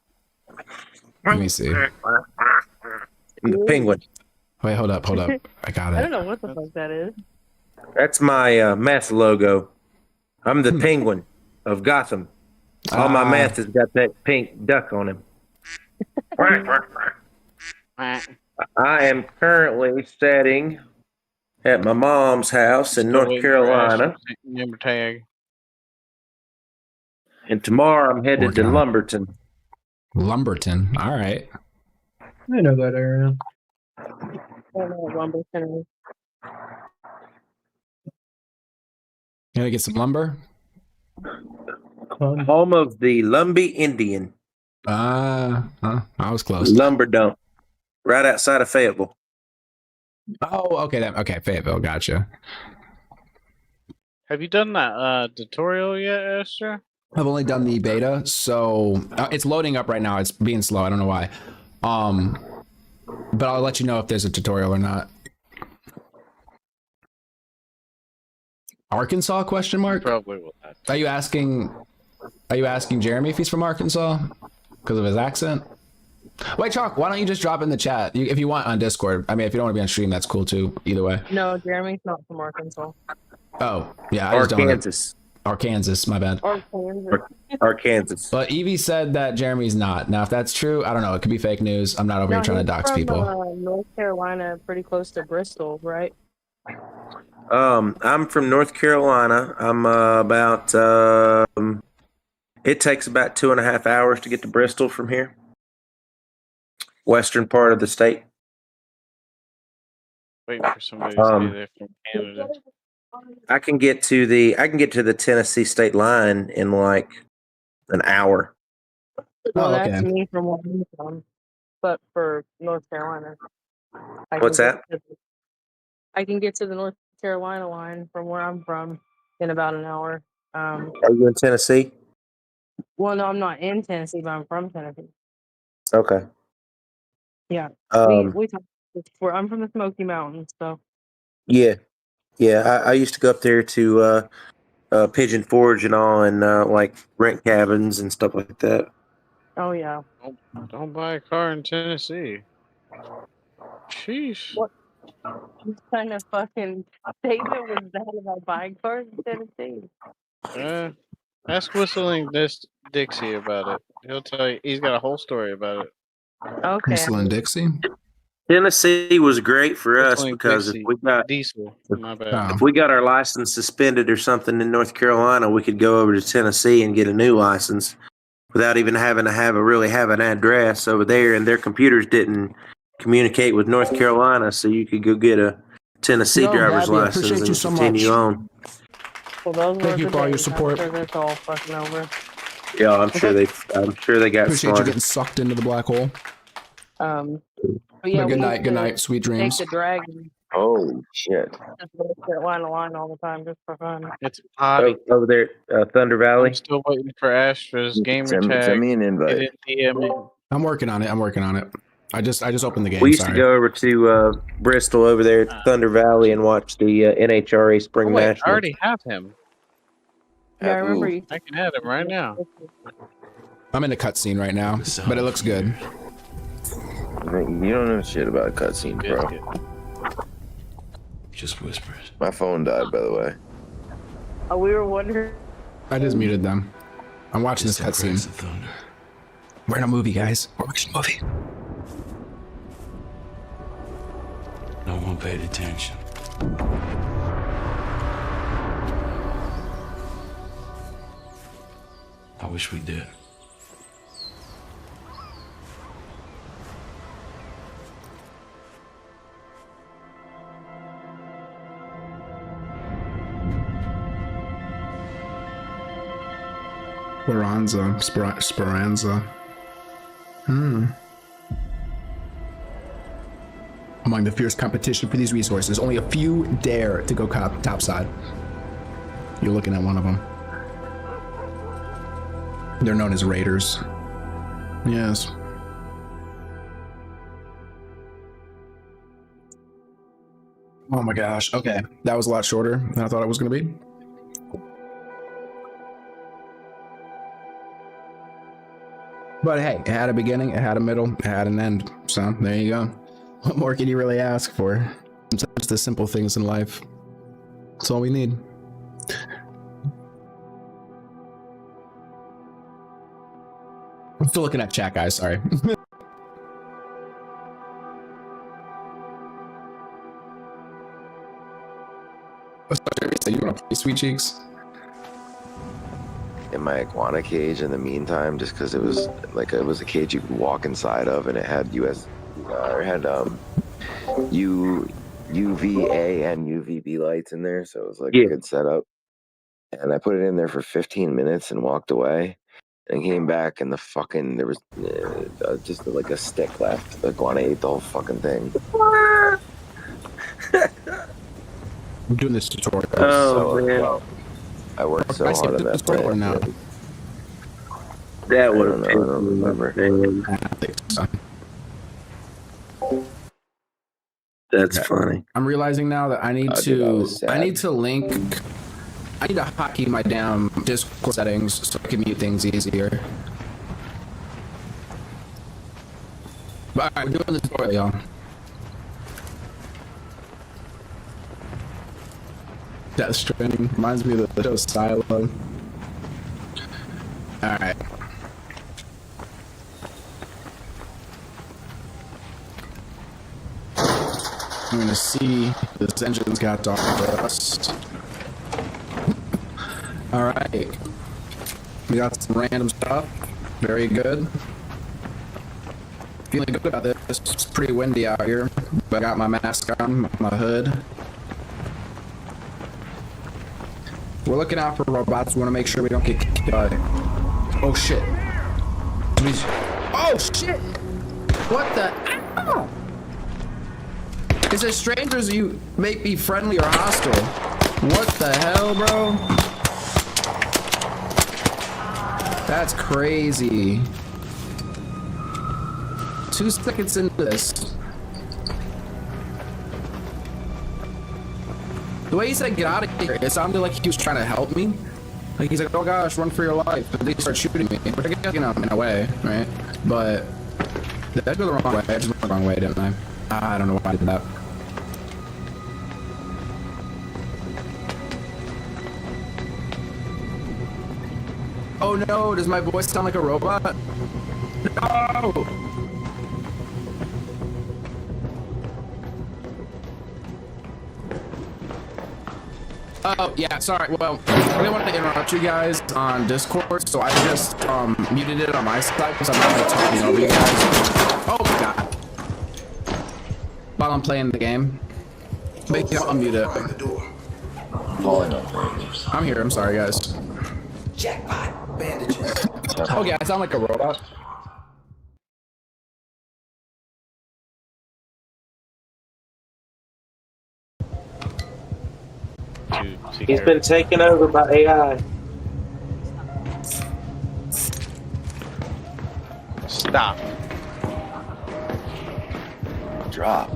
Let me see. The penguin. Wait, hold up. I got I don't it. know what the fuck that is. That's my meth logo. I'm the penguin of Gotham. All my meth has got that pink duck on him. I am currently sitting at my mom's house in North Carolina. Number tag. And tomorrow I'm headed Working to on it. Lumberton. Lumberton. All right. I know that area. I don't know what Lumberton is. You gotta get some lumber. Home of the Lumbee Indian. I was close. Lumber dump. Right outside of Fayetteville. Oh, okay. Okay, Fayetteville. Gotcha. Have you done that tutorial yet, Esther? I've only done the beta, so it's loading up right now. It's being slow. I don't know why. But I'll let you know if there's a tutorial or not. Arkansas ? Question mark. Probably will. Are you asking Jeremy if he's from Arkansas because of his accent? Wait, Chalk, why don't you just drop in the chat if you want on Discord? I mean, if you don't want to be on stream, that's cool too. Either way. No, Jeremy's not from Arkansas. Oh, yeah, I just Arkansas. Arkansas, my bad. Arkansas. But Evie said that Jeremy's not. Now, if that's true, I don't know. It could be fake news. I'm not over here trying to dox people. North Carolina, pretty close to Bristol, right? I'm from North Carolina. I'm about. It takes about 2.5 hours to get to Bristol from here. Western part of the state. Waiting for somebody to say they're from Canada. I can get to the Tennessee state line in like an hour. Well, that's me from where I'm from, but for North Carolina. What's that? I can get to the North Carolina line from where I'm from in about an hour. Are you in Tennessee? Well, no, I'm not in Tennessee, but I'm from Tennessee. Okay. Yeah. We talked before. I'm from the Smoky Mountains, so. Yeah. I used to go up there to Pigeon Forge and all, and like rent cabins and stuff like that. Oh yeah. Don't buy a car in Tennessee. Sheesh. What kind of fucking statement was that about buying cars in Tennessee? Ask Whistling Dixie about it. He'll tell you. He's got a whole story about it. Okay. Whistling Dixie. Tennessee was great for us Whistling because Dixie. if we got Diesel. My bad. if we got our license suspended or something in North Carolina, we could go over to Tennessee and get a new license without even having to have an address over there, and their computers didn't communicate with North Carolina, so you could go get a Tennessee driver's Gabby, I license appreciate and you so continue much. on. Well, those Thank were you the for all your days. I'm support. sure that's all fucking over. Yeah, I'm sure they got Appreciate you smart. getting sucked into the black hole. But yeah, Good we night, used good to night, sweet dreams. Take the Dragon Holy shit. to North Carolina line all the time just for fun. It's potty. Over there, Thunder Valley. I'm still waiting for Astra's gamer Send tag. me an invite. It didn't DM me. I'm working on it. I just opened the game. We used Sorry. to go over to Bristol over there at Thunder Valley and watch the NHRA Spring Oh, wait, I Nationals. already have him. Yeah, I remember you. I can add him right now. I'm in a cutscene right now, but it looks good. You don't know shit about cutscenes, bro. Just whispers. My phone died, by the way. Oh, we were wondering. I just muted them. I'm watching this cutscene. We're in a movie, guys. We're watching a movie. No one paid attention. I wish we did. Speranza. Among the fierce competition for these resources, only a few dare to go topside. You're looking at one of them. They're known as raiders. Yes. Oh my gosh. Okay. That was a lot shorter than I thought it was going to be. But hey, it had a beginning, it had a middle, it had an end. So there you go. What more can you really ask for? Sometimes the simple things in life. That's all we need. I'm still looking at chat, guys. Sorry. So you want to play Sweet Cheeks? In my iguana cage in the meantime, just because it was a cage you could walk inside of, and it had UVA and UVB lights in there, so it was like a good setup. And I put it in there for 15 minutes and walked away, and came back, and there was just like a stick left. The iguana ate the whole fucking thing. I'm doing this tutorial. I worked so hard on that tutorial now. That would have I don't remember. That's funny. I'm realizing now that I need to link. I need to hotkey my damn Discord settings so I can mute things easier. But alright, we're doing this tutorial, y'all. Death Stranding reminds me of the show Silo. Alright. I'm gonna see if this engine's got dark dust. Alright. We got some random stuff. Very good. Feeling good about this. It's pretty windy out here. But I got my mask on, my hood. We're looking out for robots. We want to make sure we don't get killed. Oh shit. Oh shit! What the? Ow! It says strangers you may be friendly or hostile. What the hell, bro? That's crazy. 2 seconds into this. The way he said get out of here, it sounded like he was trying to help me. Like he's like, oh gosh, run for your life. But they start shooting me. Which I guess, you know, in a way, right? But did I go the wrong way? I just went the wrong way, didn't I? I don't know why I did that. Oh no, does my voice sound like a robot? No! Oh, yeah, sorry. Well, I didn't want to interrupt you guys on Discord, so I just muted it on my side because I'm not talking over you guys. Oh my god. While I'm playing the game. But yeah, I'll mute it. I'm here, I'm sorry, guys. Jackpot bandages. Oh yeah, I sound like a robot. He's been taken over by AI. Stop. Drop.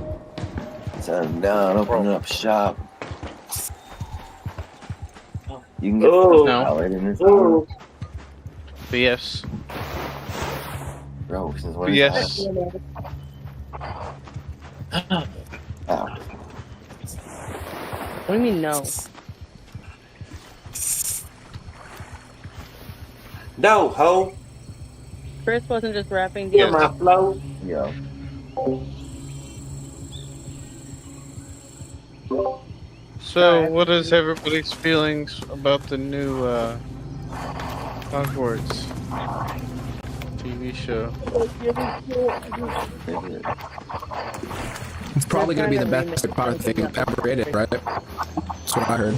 Settle down, open up shop. You can get right in this room. BS. Bro, since when BS. Ow. What do you mean no? No, ho. Chris wasn't just rapping. Hear my flow. Yeah. So, what is everybody's feelings about the new Hogwarts TV show? It's probably going to be the best Potter thing ever created, right? That's what I heard.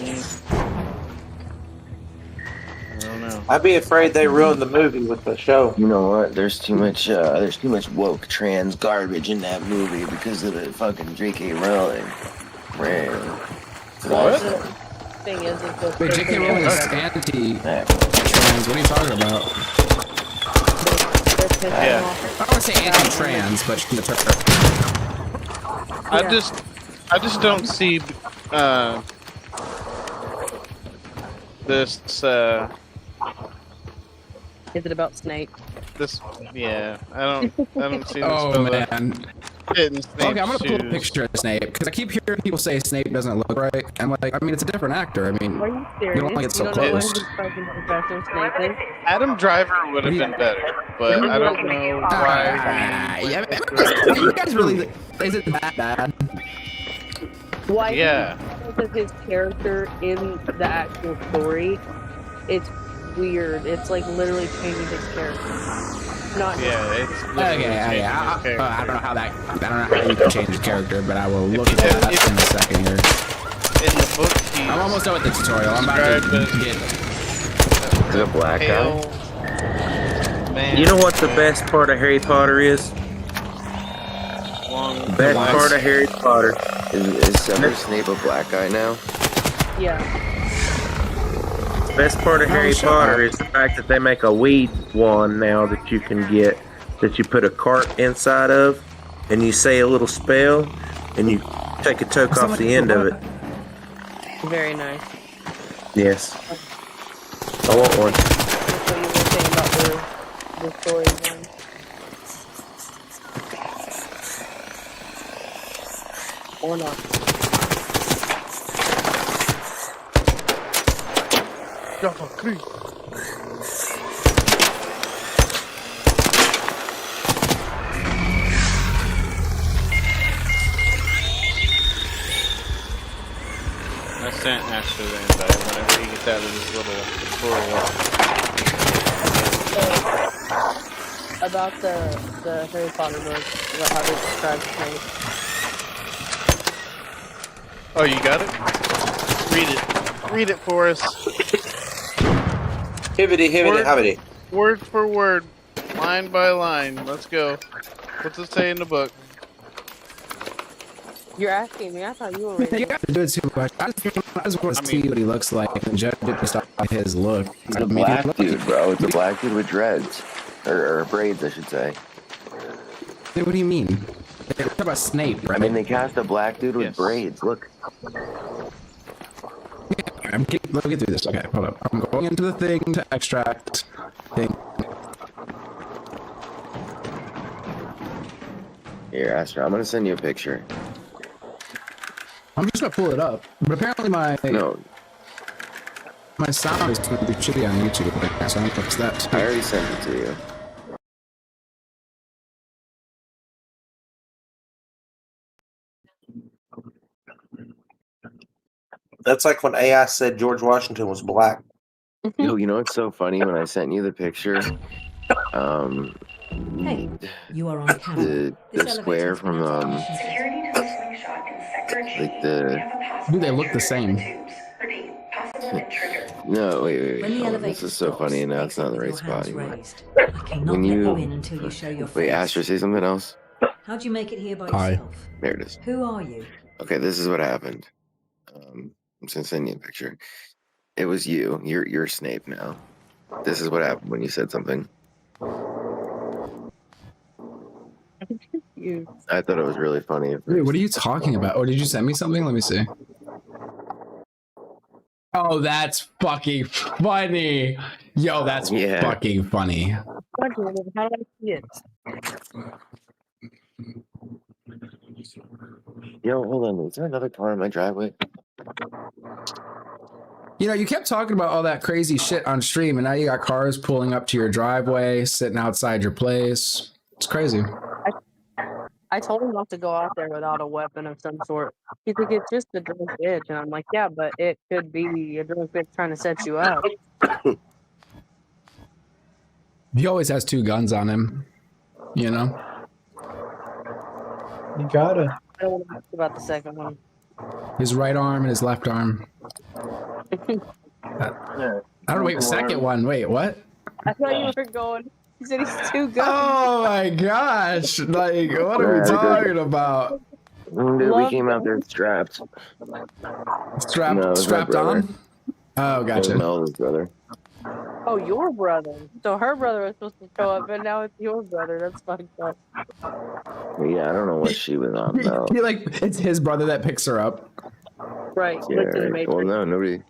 I don't know. I'd be afraid they ruined the movie with the show. You know what? There's too much woke trans garbage in that movie because of the fucking J.K. Rowling. Man. What? Thing is, Wait, J.K. Rowling is anti-trans. What are you talking about? Yeah. I don't want to say anti-trans, but she's a I just don't see this Is it about Snape? this. Yeah, I don't see this Oh fella man. hitting Snape's Okay, I'm gonna pull a shoes. picture of Snape because I keep hearing people say Snape doesn't look right. I'm like, I mean, it's a different actor. I mean, Are you you serious? don't want to get so You don't know what close. his fucking Professor Snape is? Adam Driver would have been better, but I don't know why. Yeah, you guys really? Is it that bad? Why? Yeah. Because of his character in the actual story, it's weird. It's like literally changing his character. Not Yeah, it's Okay. I don't know how that. I don't know how you can change his character, but I will look at that in a second here. In the book, I'm almost done with the tutorial. I'm about to get. The black guy. Man. You know what the best part of Harry Potter is? The best part of Harry Potter is Severus Snape a black guy now? Yeah. The best part of Harry Potter is the fact that they make a weed wand now that you can get, that you put a cart inside of, and you say a little spell, and you take a toke off the end of it. Very nice. Yes. I want one. That's what you were saying about the story one. Or not. I sent Asher the invite whenever he gets out of his little tutorial. About the Harry Potter book, about how they describe Snape. Oh, you got it? Read it. Read it for us. Hibbity. Word for word, line by line. Let's go. What's it say in the book? You're asking me. I thought you were ready. You have to do it too much. I just want to see what he looks like and judge it based off his look. He's a black dude, bro. It's a black dude with dreads. Or braids, I should say. What do you mean? They're talking about Snape, right? I mean, they cast a black dude with braids. Look. Let me get through this. Okay, hold up. I'm going into the thing to extract thing. Here, Astra, I'm gonna send you a picture. I'm just gonna pull it up. But apparently my sound is gonna be shitty on YouTube right now, so I'm gonna fix that too. I already sent it to you. That's like when AI said George Washington was black. Yo, you know what's so funny? When I sent you the picture, Hey, you are on camera. the square from like the. Dude, they look the same. No, wait. When the Oh, elevator this is so funny, and now it's not in the right spot anymore. I cannot When let you you in until you show your wait, face. Astra, say something else. How'd you make it here by Hi. yourself? There it is. Who are you? Okay, this is what happened. I'm just gonna send you a picture. It was you. You're Snape now. This is what happened when you said something. I thought it was really funny. Wait, what are you talking about? Oh, did you send me something? Let me see. Oh, that's fucking funny. Yo, that's fucking funny. How do I see it? Yo, hold on. Is there another car in my driveway? You know, you kept talking about all that crazy shit on stream, and now you got cars pulling up to your driveway, sitting outside your place. It's crazy. I told him not to go out there without a weapon of some sort. He's like, it's just a drunk bitch. And I'm like, yeah, but it could be a drunk bitch trying to set you up. He always has two guns on him, you know? You gotta. I don't want to ask about the second one. His right arm and his left arm. I don't know, wait, second one. Wait, what? I thought you were going. He said he's too good. Oh my gosh. Like, what are we talking about? Dude, we came out there strapped. Strapped on? Oh, gotcha. Mel's brother. Oh, your brother. So her brother was supposed to show up, and now it's your brother. That's fucked up. Yeah, I don't know what she was on about. Like, it's his brother that picks her up. Right. Yeah, well, no, nobody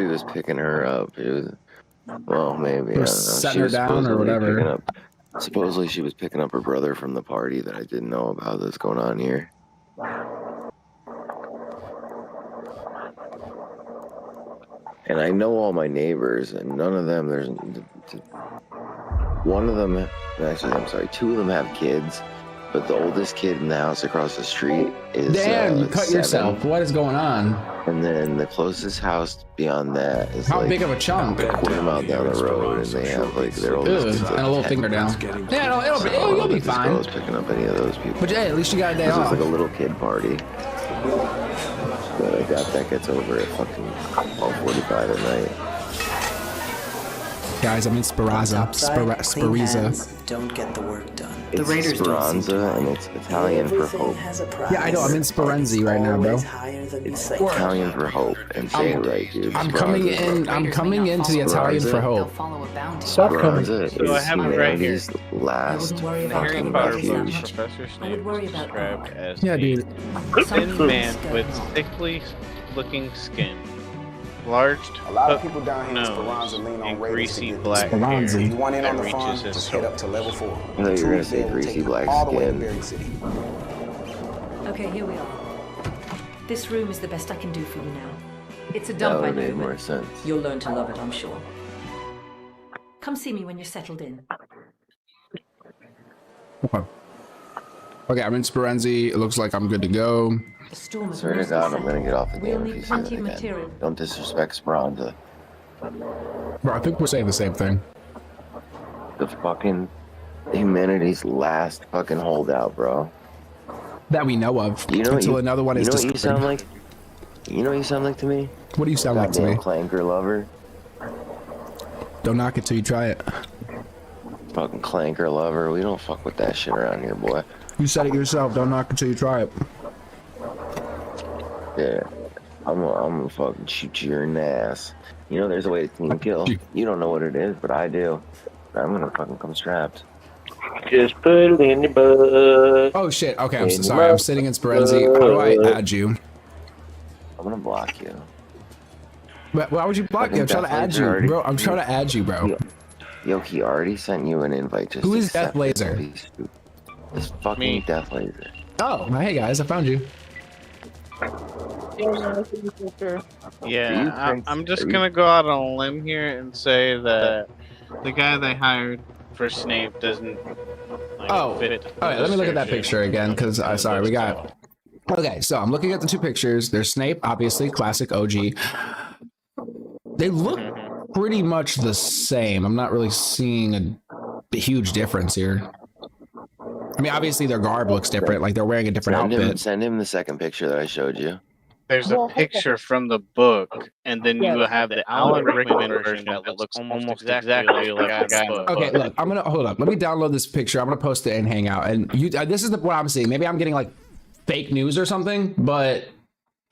was picking her up. It was, well, maybe. I don't know. Setting She her was down or supposedly whatever. picking up Supposedly she was picking up her brother from the party that I didn't know about that's going on here. And I know all my neighbors, and none of them, one of them, actually, I'm sorry, two of them have kids, but the oldest kid in the house across the street is Dan, you cut 7. yourself. What is going on? And then the closest house beyond that is How like big of a chunk? a quarter mile down the road, and they have like their oldest kid's like and a little 10. finger down. Yeah, you'll be fine. I was picking up any of those people. But hey, at least you got a day This off. is like a little kid party. But I doubt that gets over at fucking 12:45 at night. Guys, I'm in Speranza. Speranza. Don't get the work done. It's Speranza, and it's Italian for hope. Yeah, I know. I'm in Speranza right now, bro. It's Italian for hope, and say it right, dude. I'm coming in. I'm coming into the Italian for hope. Speranza is So I have it right here. humanity's last worry The Harry fucking Potter refuge. book, Professor Snape worry is about described as Yeah, a dude. thin man with sickly-looking skin, large A lot of hook people down here in Speranza nose, lean on and Raiders to greasy get black this. hair Speranza. If you want in on that the fun, reaches his just head up to shoulders. level 4. I thought you were gonna say greasy black all the way to skin. Berry City. Okay, here we are. This room is the best I can do for you now. It's a That dump, I would know, make more but sense. you'll learn to love it, I'm sure. Come see me when you're settled in. Okay, I'm in Speranza. It looks like I'm good to go. The storm is Swear to almost God, I'm settled. gonna get off the We'll game if need you say plenty that of again. material. Don't disrespect Speranza. Bro, I think we're saying the same thing. The fucking humanity's last fucking holdout, bro. That we know of. You know what until you, another one you is know what you discovered. sound like? You know what you sound like to me? What do you sound like to Goddamn me? clanker lover. Don't knock it till you try it. Fucking clanker lover. We don't fuck with that shit around here, boy. You said it yourself. Don't knock it till you try it. Yeah. I'm gonna fucking shoot you in the ass. You know there's a way to team kill. You don't know what it is, but I do. I'm gonna fucking come strapped. Just put it in your butt. Oh shit. Okay, I'm so sorry. I'm sitting in Speranza. How do I add you? I'm gonna block you. But why would you block me? I'm trying to add you, bro. I'm trying to add you, bro. Yo, he already sent you an invite. Just Who is accept Death Laser? it. This fucking Death Laser. Oh, hey guys, I found you. Yeah, I'm just gonna go out on a limb here and say that the guy they hired for Snape doesn't fit. All right, let me look at that picture again, because sorry, we got. Okay, so I'm looking at the two pictures. There's Snape, obviously, classic OG. They look pretty much the same. I'm not really seeing a huge difference here. I mean, obviously their garb looks different, like they're wearing a different outfit. Send him the second picture that I showed you. There's a picture from the book, and then you have the Alan Rickman version that looks almost exactly like the guy in the book. Okay, look, I'm gonna hold up. Let me download this picture. I'm gonna post it in Hangout, and you. This is what I'm seeing. Maybe I'm getting like fake news or something, but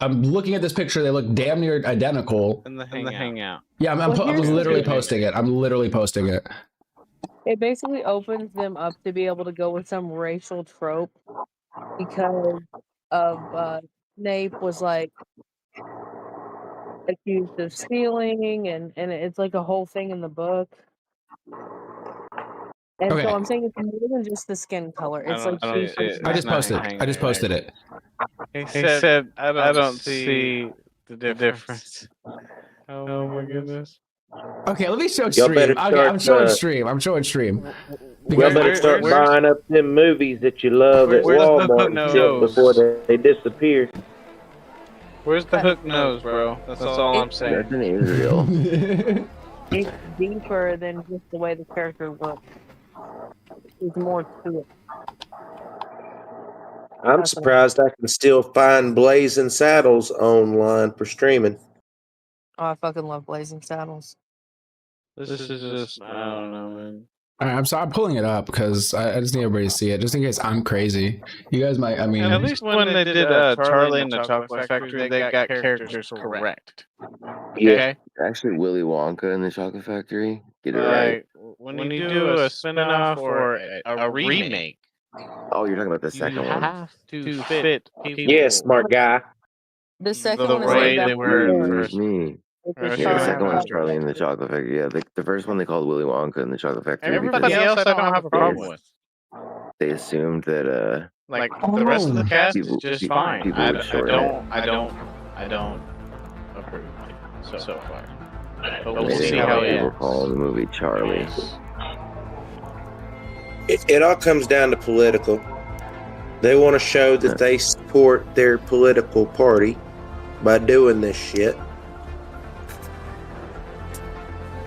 I'm looking at this picture. They look damn near identical. In the hangout. Yeah, I'm literally posting it. I'm literally posting it. It basically opens them up to be able to go with some racial trope because of Snape was like accused of stealing, and it's like a whole thing in the book. And Okay. so I'm saying it's more than just the skin color. It's like I just posted. I just posted it. He said, "I don't see the difference." Oh my goodness. Okay, let me show Y'all stream. better Okay, start, I'm showing stream. I'm showing stream. Y'all better start buying up them movies that you love at where's the Walmart hook and nose? shit before they disappear. Where's the hook nose, bro? That's all I'm saying. That's in Israel. it's deeper than just the way the character looks. There's more to it. I'm surprised I can still find Blazing Saddles online for streaming. Oh, I fucking love Blazing Saddles. This is just, I don't know, man. All right, I'm sorry. I'm pulling it up because I just need everybody to see it, just in case I'm crazy. You guys might. I mean, At least when they did Charlie and the Chocolate Factory, they got characters correct. Yeah. Okay. Actually, Willy Wonka and the Chocolate Factory. Get it right. When you do a spin-off or a remake, Oh, you're talking about the you second one. have to fit people. Yeah, smart guy. The second The one is way like they that were before. first. Me. Yeah, the second one's Charlie and the Chocolate Factory. Yeah, the first one they called Willy Wonka and the Chocolate Factory. Everybody else, I don't have a problem with. They assumed that Like the rest of the cast is just fine. people I would short it. don't approve so far. But They we'll see didn't how want it people ends. calling the movie Charlie. It all comes down to political. They want to show that they support their political party by doing this shit.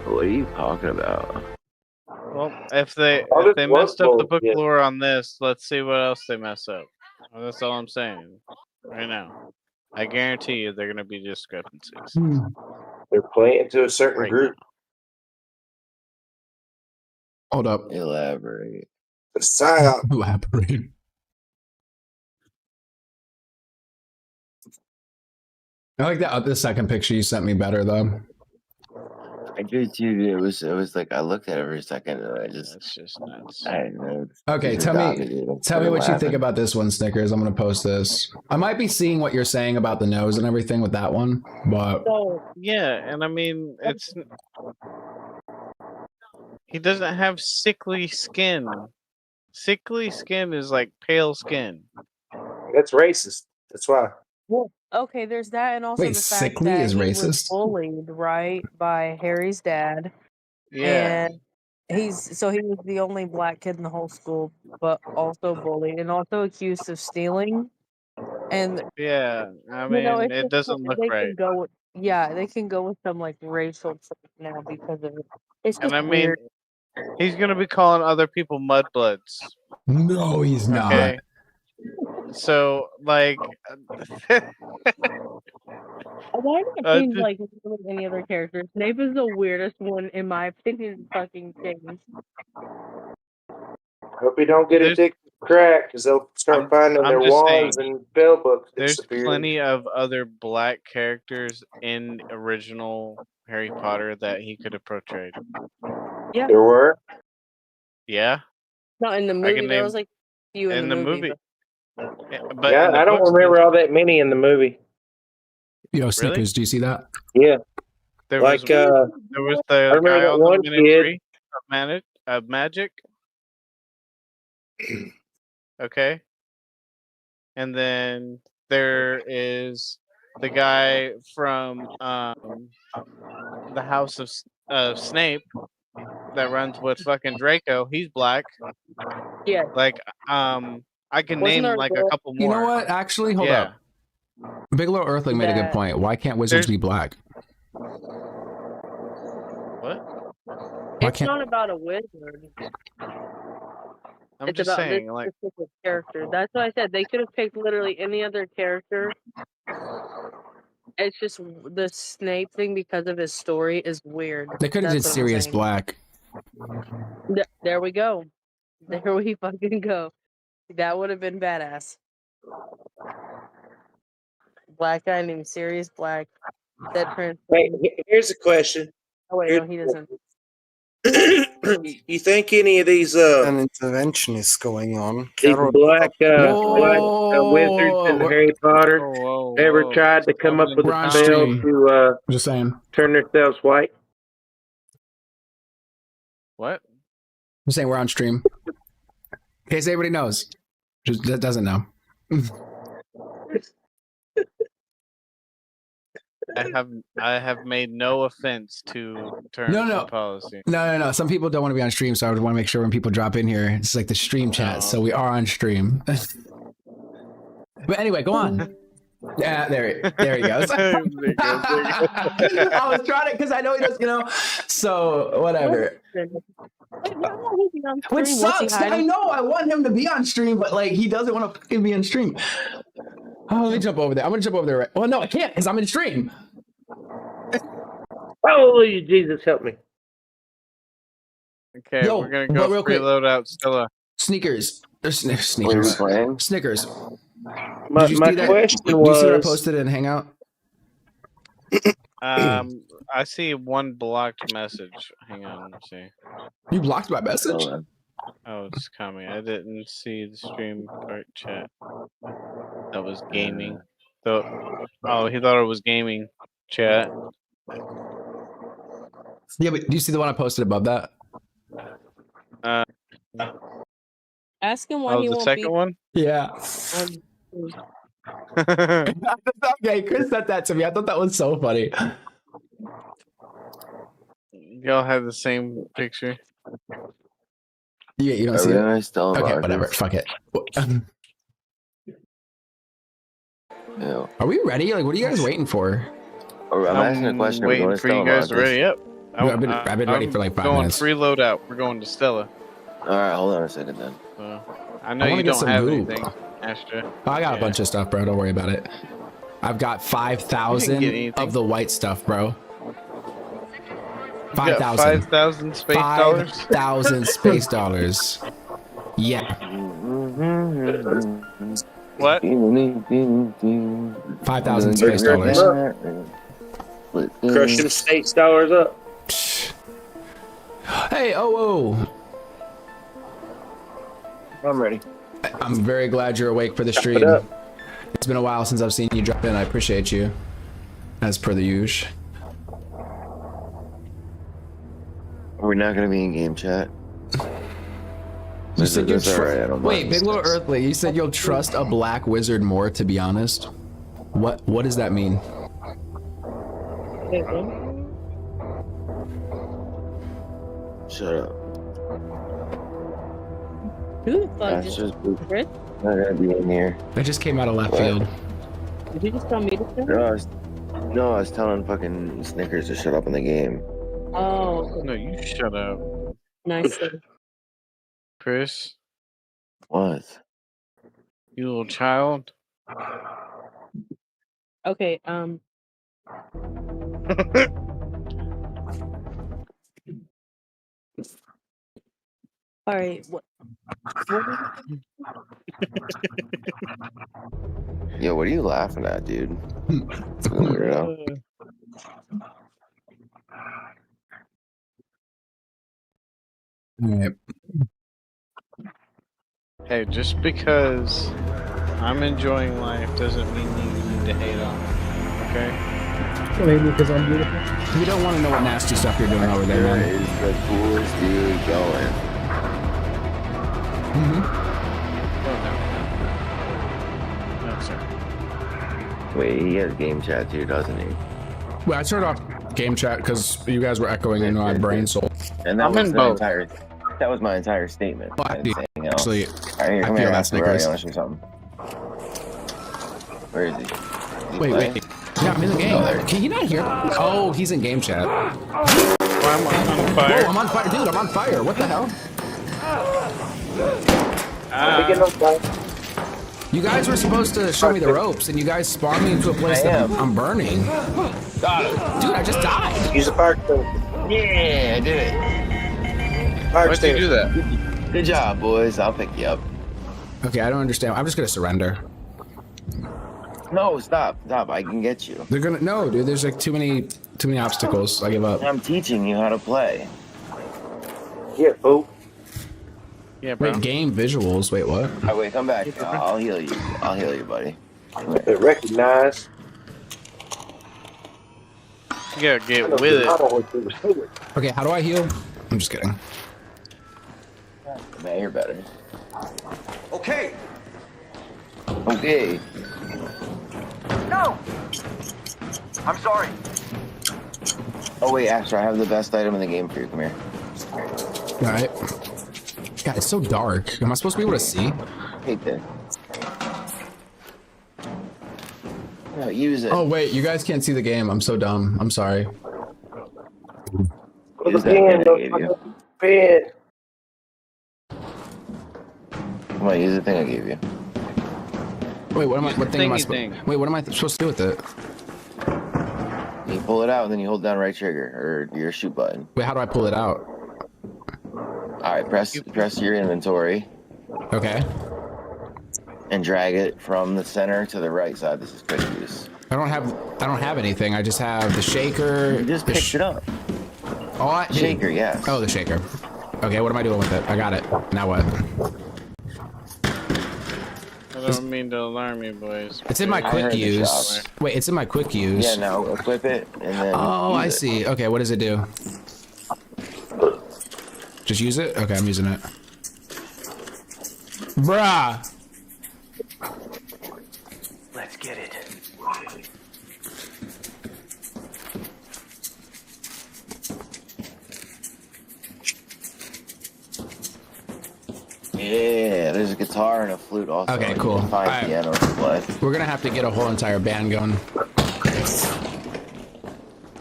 What are you talking about? Well, if they messed up the book lore on this, let's see what else they mess up. Well, that's all I'm saying right now. I guarantee you they're gonna be discrepancies. They're playing to a certain group. Hold up. Elaborate. Elaborate. I like that. The second picture you sent me better though. I do too. It was like I looked at it for a second and I just. It's just nuts. I don't know. Okay, tell me what you think about this one, Snickers. I'm gonna post this. I might be seeing what you're saying about the nose and everything with that one, but Yeah, and I mean it's he doesn't have sickly skin. Sickly skin is like pale skin. That's racist. That's why. Well, okay, there's that, and also Wait, the fact sickly that is he was racist? bullied, right, by Harry's dad. Yeah. And he was the only black kid in the whole school, but also bullied and also accused of stealing. And Yeah, I you know, mean it's it just doesn't look they right. can go with they can go with some like racial stuff now because of it. It's just And I mean weird. he's gonna be calling other people mudbloods. No, he's not. Okay. So like Why not change like any other character? Snape is the weirdest one in my opinion. Fucking change. Hope you don't get addicted to crack, because they'll start finding their just wands saying, and spell books there's disappearing. plenty of other black characters in original Harry Potter that he could have portrayed. Yeah. There were? Yeah. Not in the I movie. can There name was like a few in the movie. But yeah, in the I don't books, remember all that many in the movie. Yo, Snickers, do you see that? Yeah. There Like, was the I remember guy that on the one Ministry of Magic. Okay. And then there is the guy from the House of Snape that runs with fucking Draco. He's black. Yeah. Like I can Wasn't name there a like a girl- couple more. You know what? Actually, hold Yeah. up. Bigelow Earthling made a good That- point. Why can't wizards be black? What? Why It's can't? not about a wizard. I'm It's just about saying, this like specific character. That's why I said they could have picked literally any other character. It's just the Snape thing because of his story is weird. They could have did That's what I'm Sirius saying. Black. There we go. There we fucking go. That would have been badass. Black guy named Sirius Black. That trans. Wait, here's a question. Oh wait, no, he doesn't. You think any of these An intervention is going on. these Carol, black wizards in Harry Potter ever tried to come up with We're a on spell stream. to Just saying. turn themselves white? what? I'm saying we're on stream. In case everybody knows. Just that doesn't know. I have made no offense to terms No. and policy. No. Some people don't want to be on stream, so I want to make sure when people drop in here, it's like the stream chat. So we are on stream. But anyway, go on. Yeah, there he goes. I was trying to, because I know he does, so whatever. Which sucks. I know I want him to be on stream, but like he doesn't want to fucking be on stream. Oh, let me jump over there. I'm gonna jump over there. Well, no, I can't because I'm in stream. Hallelujah, Jesus, help me. Okay, Yo, we're gonna but go real quick. reload out Stella. Sneakers. There's sneakers. What are we playing? Snickers. My Did you see that? question Do you see what I was- posted in Hangout? I see one blocked message. Hang on, let's see. You blocked my message? Oh, it's coming. I didn't see the stream part chat. That was gaming. So, oh, he thought it was gaming chat. Yeah, but do you see the one I posted above that? Ask him why he the won't second be. one? Yeah. Okay, Chris sent that to me. I thought that was so funny. Y'all have the same picture. Yeah, you don't see it? Still Okay, whatever. Fuck it. Ew. Are we ready? Like, what are you guys waiting for? I'm asking a question. Waiting for you guys to ready up. I've been ready for like 5 going minutes. free loadout. We're going to Stella. All right, hold on a second then. I know wanna you get don't some have goop. anything, Astra. Oh, I got a bunch of stuff, bro. Don't worry about it. I've got 5,000 of the white stuff, bro. 5,000. 5,000 space dollars? 5,000 space dollars. Yeah. What? 5,000 space dollars. Crush them states dollars up. Hey, oh. I'm ready. I'm very glad you're awake for the stream. It's been a while since I've seen you drop in. I appreciate you, as per the usual. Are we not going to be in game chat? You said you right, wait, Big Little Earthly. You said you'll trust a black wizard more. To be honest, what does that mean? Shut up. Who the fuck That's just just Chris? not gonna be in here. That just came out of left field. Did you just tell me to say? No, I was telling fucking Snickers to shut up in the game. Oh. No, you shut up. Nice. Chris. What? You little child. Okay, all right, what Yo, what are you laughing at, dude? Weirdo. Alright. Hey, just because I'm enjoying life doesn't mean you need to hate on me. Okay? Maybe because I'm beautiful. You don't want to know what nasty stuff you're doing over there, man. Is the coolest dude going? No, sir. Wait, he has game chat too, doesn't he? Well, I turned off game chat because you guys were echoing into my brain soul. And that was that was my entire statement. Oh, actually, I feel that, Snickers. Where is he? Wait. Yeah, I'm in the game. Can you not hear? Oh, he's in game chat. I'm on fire. Whoa, I'm on fire. Dude, I'm on fire. What the hell? You guys were supposed to show me the ropes, and you guys spawned me into a place that I'm burning. Dude, I just died. Use the fire extinguisher. Yeah, I did it. Why'd you do that? Good job, boys. I'll pick you up. Okay, I don't understand. I'm just gonna surrender. No, stop. I can get you. They're gonna dude. There's like too many obstacles. I give up. I'm teaching you how to play. Yeah, fool. Yeah, bro. Wait, game visuals. Wait, what? Oh, wait, come back. I'll heal you. I'll heal you, buddy. Recognize. You gotta get with it. Okay, how do I heal? I'm just kidding. Man, you're better. Okay. Okay. No. I'm sorry. Oh wait, Astra, I have the best item in the game for you. Come here. All right. God, it's so dark. Am I supposed to be able to see? Hate that. No, use it. Oh wait, you guys can't see the game. I'm so dumb. I'm sorry. Use that pen I gave you. Come on, use the thing I gave you. Wait, what thing am I supposed to do with it? You pull it out and then you hold down right trigger or your shoot button. Wait, how do I pull it out? Alright, press your inventory. Okay. And drag it from the center to the right side. This is quick use. I don't have anything. I just have the shaker. You just picked it up. Oh, shaker, yes. Oh, the shaker. Okay, what am I doing with it? I got it. Now what? I don't mean to alarm you, boys. It's in my quick use. Wait, it's in my quick use. Yeah, now equip it and then. Oh, I see. Okay, what does it do? Just use it? Okay, I'm using it. Bruh! Let's get it. Yeah, there's a guitar and a flute also. Okay, cool. You can find piano to play. We're gonna have to get a whole entire band going.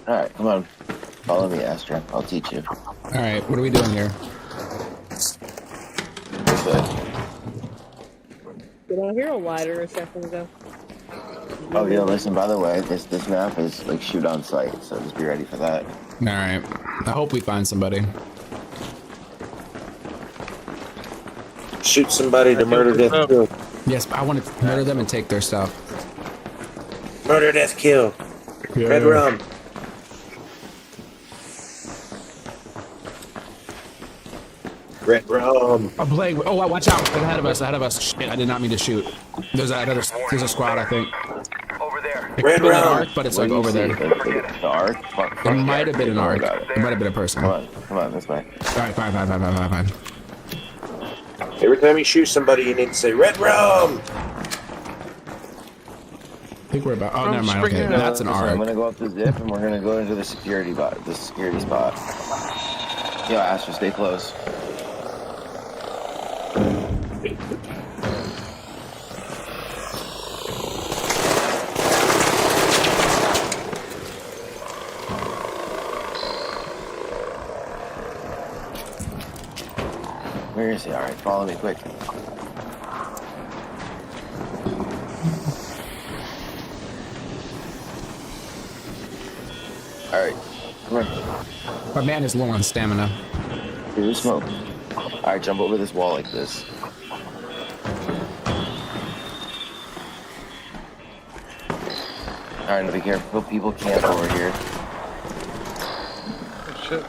Alright, come on. Follow me, Astra. I'll teach you. Alright, what are we doing here? This way. Did I hear a lighter a second ago? Oh, yeah, listen, by the way, this map is like shoot on sight, so just be ready for that. Alright. I hope we find somebody. Shoot somebody to murder, death, kill. Yes, I want to murder them and take their stuff. Murder, death, kill. Yeah. Red rum. Red rum. A plague. Oh, watch out! Ahead of us! Ahead of us! Shit! I did not mean to shoot. There's a squad, I think. Over there. It could be an arc, but it's like over there. The arc? It might have been an arc. It might have been a person. Come on, this way. Alright, fine. Every time you shoot somebody, you need to say red rum. I think we're about. Oh, never mind. Okay, that's an arc. I'm gonna go up the zip and we're gonna go into the security spot. Yo, Astra, stay close. Where is he? Alright, follow me quick. Alright, come on. My man is low on stamina. Here's the smoke. Alright, jump over this wall like this. Alright, now be careful. People camp over here. Oh, shit.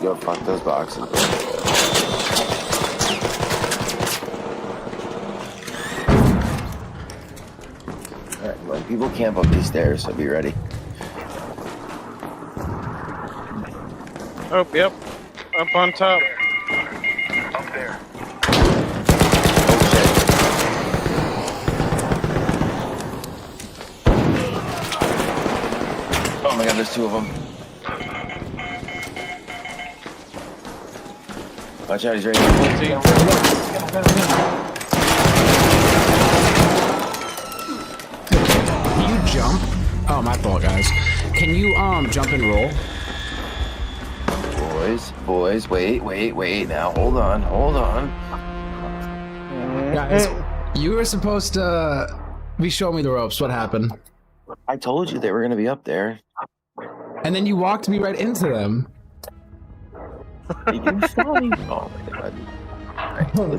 Yo, fuck those boxes. Alright, well, people camp up these stairs, so be ready. Oh, yep. Up on top. Up there. Oh my god, there's two of them. Watch out, he's right here. Can you jump? Oh, my fault, guys. Can you jump and roll? Boys, wait. Now, hold on. Guys, you were supposed to be showing me the ropes. What happened? I told you they were gonna be up there. And then you walked me right into them. You can stop me. Oh my god.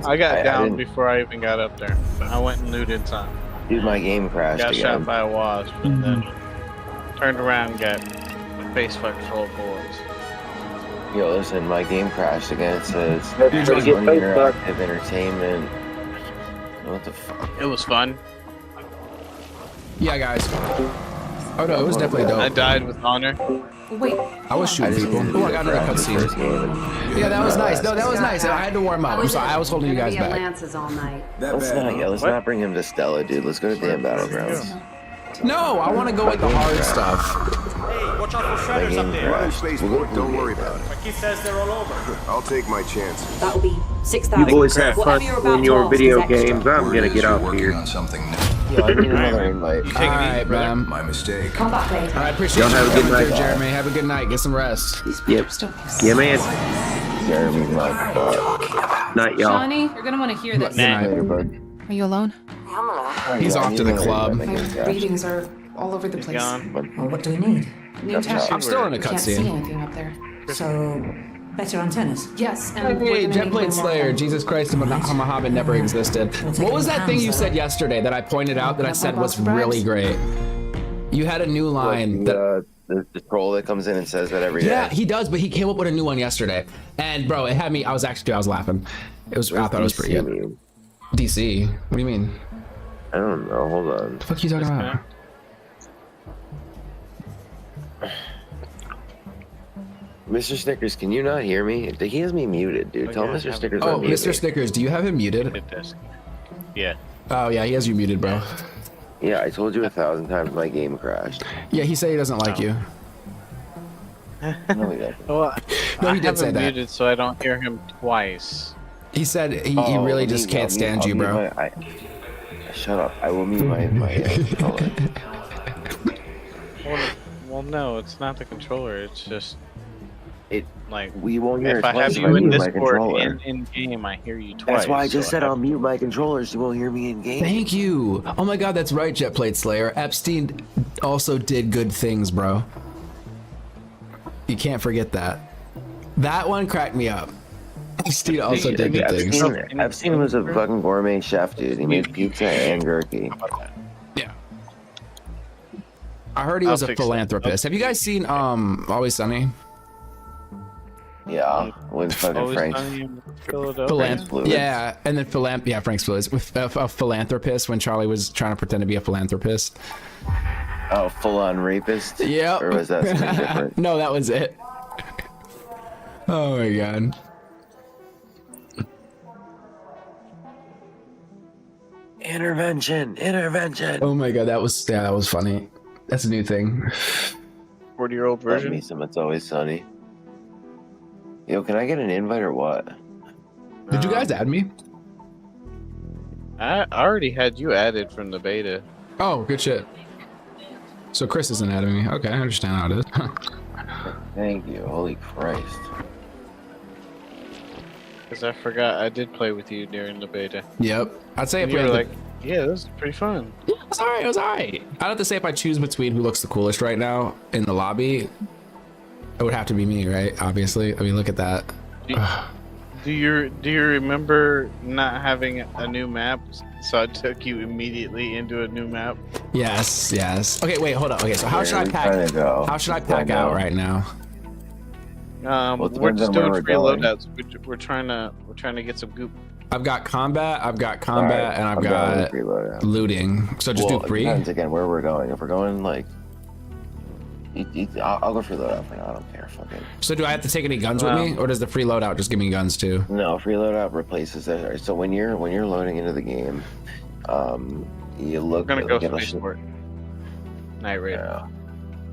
I got down before I even got up there. I went and looted some. Dude, my game crashed Got again. shot by a wasp, and then turned around and got face fucked full of bullets. Yo, listen, my game crashed again. It says interactive entertainment. What the fuck? It was fun. Yeah, guys. Oh no, it was definitely dope. I died with honor. Wait. I was shooting people. Oh, I got another cutscene. Yeah, that was nice. No, that was nice. I had to warm up. I'm sorry, I was holding you guys back. Lances all night. Let's not bring him to Stella, dude. Let's go to damn Battlegrounds. No, I want to go with the hard stuff. Hey, watch out for My shredders game up there. crashed. We'll go to Don't worry about it. My kid says they're all over. I'll take my chances. That'll be 6,000. You boys have fun Whatever you're about in to your ask video is extra. games. I'm gonna get off here. On something new. Yo, I need another invite. Alright, man. My mistake. Come back later. I appreciate Y'all you have a good coming through, night. Jeremy. Have a good night. Get some rest. Yep. Yeah, man. Jeremy, my Night, y'all. Johnny, you're gonna want to hear this. later, bud. Are you alone? He's off to the club. My readings are all over the place. Gone. Well, what do we need? New tower. I'm still in a Can't see cutscene. anything up there. So, better antennas. Yes, and we're Hey, gonna need Jetblade more Slayer, than- Jesus Christ, Muhammad never existed. What was that thing you said yesterday that I pointed out that I said was really great? You had a new line that the troll that comes in and says that every day. Yeah, he does, but he came up with a new one yesterday. And bro, it had me. I was laughing. I thought it was pretty good. Mean? DC. What do you mean? I don't know. Hold on. What the fuck are you talking about? Mr. Snickers, can you not hear me? He has me muted, dude. Tell Mr. Snickers. Oh, Mr. Snickers, do you have him muted? Yeah. Oh yeah, he has you muted, bro. Yeah, I told you 1,000 times my game crashed. Yeah, he said he doesn't like you. No, he doesn't. Well, No, he I did have say him that. muted so I don't hear him twice. He said he really just can't stand you, bro. Shut up. I will mute my controller. Well, no, it's not the controller. It's just like we won't hear if it I have twice you in my Discord controller. in game, I hear you twice. That's why I just so said I'll mute my controller so you won't hear me in game. Thank you. Oh my god, that's right, Jetplate Slayer. Epstein also did good things, bro. You can't forget that. That one cracked me up. Epstein also did good things. Epstein was a fucking gourmet chef, dude. He made pizza and jerky. Yeah. I heard he was a philanthropist. Have you guys seen Always Sunny? Yeah, with fucking Frank's. Yeah, and then Frank's Fluids with a philanthropist when Charlie was trying to pretend to be a philanthropist. Oh, full-on rapist? Yep. Or was that something different? No, that was it. Oh my god. Intervention! Oh my god, that was funny. That's a new thing. 40-year-old version. Me some It's Always Sunny. Yo, can I get an invite or what? Did you guys add me? I already had you added from the beta. Oh, good shit. So Chris isn't adding me. Okay, I understand how it is. Thank you. Holy Christ. Because I forgot I did play with you during the beta. Yep. I'd say And if you we were had like, yeah, this is pretty fun. Yeah, it was alright. I'd have to say if I choose between who looks the coolest right now in the lobby, it would have to be me, right? Obviously. I mean, look at that. Do you remember not having a new map? So I took you immediately into a new map. Yes. Okay, wait, hold up. Okay, so how Where should are I we pack? trying to go? How should I Just don't pack out know. right now? We're depends just on where doing we're free going. loadouts. We're trying to get some goop. I've got combat, and I've I'm going got free loadout. looting. So just Well, do it free. depends again where we're going. If we're going like, I'll go free loadout for now. I don't care. Fuck it. So do I have to take any guns with me, or does the free loadout just give me guns too? No, free loadout replaces it. So when you're loading into the game, you look. We're gonna go get a space sport. Night raid.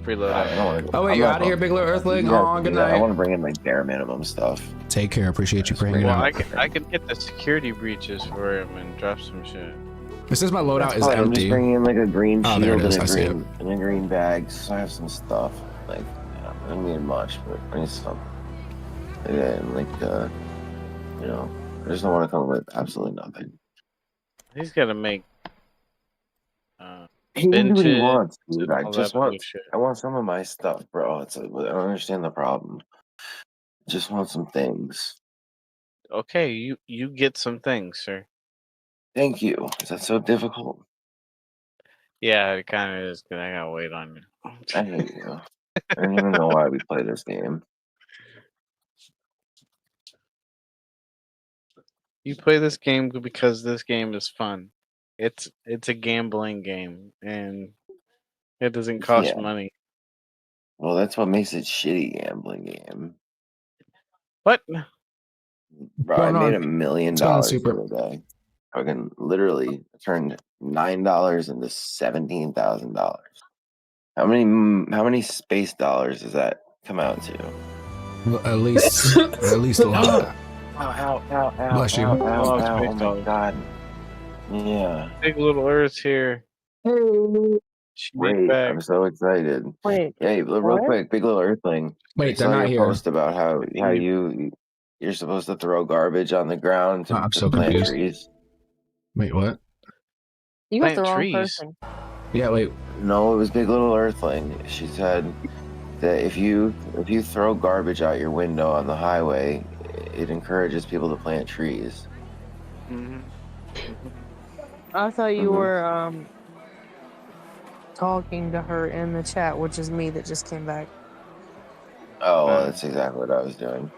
Free I loadout. don't wanna- Oh wait, I'm you're not out of here, going- Big Little Earthling. Yeah, Oh, good yeah, I night. want to bring in my bare minimum stuff. Take care. Appreciate you bringing it Well, out. I can hit the security breaches for him and drop some shit. It says my loadout That's is fine. I'm empty. just bringing in like a green Oh, there shield it is. and I see a green bag, so I have some stuff. Like, I don't need much, but I need some. And like, I just don't want to come with absolutely nothing. He's got to make. He can do what he benches wants, dude. and I all just that want, bullshit. I want some of my stuff, bro. I don't understand the problem. I just want some things. Okay, you get some things, sir. Thank you. Is that so difficult? Yeah, it kind of is. Cause I gotta wait on you. I hate you. I don't even know why we play this game. You play this game because this game is fun. It's a gambling game, and it doesn't cost Yeah. money. Well, that's what makes it shitty gambling game. What? Bro, I made $1 million the other day. I can literally turned $9 into $17,000. How many space dollars does that come out to? Well, at least a lot. Ow. Bless you. Oh my god. Yeah. Big Little Earth here. Wait, I'm so excited. Wait. Hey, real what? quick, Big Little Earthling. Wait, I they're saw not your here. post about how you're supposed to throw garbage on the ground to, I'm to so plant confused. trees. Wait, what? You got the Plant wrong trees. person. Yeah, wait. No, it was Big Little Earthling. She said that if you throw garbage out your window on the highway, it encourages people to plant trees. Mm-hmm. I thought you were talking to her in the chat, which is me that just came back. Oh, well, that's exactly what I was doing.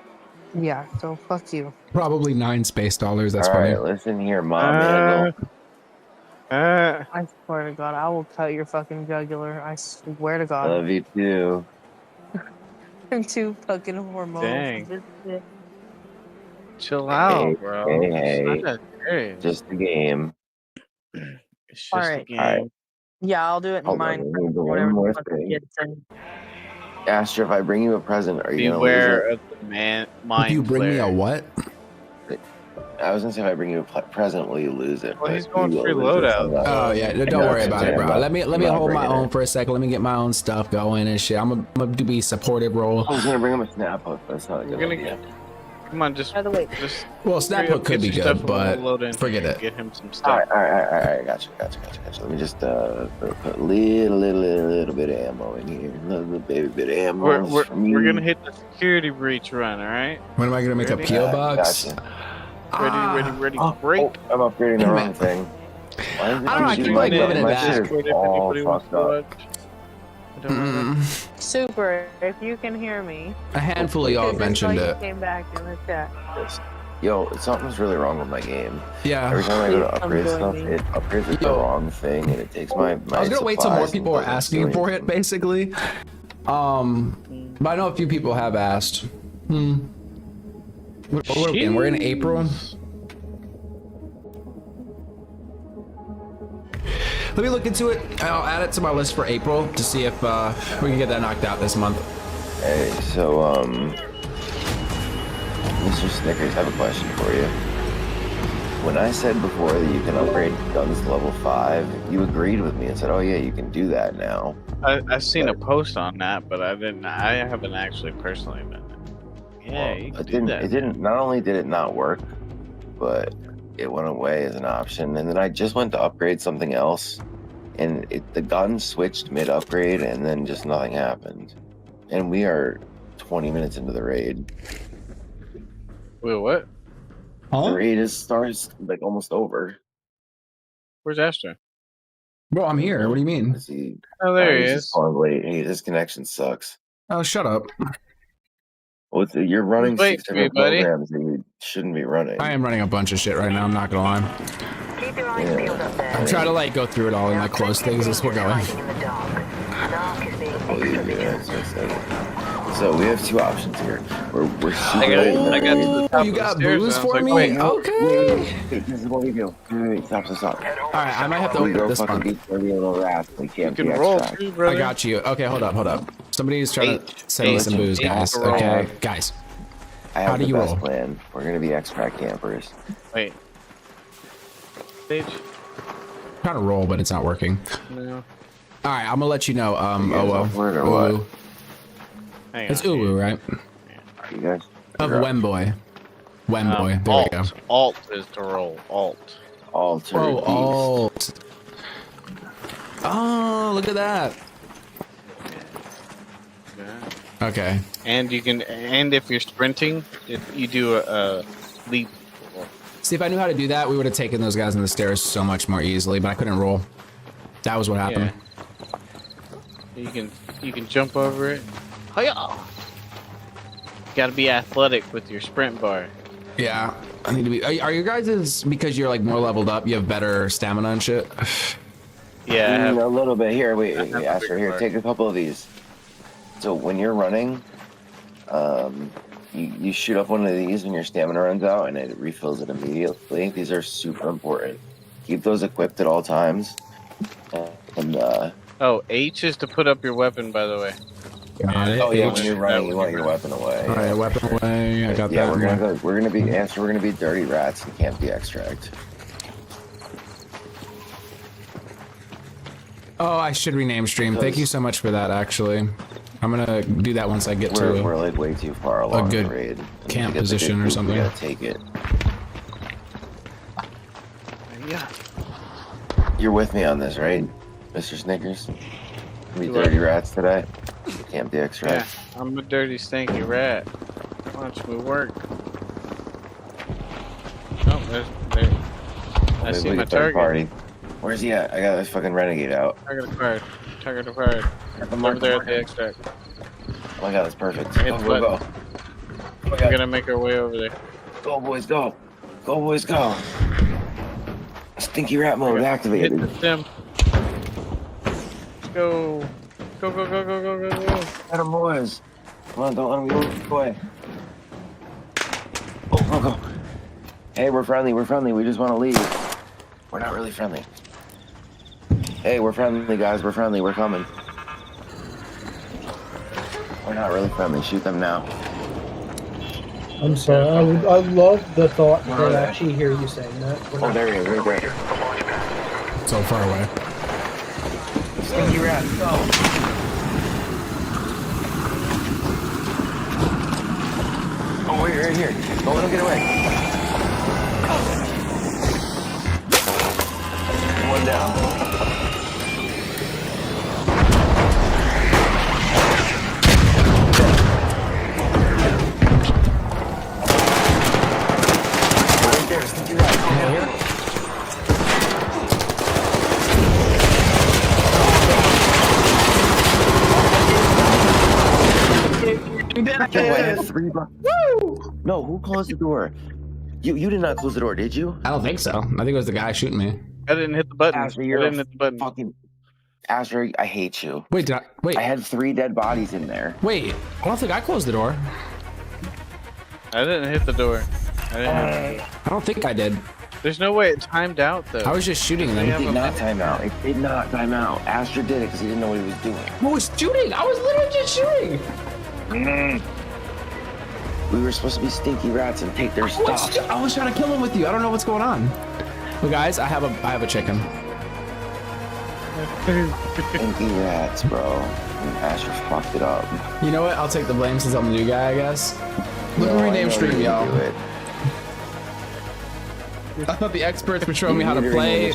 Yeah, so fuck you. Probably $9 space. That's All funny. right, listen here, Mom Handle. I swear to God, I will cut your fucking jugular. I swear to God. Love you too. I'm too fucking hormonal Dang. for this shit. Chill Hey, out, bro. hey, It's not hey. that serious. Just a game. It's just Alright. a game. All right. Yeah, I'll do it in Hold on, Minecraft. let me do Whatever one the more fuck the thing. kid said. Asher, if I bring you a present, are you gonna lose Beware it? of the mind If you bring me a flare. what? I was gonna say if I bring you a present, will you lose it? Well, But he's going you will free lose it loadout. somehow. Oh yeah, don't No, worry about it, I'm bro. not- Let me I'm not hold my bringing own it. for a second. Let me get my own stuff going and shit. I'm gonna be supportive role. I was gonna bring him a snap hook, but it's not a We're good gonna idea. Come on, just By the way, Well, snap hook could be good, but forget it. Get him some All stuff. right. Gotcha. Let me just put a little bit of ammo in here. A little baby bit of ammo. We're gonna hit the security breach run, all right? When am I gonna make a Ready? PO box? Gotcha. Ready, Oh, break. I'm upgrading the wrong thing. Why is it I don't know, I keep keep, my like, living in my that. shit is all fucked up. Super, if you can hear me. A handful of y'all Because mentioned I saw you it. came back in the chat. Yo, something's really wrong with my game. Yeah. Every time I go to Please come upgrade join stuff, me. it upgrades with the wrong thing, and it takes my. I was gonna wait till more supplies people were and doesn't asking do for anything. it, basically. But I know a few people have asked. We're in April. Let me look into it. I'll add it to my list for April to see if we can get that knocked out this month. Hey, so Mr. Snickers, I have a question for you. When I said before that you can upgrade guns to level 5, you agreed with me and said, "Oh yeah, you can do that now." I've seen a post on that, but I haven't actually personally done it. Yeah, Well, you can it do didn't. that. It didn't. Not only did it not work, but it went away as an option. And then I just went to upgrade something else, and the gun switched mid-upgrade, and then just nothing happened. And we are 20 minutes into the raid. Wait, what? The raid starts like almost over. Where's Astra? Bro, I'm here. What do you mean? Oh, there he he's is. just calling late. Hey, this connection sucks. Oh, shut up. Well, you're running Wait 6 for me, different buddy. programs that you shouldn't be running. I am running a bunch of shit right now. I'm not gonna lie. I'm trying to like go through it all and like close things as we're going. So we have 2 options here. We're super I got to the top You of the got stairs booze and I was for like, me? wait, Okay. Wait, this is what we do. Wait, stop. All right, I might have to We open go this fucking one. beat 30 little rats. We can't You be can roll extract. too, brother. I got you. Okay, hold up. Somebody's trying to send me some Listen, booze, guys. to roll. Okay, guys. I have How do the you best roll? plan. We're gonna be extract campers. Wait. Stage? Trying to roll, but it's not working. No. All right, I'm gonna let you know. You guys Owo. upward or what? Uwu. Hang It's on. Uwu, right? You guys? Of Wemboy. Wemboy. There alt. we go. Alt is to roll. Alt. Alter Oh, beast. alt. Oh, look at that. Yeah. Okay. And you can, and if you're sprinting, if you do a leap. See, if I knew how to do that, we would have taken those guys on the stairs so much more easily, but I couldn't roll. That was what happened. Yeah. You can jump over it. Hiya! Got to be athletic with your sprint bar. Yeah. I need to be. Are you guys, because you're like more leveled up, you have better stamina and shit? Yeah. I have, A little bit. Here, wait, have a Asher, big here, bar. take a couple of these. So when you're running, you shoot up one of these when your stamina runs out, and it refills it immediately. These are super important. Keep those equipped at all times. And oh, H is to put up your weapon, by the way. Got it. oh yeah, H. when you're running, you want your weapon away. All right, weapon away. I got Yeah, that. we're gonna be Asher. We're gonna be dirty rats and camp the extract. Oh, I should rename stream. Thank you so much for that, actually. I'm gonna do that once I get to We're like way too far along good the raid. camp To get the position good or food, something. We gotta take it. Yeah. You're with me on this, right, Mr. Snickers? We What? dirty rats today. Camp the Yeah. extract. I'm a dirty, stinky rat. Watch me work. Oh, there. I see Maybe my third target. party. Where's he at? I got this fucking renegade out. Target acquired. Target acquired. Over there at the extract. Oh my god, that's perfect. Hit Go, the go, go. button. Oh my We're god. gonna make our way over there. Go, boys, go. Go, boys, go. Stinky rat mode Hit activated. the stem. Go. Go, go, go, go, go, go, go. Get him, boys. Come on, don't let him go away. Oh, go, go. Hey, we're friendly, we just want to leave. We're not really friendly. Hey, we're friendly, guys, we're friendly, we're coming. We're not really friendly, shoot them now. I'm sorry. I love the thought that they actually hear you saying that. Oh, there he is, right there. So far away. Stinky rat, go. Oh, wait, right here. Don't let him get away. One down. Right there, Stinky rat. Come here. I had 3 bucks. Woo! No, who closed the door? You did not close the door, did you? I don't think so. I think it was the guy shooting me. I didn't hit the button. Asher, I you're didn't hit the button. fucking Asher, I hate you. Wait, wait. I had 3 dead bodies in there. Wait, I don't think I closed the door. I didn't hit the door. I didn't hit the door. I don't think I did. There's no way it timed out though. I was just shooting them. It did not time out. It did not time out. Asher did it because he didn't know what he was doing. Who was shooting? I was literally just shooting. We were supposed to be stinky rats and take their stuff. I was trying to kill him with you. I don't know what's going on. Well, guys, I have a chicken. Stinky rats, bro. And Asher fucked it up. You know what? I'll take the blame since I'm the new guy, I guess. Look at No, rename I know stream, you y'all. do it. I thought the experts would show me how to play,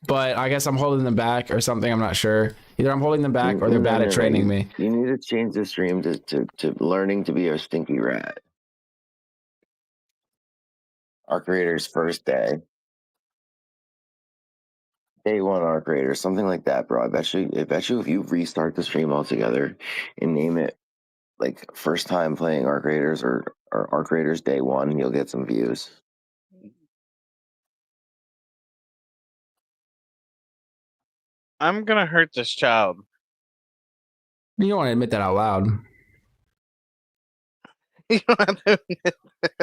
but I guess I'm holding them back or something. I'm not sure. Either I'm holding them back or they're bad at training me. You need to change the stream to learning to be a stinky rat. Our creator's first day. Day 1 our creator, something like that, bro. I bet you if you restart the stream altogether and name it like first time playing our creators or our creators day 1, you'll get some views. I'm gonna hurt this child. You don't want to admit that out loud. You don't have to admit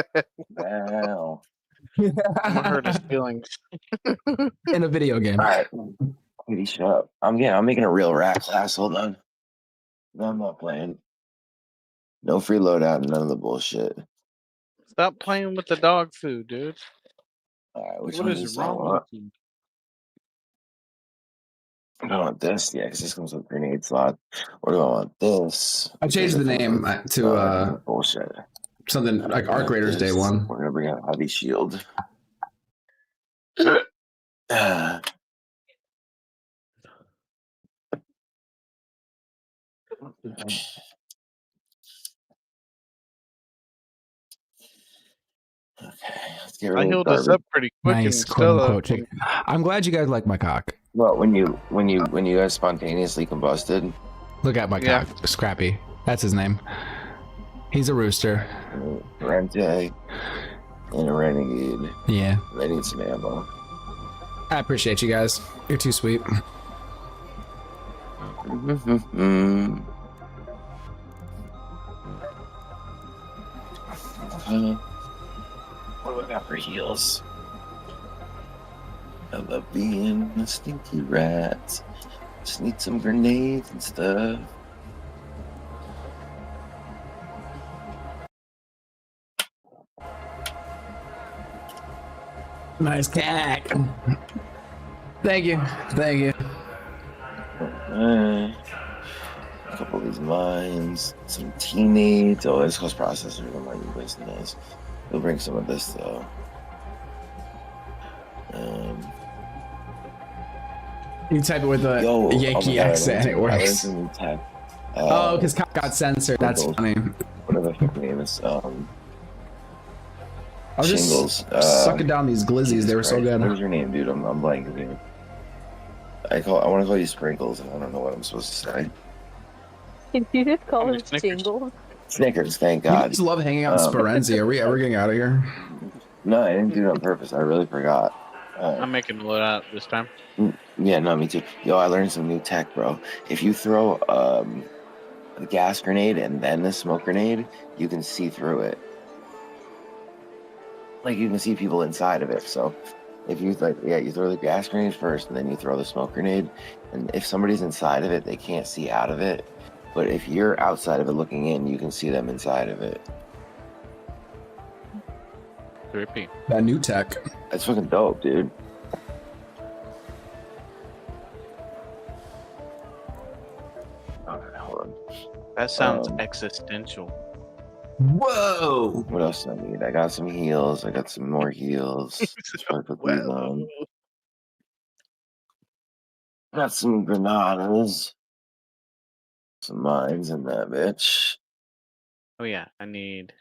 that. Wow. I'm gonna hurt his feelings. In a video game. All right. Lady, shut up. I'm making a real rat class. Hold on. No, I'm not playing. No free loadout, none of the bullshit. Stop playing with the dog food, dude. All right, which What one is is I wrong want? with you? I don't want this, yeah, because this comes with grenade slot. What do I want? This. I changed the name to bullshit. Something like Arc Raiders Day 1. We're gonna bring out heavy shield. Let's get rid I of healed garbage. us up pretty quick Nice, and quote still. unquote chicken. I'm glad you guys like my cock. Well, when you guys spontaneously combusted. Look at my cock, Scrappy. That's his name. He's a rooster. Rente and a renegade. Yeah. I need some ammo. I appreciate you guys. You're too sweet. What do I got for heals? I love being a stinky rat. Just need some grenades and stuff. Nice cack. Thank you. Thank you. A couple of these mines, some teammates. Oh, this costs processors. I'm not wasting those. We'll bring some of this though. You type it with a Yankee accent, it works. Oh, because cock got censored. That's funny. Whatever the fuck name is. I was Shingles. just sucking down these glizzies. They were so good. What was your name, dude? I'm blanking here. I want to call you Sprinkles, and I don't know what I'm supposed to say. Did you just call him Jingles? Snickers, thank You God. guys love hanging out in Sperenzi. Are we ever getting out of here? No, I didn't do it on purpose. I really forgot. I'm making the load out this time. Yeah, no, me too. Yo, I learned some new tech, bro. If you throw a gas grenade and then the smoke grenade, you can see through it. Like you can see people inside of it. So if you you throw the gas grenade first and then you throw the smoke grenade, and if somebody's inside of it, they can't see out of it. But if you're outside of it looking in, you can see them inside of it. Trippy. That new tech. That's fucking dope, dude. Okay, hold on. That sounds existential. Whoa! What else do I need? I got some heals. I got some more heals. Let's probably put these on. Got some granadas. Some mines in that bitch. Oh yeah, I need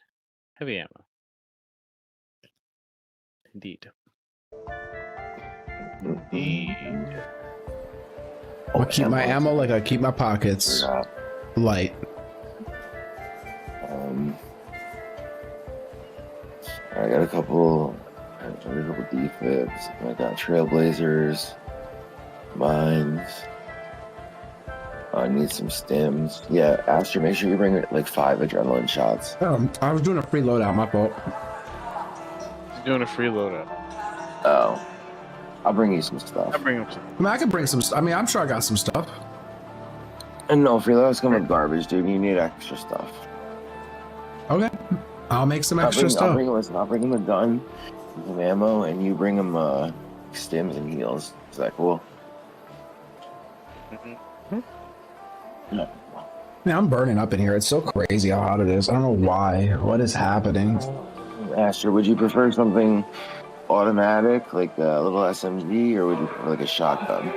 heavy ammo. Indeed. I keep my ammo like I keep my pockets light. I got a couple defibs. I got trailblazers, mines. I need some stims. Yeah, Aster, make sure you bring like 5 adrenaline shots. I was doing a free loadout, my fault. He's doing a free loadout. Oh. I'll bring you some stuff. I'll bring him some. I mean, I could bring some. I mean, I'm sure I got some stuff. And no, free loadouts come with garbage, dude. You need extra stuff. Okay. I'll make some extra stuff. I'll bring him a gun, some ammo, and you bring him stims and heals. Is that cool? Man, I'm burning up in here. It's so crazy how hot it is. I don't know why. What is happening? Asher, would you prefer something automatic, like a little SMG, or would you prefer like a shotgun?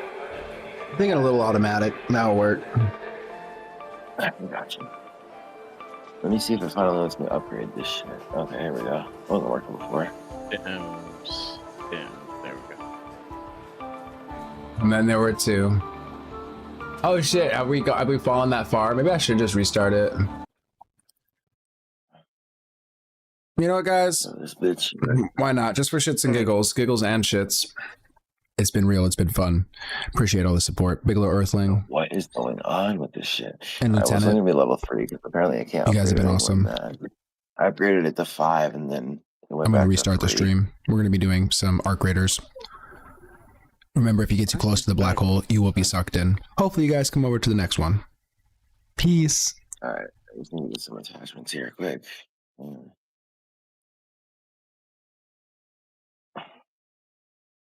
I'm thinking a little automatic. That'll work. I got you. Let me see if it finally lets me upgrade this shit. Okay, here we go. Wasn't working before. Damn, there we go. And then there were 2. Oh shit! Have we fallen that far? Maybe I should just restart it. You know what, guys? This bitch. Why not? Just for shits and giggles and shits. It's been real. It's been fun. Appreciate all the support. Bigelow Earthling. What is going on with this shit? And I was Lieutenant. going to be level 3 because apparently I can't. You guys have been upgrade awesome. I upgraded it to 5 and then it went I'm going back to restart the 3. stream. We're going to be doing some arc raiders. Remember, if you get too close to the black hole, you will be sucked in. Hopefully you guys come over to the next one. Peace. All right. I just need to get some attachments here quick.